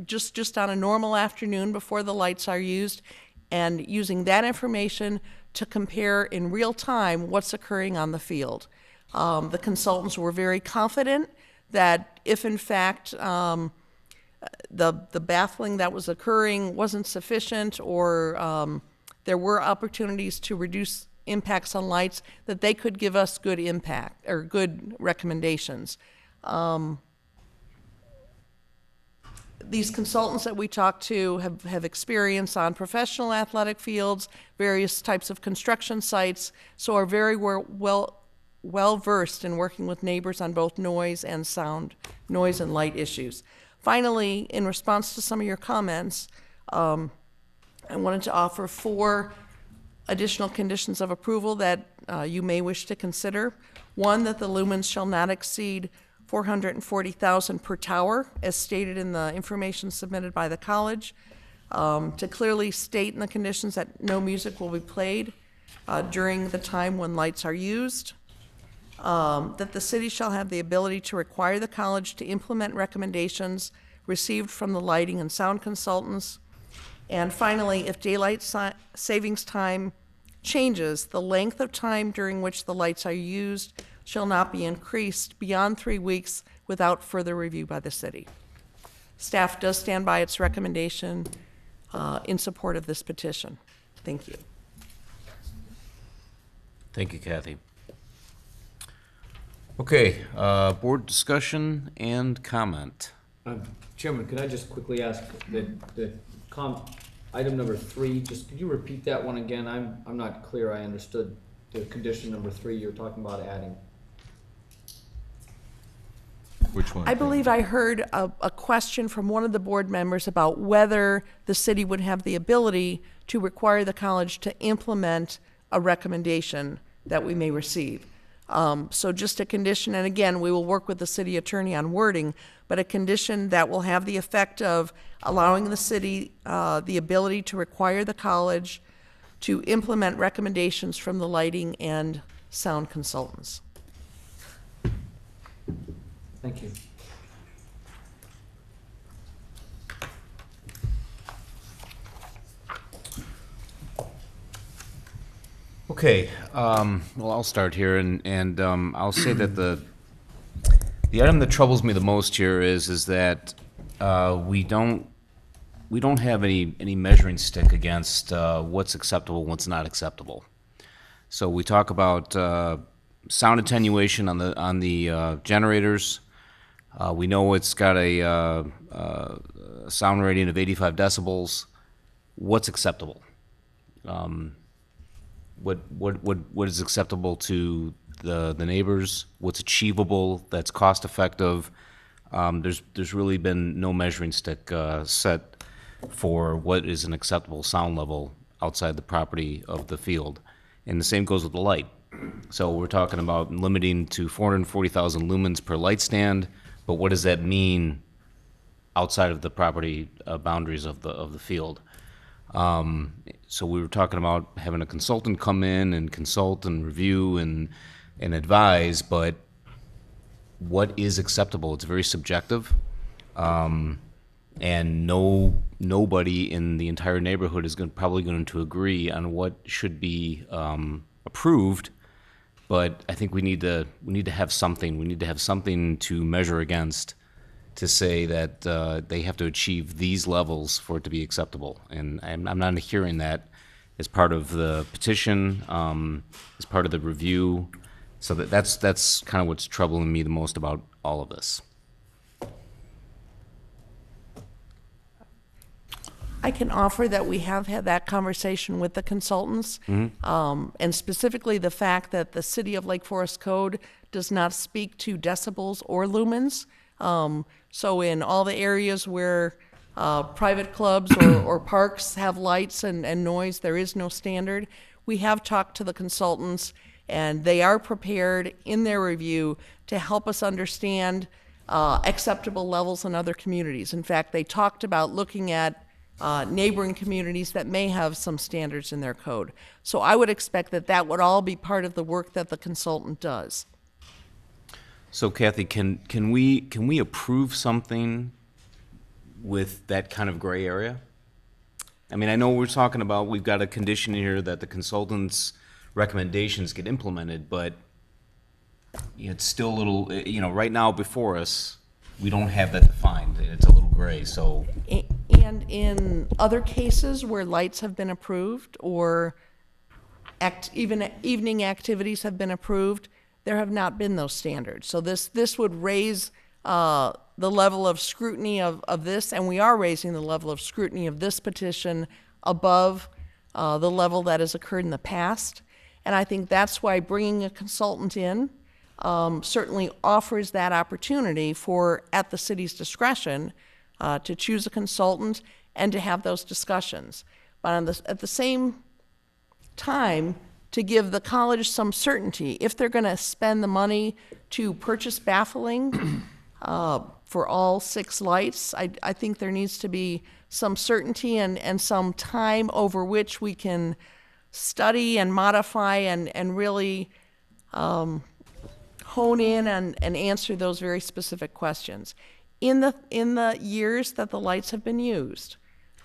just on a normal afternoon before the lights are used, and using that information to compare in real time what's occurring on the field. The consultants were very confident that if in fact the baffling that was occurring wasn't sufficient, or there were opportunities to reduce impacts on lights, that they could give us good impact or good recommendations. These consultants that we talked to have experience on professional athletic fields, various types of construction sites, so are very well versed in working with neighbors on both noise and sound, noise and light issues. Finally, in response to some of your comments, I wanted to offer 4 additional conditions of approval that you may wish to consider. 1, that the lumens shall not exceed 440,000 per tower, as stated in the information submitted by the college. To clearly state in the conditions that no music will be played during the time when lights are used. That the city shall have the ability to require the college to implement recommendations received from the lighting and sound consultants. And finally, if daylight savings time changes, the length of time during which the lights are used shall not be increased beyond 3 weeks without further review by the city. Staff does stand by its recommendation in support of this petition. Thank you. Thank you, Kathy. Okay, board discussion and comment. Chairman, could I just quickly ask item number 3, just could you repeat that one again? I'm not clear I understood the condition number 3 you're talking about adding. Which one? I believe I heard a question from one of the board members about whether the city would have the ability to require the college to implement a recommendation that we may receive. So just a condition, and again, we will work with the city attorney on wording, but a condition that will have the effect of allowing the city the ability to require the college to implement recommendations from the lighting and sound consultants. Thank you. Okay, well, I'll start here, and I'll say that the item that troubles me the most here is that we don't have any measuring stick against what's acceptable and what's not acceptable. So we talk about sound attenuation on the generators. We know it's got a sound rating of 85 decibels. What's acceptable? What is acceptable to the neighbors? What's achievable? That's cost effective. There's really been no measuring stick set for what is an acceptable sound level outside the property of the field, and the same goes with the light. So we're talking about limiting to 440,000 lumens per light stand, but what does that mean outside of the property boundaries of the field? So we were talking about having a consultant come in and consult and review and advise, but what is acceptable? It's very subjective, and nobody in the entire neighborhood is probably going to agree on what should be approved. But I think we need to have something. We need to have something to measure against, to say that they have to achieve these levels for it to be acceptable. And I'm not hearing that as part of the petition, as part of the review. So that's kind of what's troubling me the most about all of this. I can offer that we have had that conversation with the consultants, and specifically the fact that the City of Lake Forest Code does not speak to decibels or lumens. So in all the areas where private clubs or parks have lights and noise, there is no standard. We have talked to the consultants, and they are prepared in their review to help us understand acceptable levels in other communities. In fact, they talked about looking at neighboring communities that may have some standards in their code. So I would expect that that would all be part of the work that the consultant does. So Kathy, can we approve something with that kind of gray area? I mean, I know we're talking about, we've got a condition here that the consultant's recommendations get implemented, but it's still a little, right now before us, we don't have that defined. It's a little gray, so. And in other cases where lights have been approved or even evening activities have been approved, there have not been those standards. So this would raise the level of scrutiny of this, and we are raising the level of scrutiny of this petition above the level that has occurred in the past. And I think that's why bringing a consultant in certainly offers that opportunity for, at the city's discretion, to choose a consultant and to have those discussions. But at the same time, to give the college some certainty, if they're going to spend the money to purchase baffling for all 6 lights, I think there needs to be some certainty and some time over which we can study and modify and really hone in and answer those very specific questions. In the years that the lights have been used,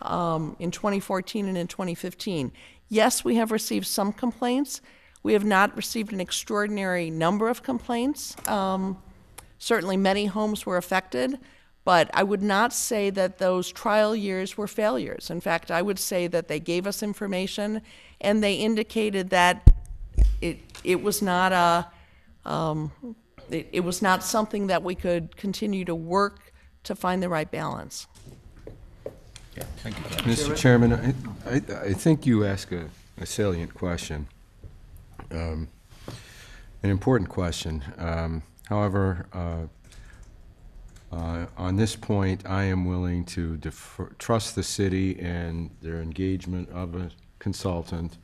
in 2014 and in 2015, yes, we have received some complaints. We have not received an extraordinary number of complaints. Certainly many homes were affected, but I would not say that those trial years were failures. In fact, I would say that they gave us information and they indicated that it was not it was not something that we could continue to work to find the right balance. Yeah, thank you. Mr. Chairman, I think you ask a salient question, an important question. However, on this point, I am willing to trust the city and their engagement of a consultant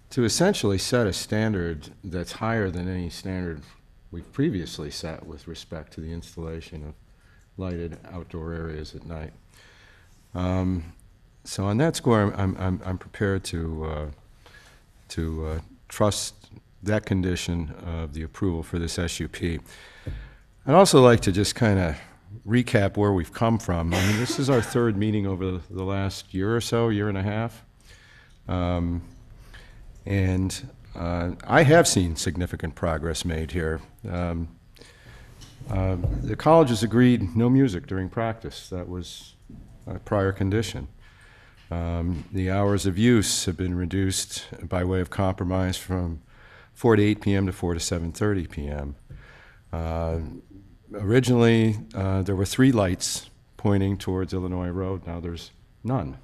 to essentially set a standard that's higher than any standard we've previously set with respect to the installation of lighted outdoor areas at night. So on that score, I'm prepared to trust that condition of the approval for this SUP. I'd also like to just kind of recap where we've come from. I mean, this is our 3rd meeting over the last year or so, year and a half. And I have seen significant progress made here. The college has agreed no music during practice. That was a prior condition. The hours of use have been reduced by way of compromise from 4 to 8 p.m. to 4 to 7:30 p.m. Originally, there were 3 lights pointing towards Illinois Road. Now there's none.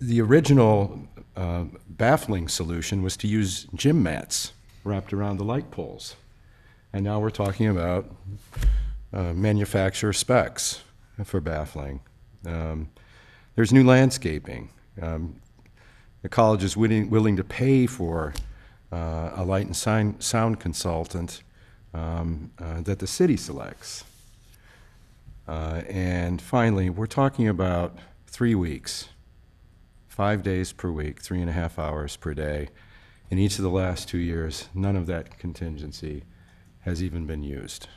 The original baffling solution was to use gym mats wrapped around the light poles. And now we're talking about manufacturer specs for baffling. There's new landscaping. The college is willing to pay for a light and sound consultant that the city selects. And finally, we're talking about 3 weeks, 5 days per week, 3.5 hours per day. In each of the last 2 years, none of that contingency has even been used.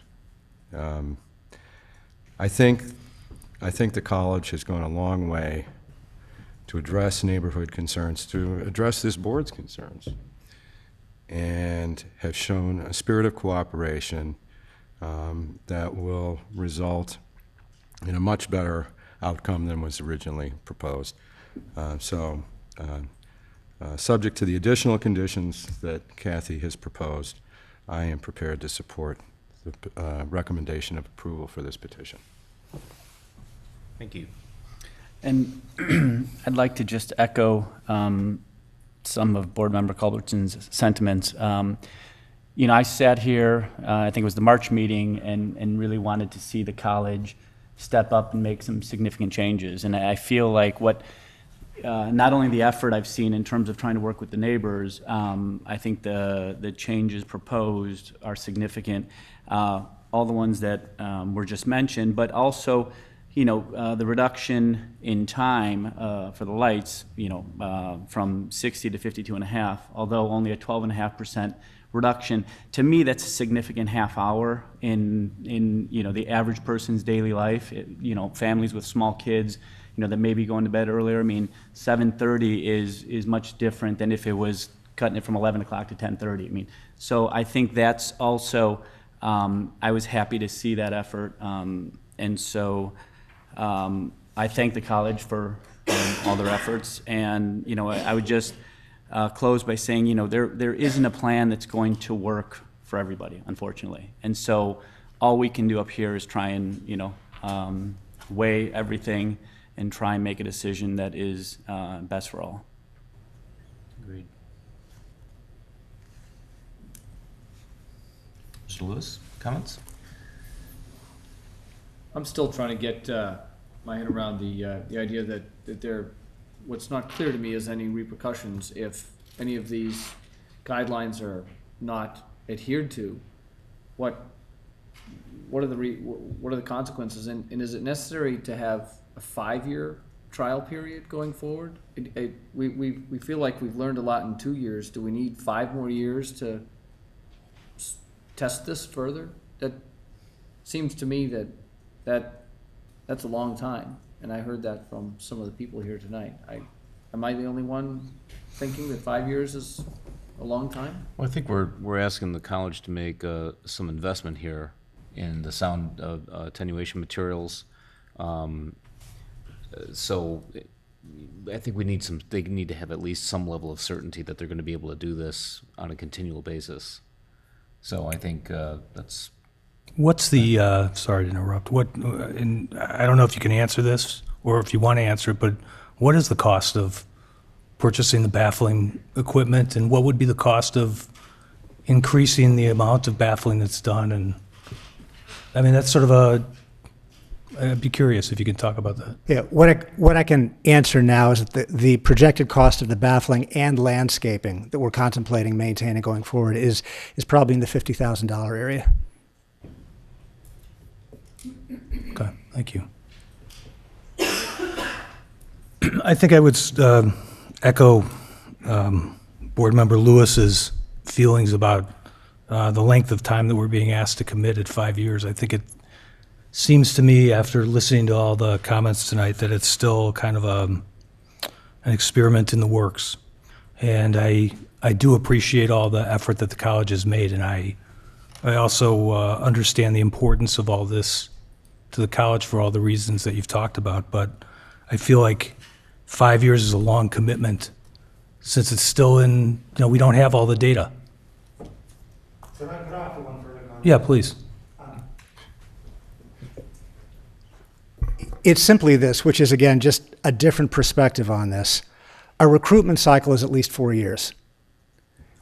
I think the college has gone a long way to address neighborhood concerns, to address this board's concerns, and have shown a spirit of cooperation that will result in a much better outcome than was originally proposed. Subject to the additional conditions that Kathy has proposed, I am prepared to support the recommendation of approval for this petition. Thank you. And I'd like to just echo some of Board Member Culbertson's sentiments. You know, I sat here, I think it was the March meeting, and really wanted to see the college step up and make some significant changes. And I feel like not only the effort I've seen in terms of trying to work with the neighbors, I think the changes proposed are significant. All the ones that were just mentioned, but also, you know, the reduction in time for the lights, you know, from 60 to 52.5, although only a 12.5% reduction. To me, that's a significant half hour in you know, the average person's daily life. You know, families with small kids, you know, that may be going to bed earlier. I mean, 7:30 is much different than if it was cutting it from 11 o'clock to 10:30. I mean, so I think that's also, I was happy to see that effort. And so I thank the college for all their efforts. And, you know, I would just close by saying, you know, there isn't a plan that's going to work for everybody, unfortunately. And so all we can do up here is try and, you know, weigh everything and try and make a decision that is best for all. Agreed. Mr. Lewis, comments? I'm still trying to get my head around the idea that there, what's not clear to me is any repercussions if any of these guidelines are not adhered to. What are the consequences, and is it necessary to have a 5-year trial period going forward? We feel like we've learned a lot in 2 years. Do we need 5 more years to test this further? That seems to me that's a long time, and I heard that from some of the people here tonight. Am I the only one thinking that 5 years is a long time? Well, I think we're asking the college to make some investment here in the sound attenuation materials. So I think they need to have at least some level of certainty that they're going to be able to do this on a continual basis. So I think that's. What's the, sorry to interrupt, and I don't know if you can answer this or if you want to answer it, but what is the cost of purchasing the baffling equipment, and what would be the cost of increasing the amount of baffling that's done? And I mean, that's sort of I'd be curious if you could talk about that. Yeah, what I can answer now is that the projected cost of the baffling and landscaping that we're contemplating maintaining going forward is probably in the $50,000 area. Okay, thank you. I think I would echo Board Member Lewis's feelings about the length of time that we're being asked to commit at 5 years. I think it seems to me, after listening to all the comments tonight, that it's still kind of an experiment in the works. And I do appreciate all the effort that the college has made, and I also understand the importance of all this to the college for all the reasons that you've talked about. But I feel like 5 years is a long commitment since it's still in, we don't have all the data. So I could offer one further comment. Yeah, please. It's simply this, which is, again, just a different perspective on this. A recruitment cycle is at least 4 years.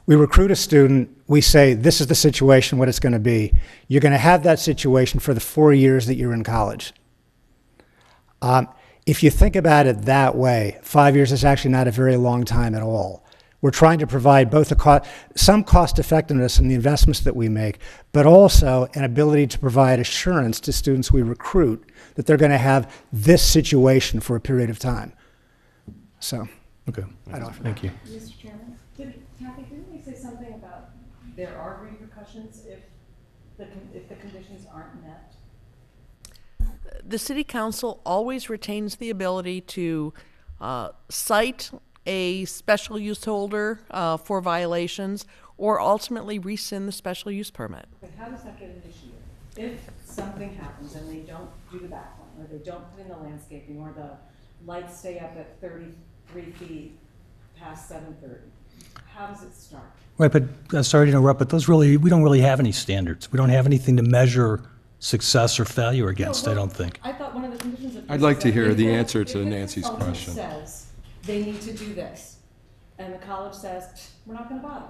We recruit a student, we say, this is the situation, what it's going to be. You're going to have that situation for the 4 years that you're in college. If you think about it that way, 5 years is actually not a very long time at all. We're trying to provide both some cost effectiveness in the investments that we make, but also an ability to provide assurance to students we recruit that they're going to have this situation for a period of time. So, okay, thank you. Mr. Chairman, Kathy, didn't we say something about there are repercussions if the conditions aren't met? The City Council always retains the ability to cite a special use holder for violations, or ultimately rescind the special use permit. But how does that get initiated? If something happens and they don't do the backline, or they don't put in the landscaping, or lights stay up at 33 feet past 7:30. How does it start? Right, but, sorry to interrupt, but we don't really have any standards. We don't have anything to measure success or failure against, I don't think. I thought one of the conditions of. I'd like to hear the if answer to if the Nancy's consultant question. says they need to do this, and the college says, we're not gonna bother,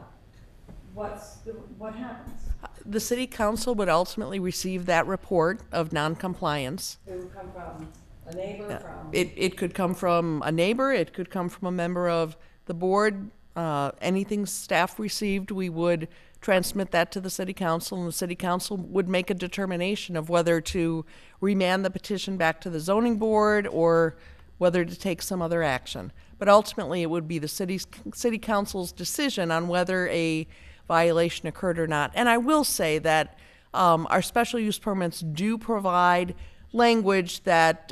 what happens? The city council would ultimately receive that report of noncompliance. It would come from a neighbor, from. It could come from a neighbor, it could come from a member of the board. Anything staff received, we would transmit that to the city council, and the city council would make a determination of whether to remand the petition back to the zoning board or whether to take some other action. But ultimately, it would be the city council's decision on whether a violation occurred or not. And I will say that our special use permits do provide language that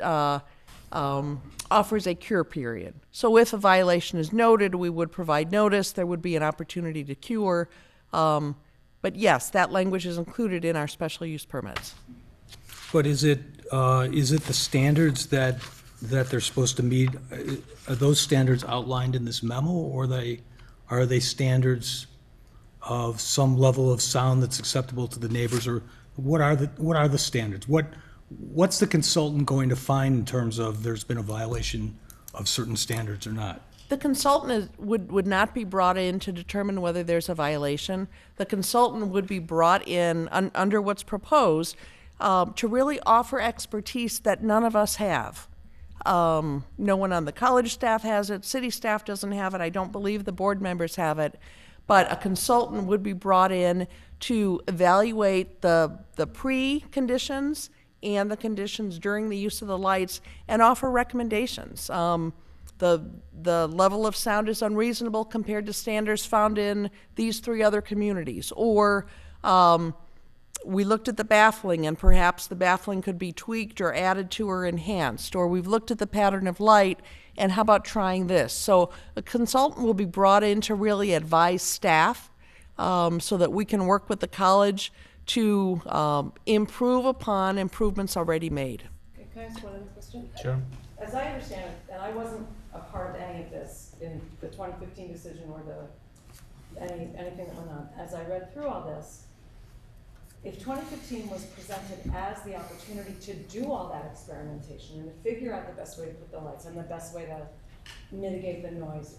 offers a cure period. So if a violation is noted, we would provide notice. There would be an opportunity to cure. But yes, that language is included in our special use permits. But is it the standards that they're supposed to meet? Are those standards outlined in this memo, or are they standards of some level of sound that's acceptable to the neighbors, or what are the standards? What's the consultant going to find in terms of there's been a violation of certain standards or not? The consultant would not be brought in to determine whether there's a violation. The consultant would be brought in under what's proposed to really offer expertise that none of us have. No one on the college staff has it. City staff doesn't have it. I don't believe the board members have it. But a consultant would be brought in to evaluate the pre-conditions and the conditions during the use of the lights and offer recommendations. The level of sound is unreasonable compared to standards found in these 3 other communities. Or we looked at the baffling, and perhaps the baffling could be tweaked or added to or enhanced. Or we've looked at the pattern of light, and how about trying this? So a consultant will be brought in to really advise staff so that we can work with the college to improve upon improvements already made. Okay, can I ask one other question? Sure. As I understand it, and I wasn't a part of any of this in the 2015 decision or anything that went on, as I read through all this, if 2015 was presented as the opportunity to do all that experimentation and to figure out the best way to put the lights and the best way to mitigate the noise,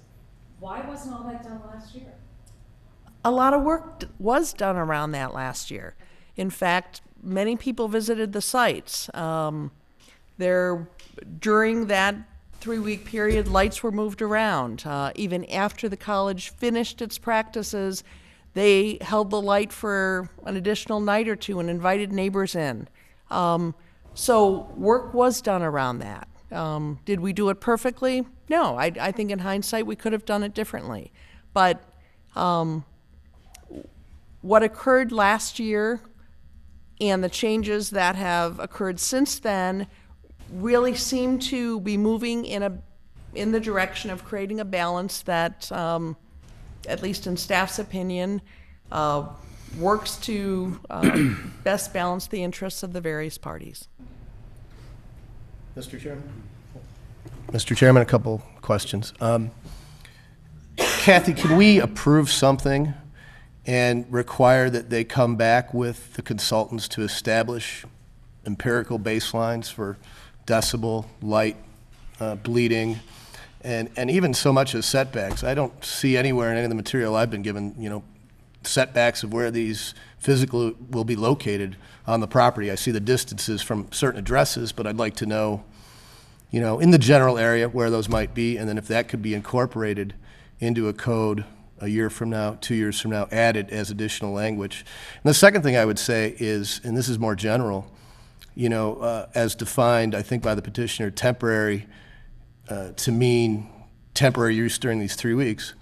why wasn't all that done last year? A lot of work was done around that last year. In fact, many people visited the sites. During that 3-week period, lights were moved around. Even after the college finished its practices, they held the light for an additional night or 2 and invited neighbors in. So work was done around that. Did we do it perfectly? No, I think in hindsight we could have done it differently. But what occurred last year and the changes that have occurred since then really seem to be moving in the direction of creating a balance that, at least in staff's opinion, works to best balance the interests of the various parties. Mr. Chairman? Mr. Chairman, a couple questions. Kathy, can we approve something and require that they come back with the consultants to establish empirical baselines for decibel, light, bleeding, and even so much as setbacks? I don't see anywhere in any of the material I've been given, setbacks of where these physically will be located on the property. I see the distances from certain addresses, but I'd like to know, in the general area where those might be, and then if that could be incorporated into a code a year from now, 2 years from now, added as additional language. And the second thing I would say is, and this is more general, as defined, I think, by the petitioner, temporary to mean temporary use during these 3 weeks.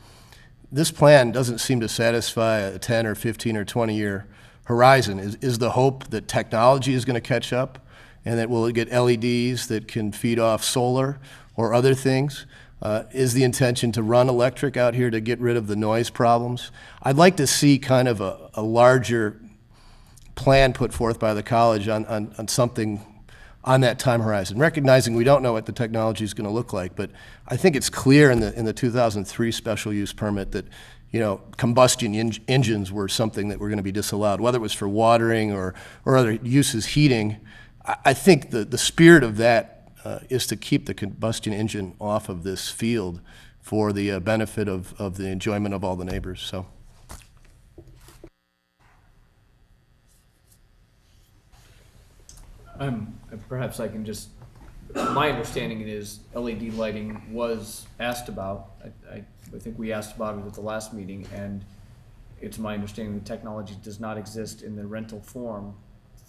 This plan doesn't seem to satisfy a 10 or 15 or 20-year horizon. Is the hope that technology is going to catch up and that we'll get LEDs that can feed off solar or other things? Is the intention to run electric out here to get rid of the noise problems? I'd like to see kind of a larger plan put forth by the college on something on that time horizon, recognizing we don't know what the technology is going to look like. But I think it's clear in the 2003 special use permit that, you know, combustion engines were something that were going to be disallowed, whether it was for watering or other uses, heating. I think the spirit of that is to keep the combustion engine off of this field for the benefit of the enjoyment of all the neighbors. So. Perhaps I can just, my understanding is LED lighting was asked about. I think we asked about it at the last meeting, and it's my understanding the technology does not exist in the rental form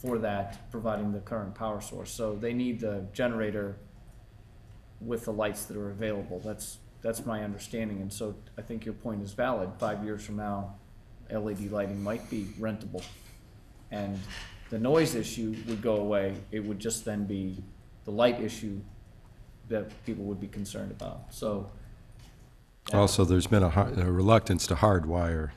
for that, providing the current power source. So they need the generator with the lights that are available. That's my understanding, and so I think your point is valid. 5 years from now, LED lighting might be rentable, and the noise issue would go away. It would just then be the light issue that people would be concerned about. So Also, there's been a reluctance to hardwire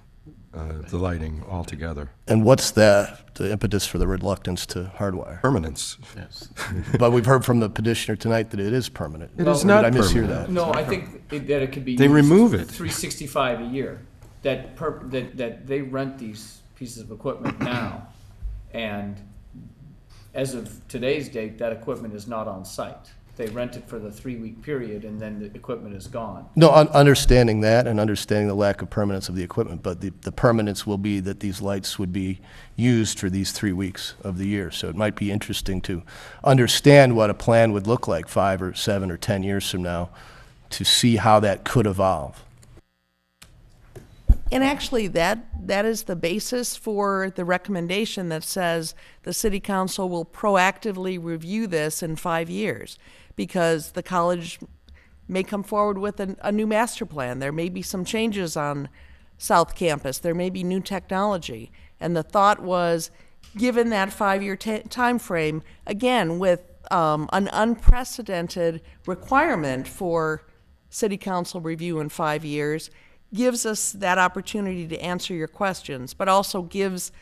the lighting altogether. And what's the impetus for the reluctance to hardwire? Permanence. Yes. But we've heard from the petitioner tonight that it is permanent. It is not Did I mishear permanent. that? No, I think that it could be. They used remove it. 365 a year. That they rent these pieces of equipment now, and as of today's date, that equipment is not on site. They rent it for the 3-week period, and then the equipment is gone. No, understanding that and understanding the lack of permanence of the equipment, but the permanence will be that these lights would be used for these 3 weeks of the year. So it might be interesting to understand what a plan would look like 5 or 7 or 10 years from now to see how that could evolve. And actually, that is the basis for the recommendation that says the city council will proactively review this in 5 years, because the college may come forward with a new master plan. There may be some changes on South Campus. There may be new technology. And the thought was, given that 5-year time frame, again, with an unprecedented requirement for city council review in 5 years, gives us that opportunity to answer your questions, but also gives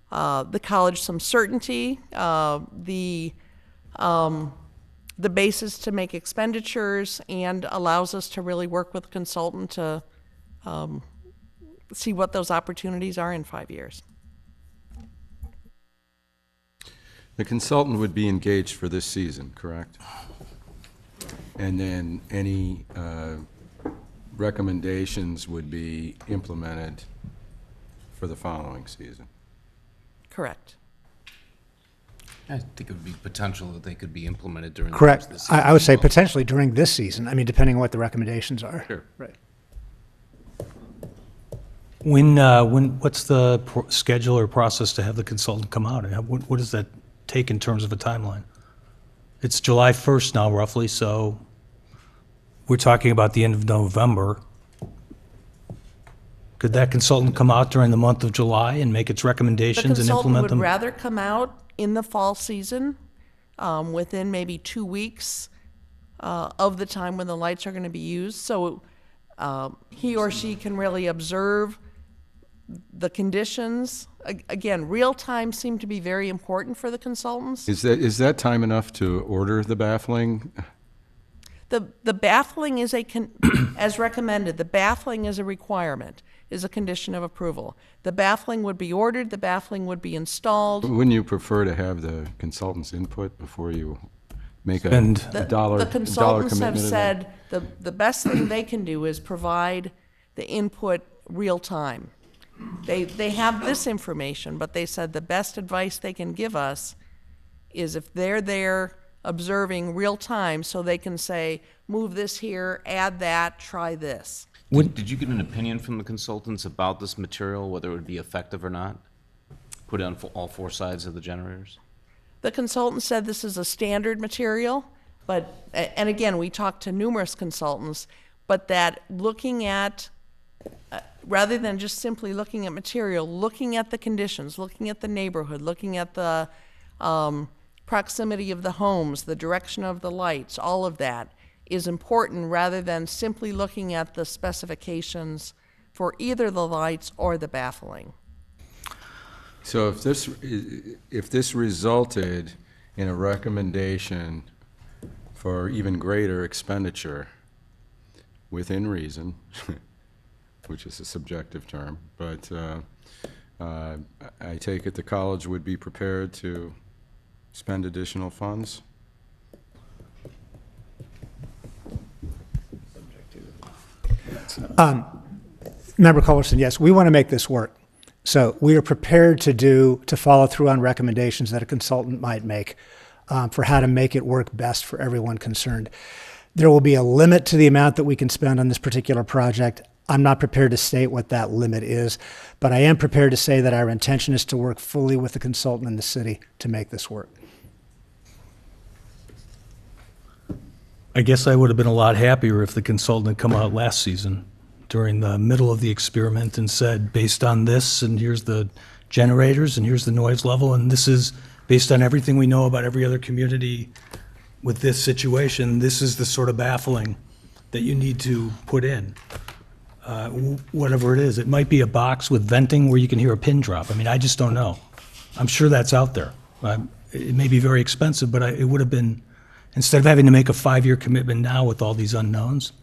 the college some certainty, the basis to make expenditures, and allows us to really work with a consultant to see what those opportunities are in 5 years. The consultant would be engaged for this season, correct? And then any recommendations would be implemented for the following season. Correct. I think it would be potential that they could be implemented during Correct. the season. I would say potentially during this season. I mean, depending on what the recommendations are. Sure. Right. What's the schedule or process to have the consultant come out? And what does that take in terms of a timeline? It's July 1st now, roughly, so we're talking about the end of November. Could that consultant come out during the month of July and make its recommendations and implement them? The consultant would rather come out in the fall season, within maybe 2 weeks of the time when the lights are going to be used. So he or she can really observe the conditions. Again, real time seemed to be very important for the consultants. Is that time enough to order the baffling? The baffling is as recommended, the baffling is a requirement, is a condition of approval. The baffling would be ordered, the baffling would be installed. Wouldn't you prefer to have the consultant's input before you make a dollar The consultants have commitment? said the best thing they can do is provide the input real time. They have this information, but they said the best advice they can give us is if they're there observing real time, so they can say, move this here, add that, try this. Did you get an opinion from the consultants about this material, whether it would be effective or not? Put it on all 4 sides of the generators? The consultant said this is a standard material, but, and again, we talked to numerous consultants, but that looking at, rather than just simply looking at material, looking at the conditions, looking at the neighborhood, looking at the proximity of the homes, the direction of the lights, all of that is important, rather than simply looking at the specifications for either the lights or the baffling. So if this resulted in a recommendation for even greater expenditure within reason, which is a subjective term, but I take it the college would be prepared to spend additional funds? Member Culberson, yes, we want to make this work. So we are prepared to follow through on recommendations that a consultant might make for how to make it work best for everyone concerned. There will be a limit to the amount that we can spend on this particular project. I'm not prepared to state what that limit is, but I am prepared to say that our intention is to work fully with the consultant in the city to make this work. I guess I would have been a lot happier if the consultant had come out last season during the middle of the experiment and said, based on this, and here's the generators, and here's the noise level, and this is based on everything we know about every other community with this situation, this is the sort of baffling that you need to put in. Whatever it is. It might be a box with venting where you can hear a pin drop. I mean, I just don't know. I'm sure that's out there. It may be very expensive, but it would have been, instead of having to make a 5-year commitment now with all these unknowns,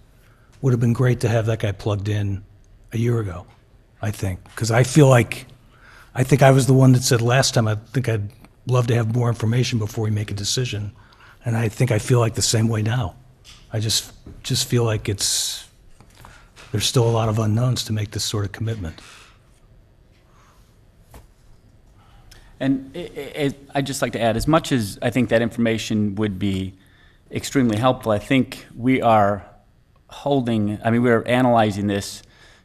would have been great to have that guy plugged in a year ago, I think. Because I think I was the one that said last time, I think I'd love to have more information before we make a decision. And I think I feel like the same way now. I just feel like there's still a lot of unknowns to make this sort of commitment. And I'd just like to add, as much as I think that information would be extremely helpful, I think we are we're analyzing this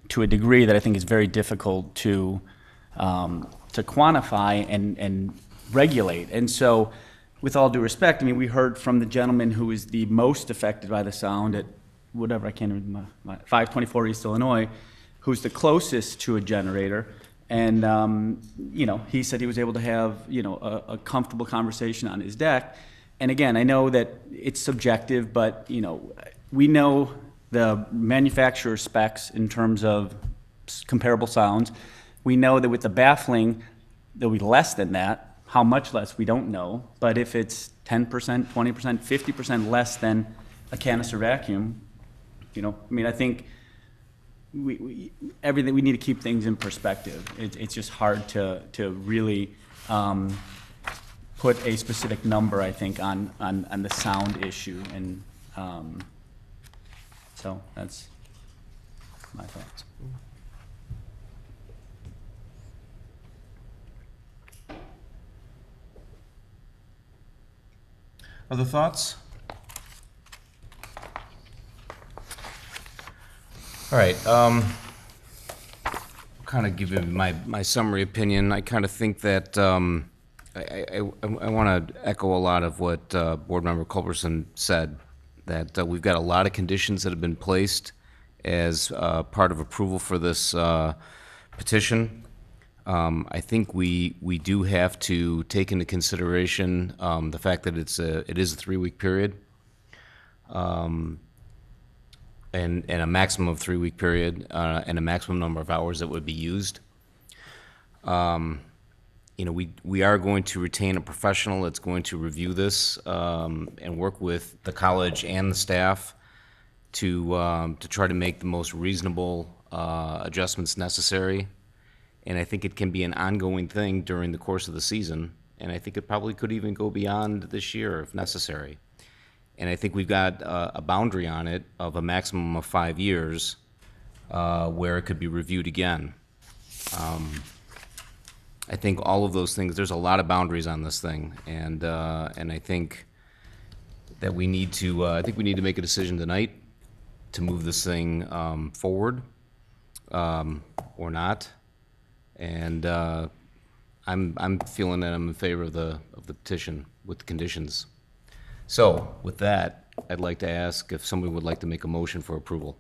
to a degree that I think is very difficult to quantify and regulate. And so, with all due respect, I mean, we heard from the gentleman who is the most affected by the sound at whatever, I can't remember, 524 East Illinois, who's the closest to a generator. And, he said he was able to have, a comfortable conversation on his deck. And again, I know that it's subjective, but, we know the manufacturer specs in terms of comparable sounds. We know that with the baffling, there'll be less than that. How much less, we don't know. But if it's 10%, 20%, 50% less than a canister vacuum, I think we need to keep things in perspective. It's just hard to really put a specific number, I think, on the sound issue. And so that's my thoughts. Other thoughts? All right, kind of give you my summary opinion. I kind of think that I want to echo a lot of what Board Member Culberson said, that we've got a lot of conditions that have been placed as part of approval for this petition. I think we do have to take into consideration the fact that it is a 3-week period. And a maximum of 3-week period, and a maximum number of hours that would be used. We are going to retain a professional that's going to review this and work with the college and the staff to try to make the most reasonable adjustments necessary. And I think it can be an ongoing thing during the course of the season, and I think it probably could even go beyond this year if necessary. And I think we've got a boundary on it of a maximum of 5 years where it could be reviewed again. I think all of those things, there's a lot of boundaries on this thing. And I think that we need to make a decision tonight to move this thing forward or not. And I'm feeling that I'm in favor of the petition with the conditions. So, with that, I'd like to ask if somebody would like to make a motion for approval.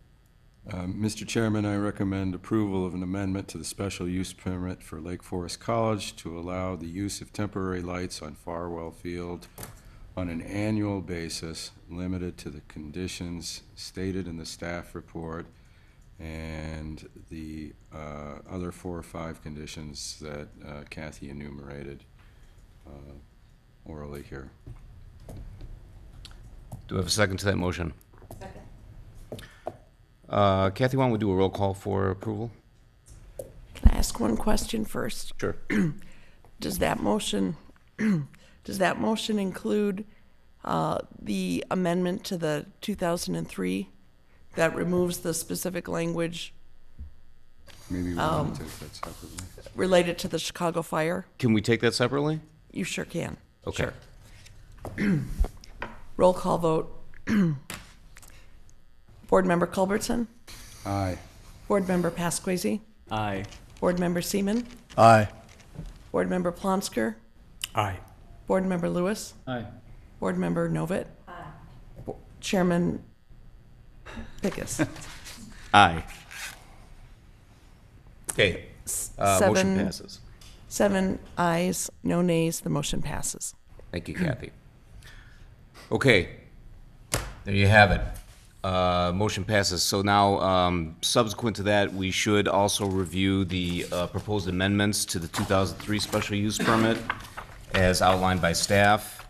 Mr. Chairman, I recommend approval of an amendment to the special use permit for Lake Forest College to allow the use of temporary lights on Farwell Field on an annual basis, limited to the conditions stated in the staff report and the other 4 or 5 conditions that Kathy enumerated. orally here. Do I have a second to that motion? Second. Kathy, why don't we do a roll call for approval? Can I ask one question first? Sure. Does that motion include the amendment to the 2003 that removes the specific language Maybe we want to take that separately. related to the Chicago fire? Can we take that separately? You sure can. Okay. Sure. Roll call vote. Board Member Culbertson? Aye. Board Member Pasquesi? Aye. Board Member Seaman? Aye. Board Member Plonsker? Aye. Board Member Lewis? Aye. Board Member Novit? Chairman Pickus? Aye. Okay. Motion passes. 7 ayes, no nays, the motion passes. Thank you, Kathy. Okay, there you have it. Motion passes. So now, subsequent to that, we should also review the proposed amendments to the 2003 special use permit as outlined by staff.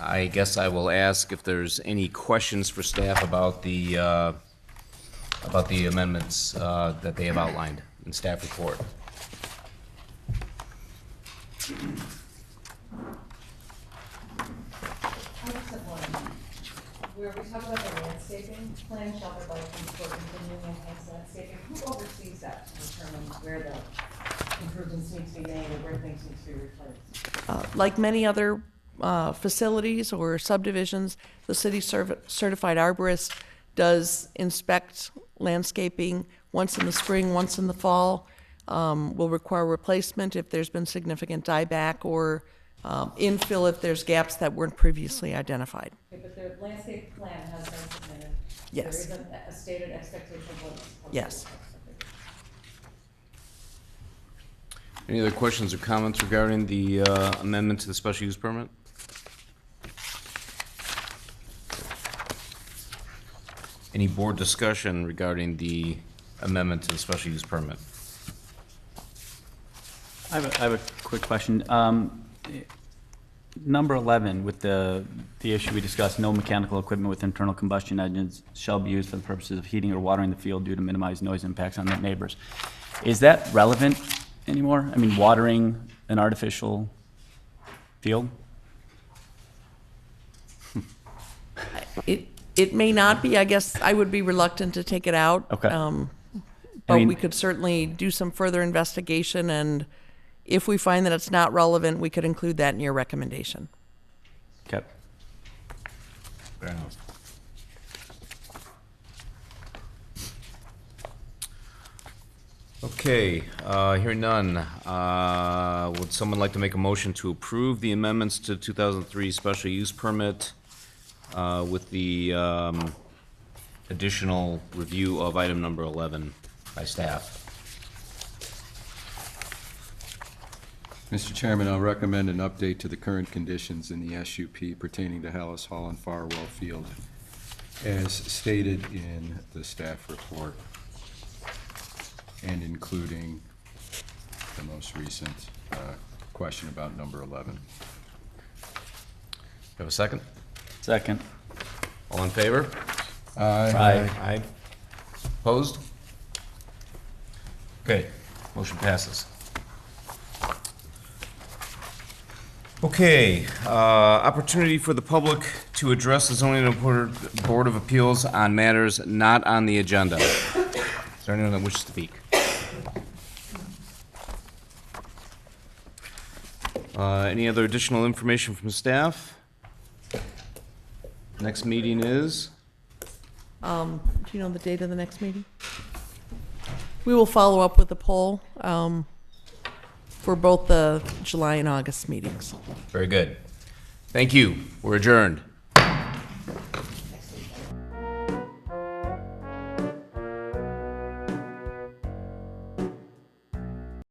I guess I will ask if there's any questions for staff about the amendments that they have outlined in staff report. Where we talk about the landscaping, plan shall provide for continuing enhanced landscaping, who oversees that to determine where the improvements need to be made or where things need to be replaced? Like many other facilities or subdivisions, the city certified arborist does inspect landscaping once in the spring, once in the fall. Will require replacement if there's been significant dieback or infill if there's gaps that weren't previously identified. Okay, but the landscape plan has been submitted. Yes. There isn't a stated expectation of what's supposed to be. Yes. Any other questions or comments regarding the amendment to the special use permit? Any board discussion regarding the amendment to the special use permit? I have a quick question. Number 11, with the issue we discussed, no mechanical equipment with internal combustion engines shall be used for the purposes of heating or watering the field due to minimize noise impacts on the neighbors. Is that relevant anymore? I mean, watering an artificial field? It may not be. I guess I would be reluctant to take it out. Okay. But mean- we could certainly do some further investigation, and if we find that it's not relevant, we could include that in your recommendation. Okay. Fair enough. Okay, hearing none. Would someone like to make a motion to approve the amendments to 2003 special use permit with the additional review of item number 11 by staff? Mr. Chairman, I'll recommend an update to the current conditions in the SUP pertaining to Hallis Hall and Farwell Field, as stated in the staff report, and including the most recent question about number 11. Have a second? Second. All in favor? Aye. Aye. Opposed? Okay, motion passes. Okay, opportunity for the public to address the zoning board of appeals on matters not on the agenda. Is there anyone that wishes to speak? Any other additional information from staff? Next meeting is? Do you know the date of the next meeting? We will follow up with a poll for both the July and August meetings. Very good. Thank you. We're adjourned.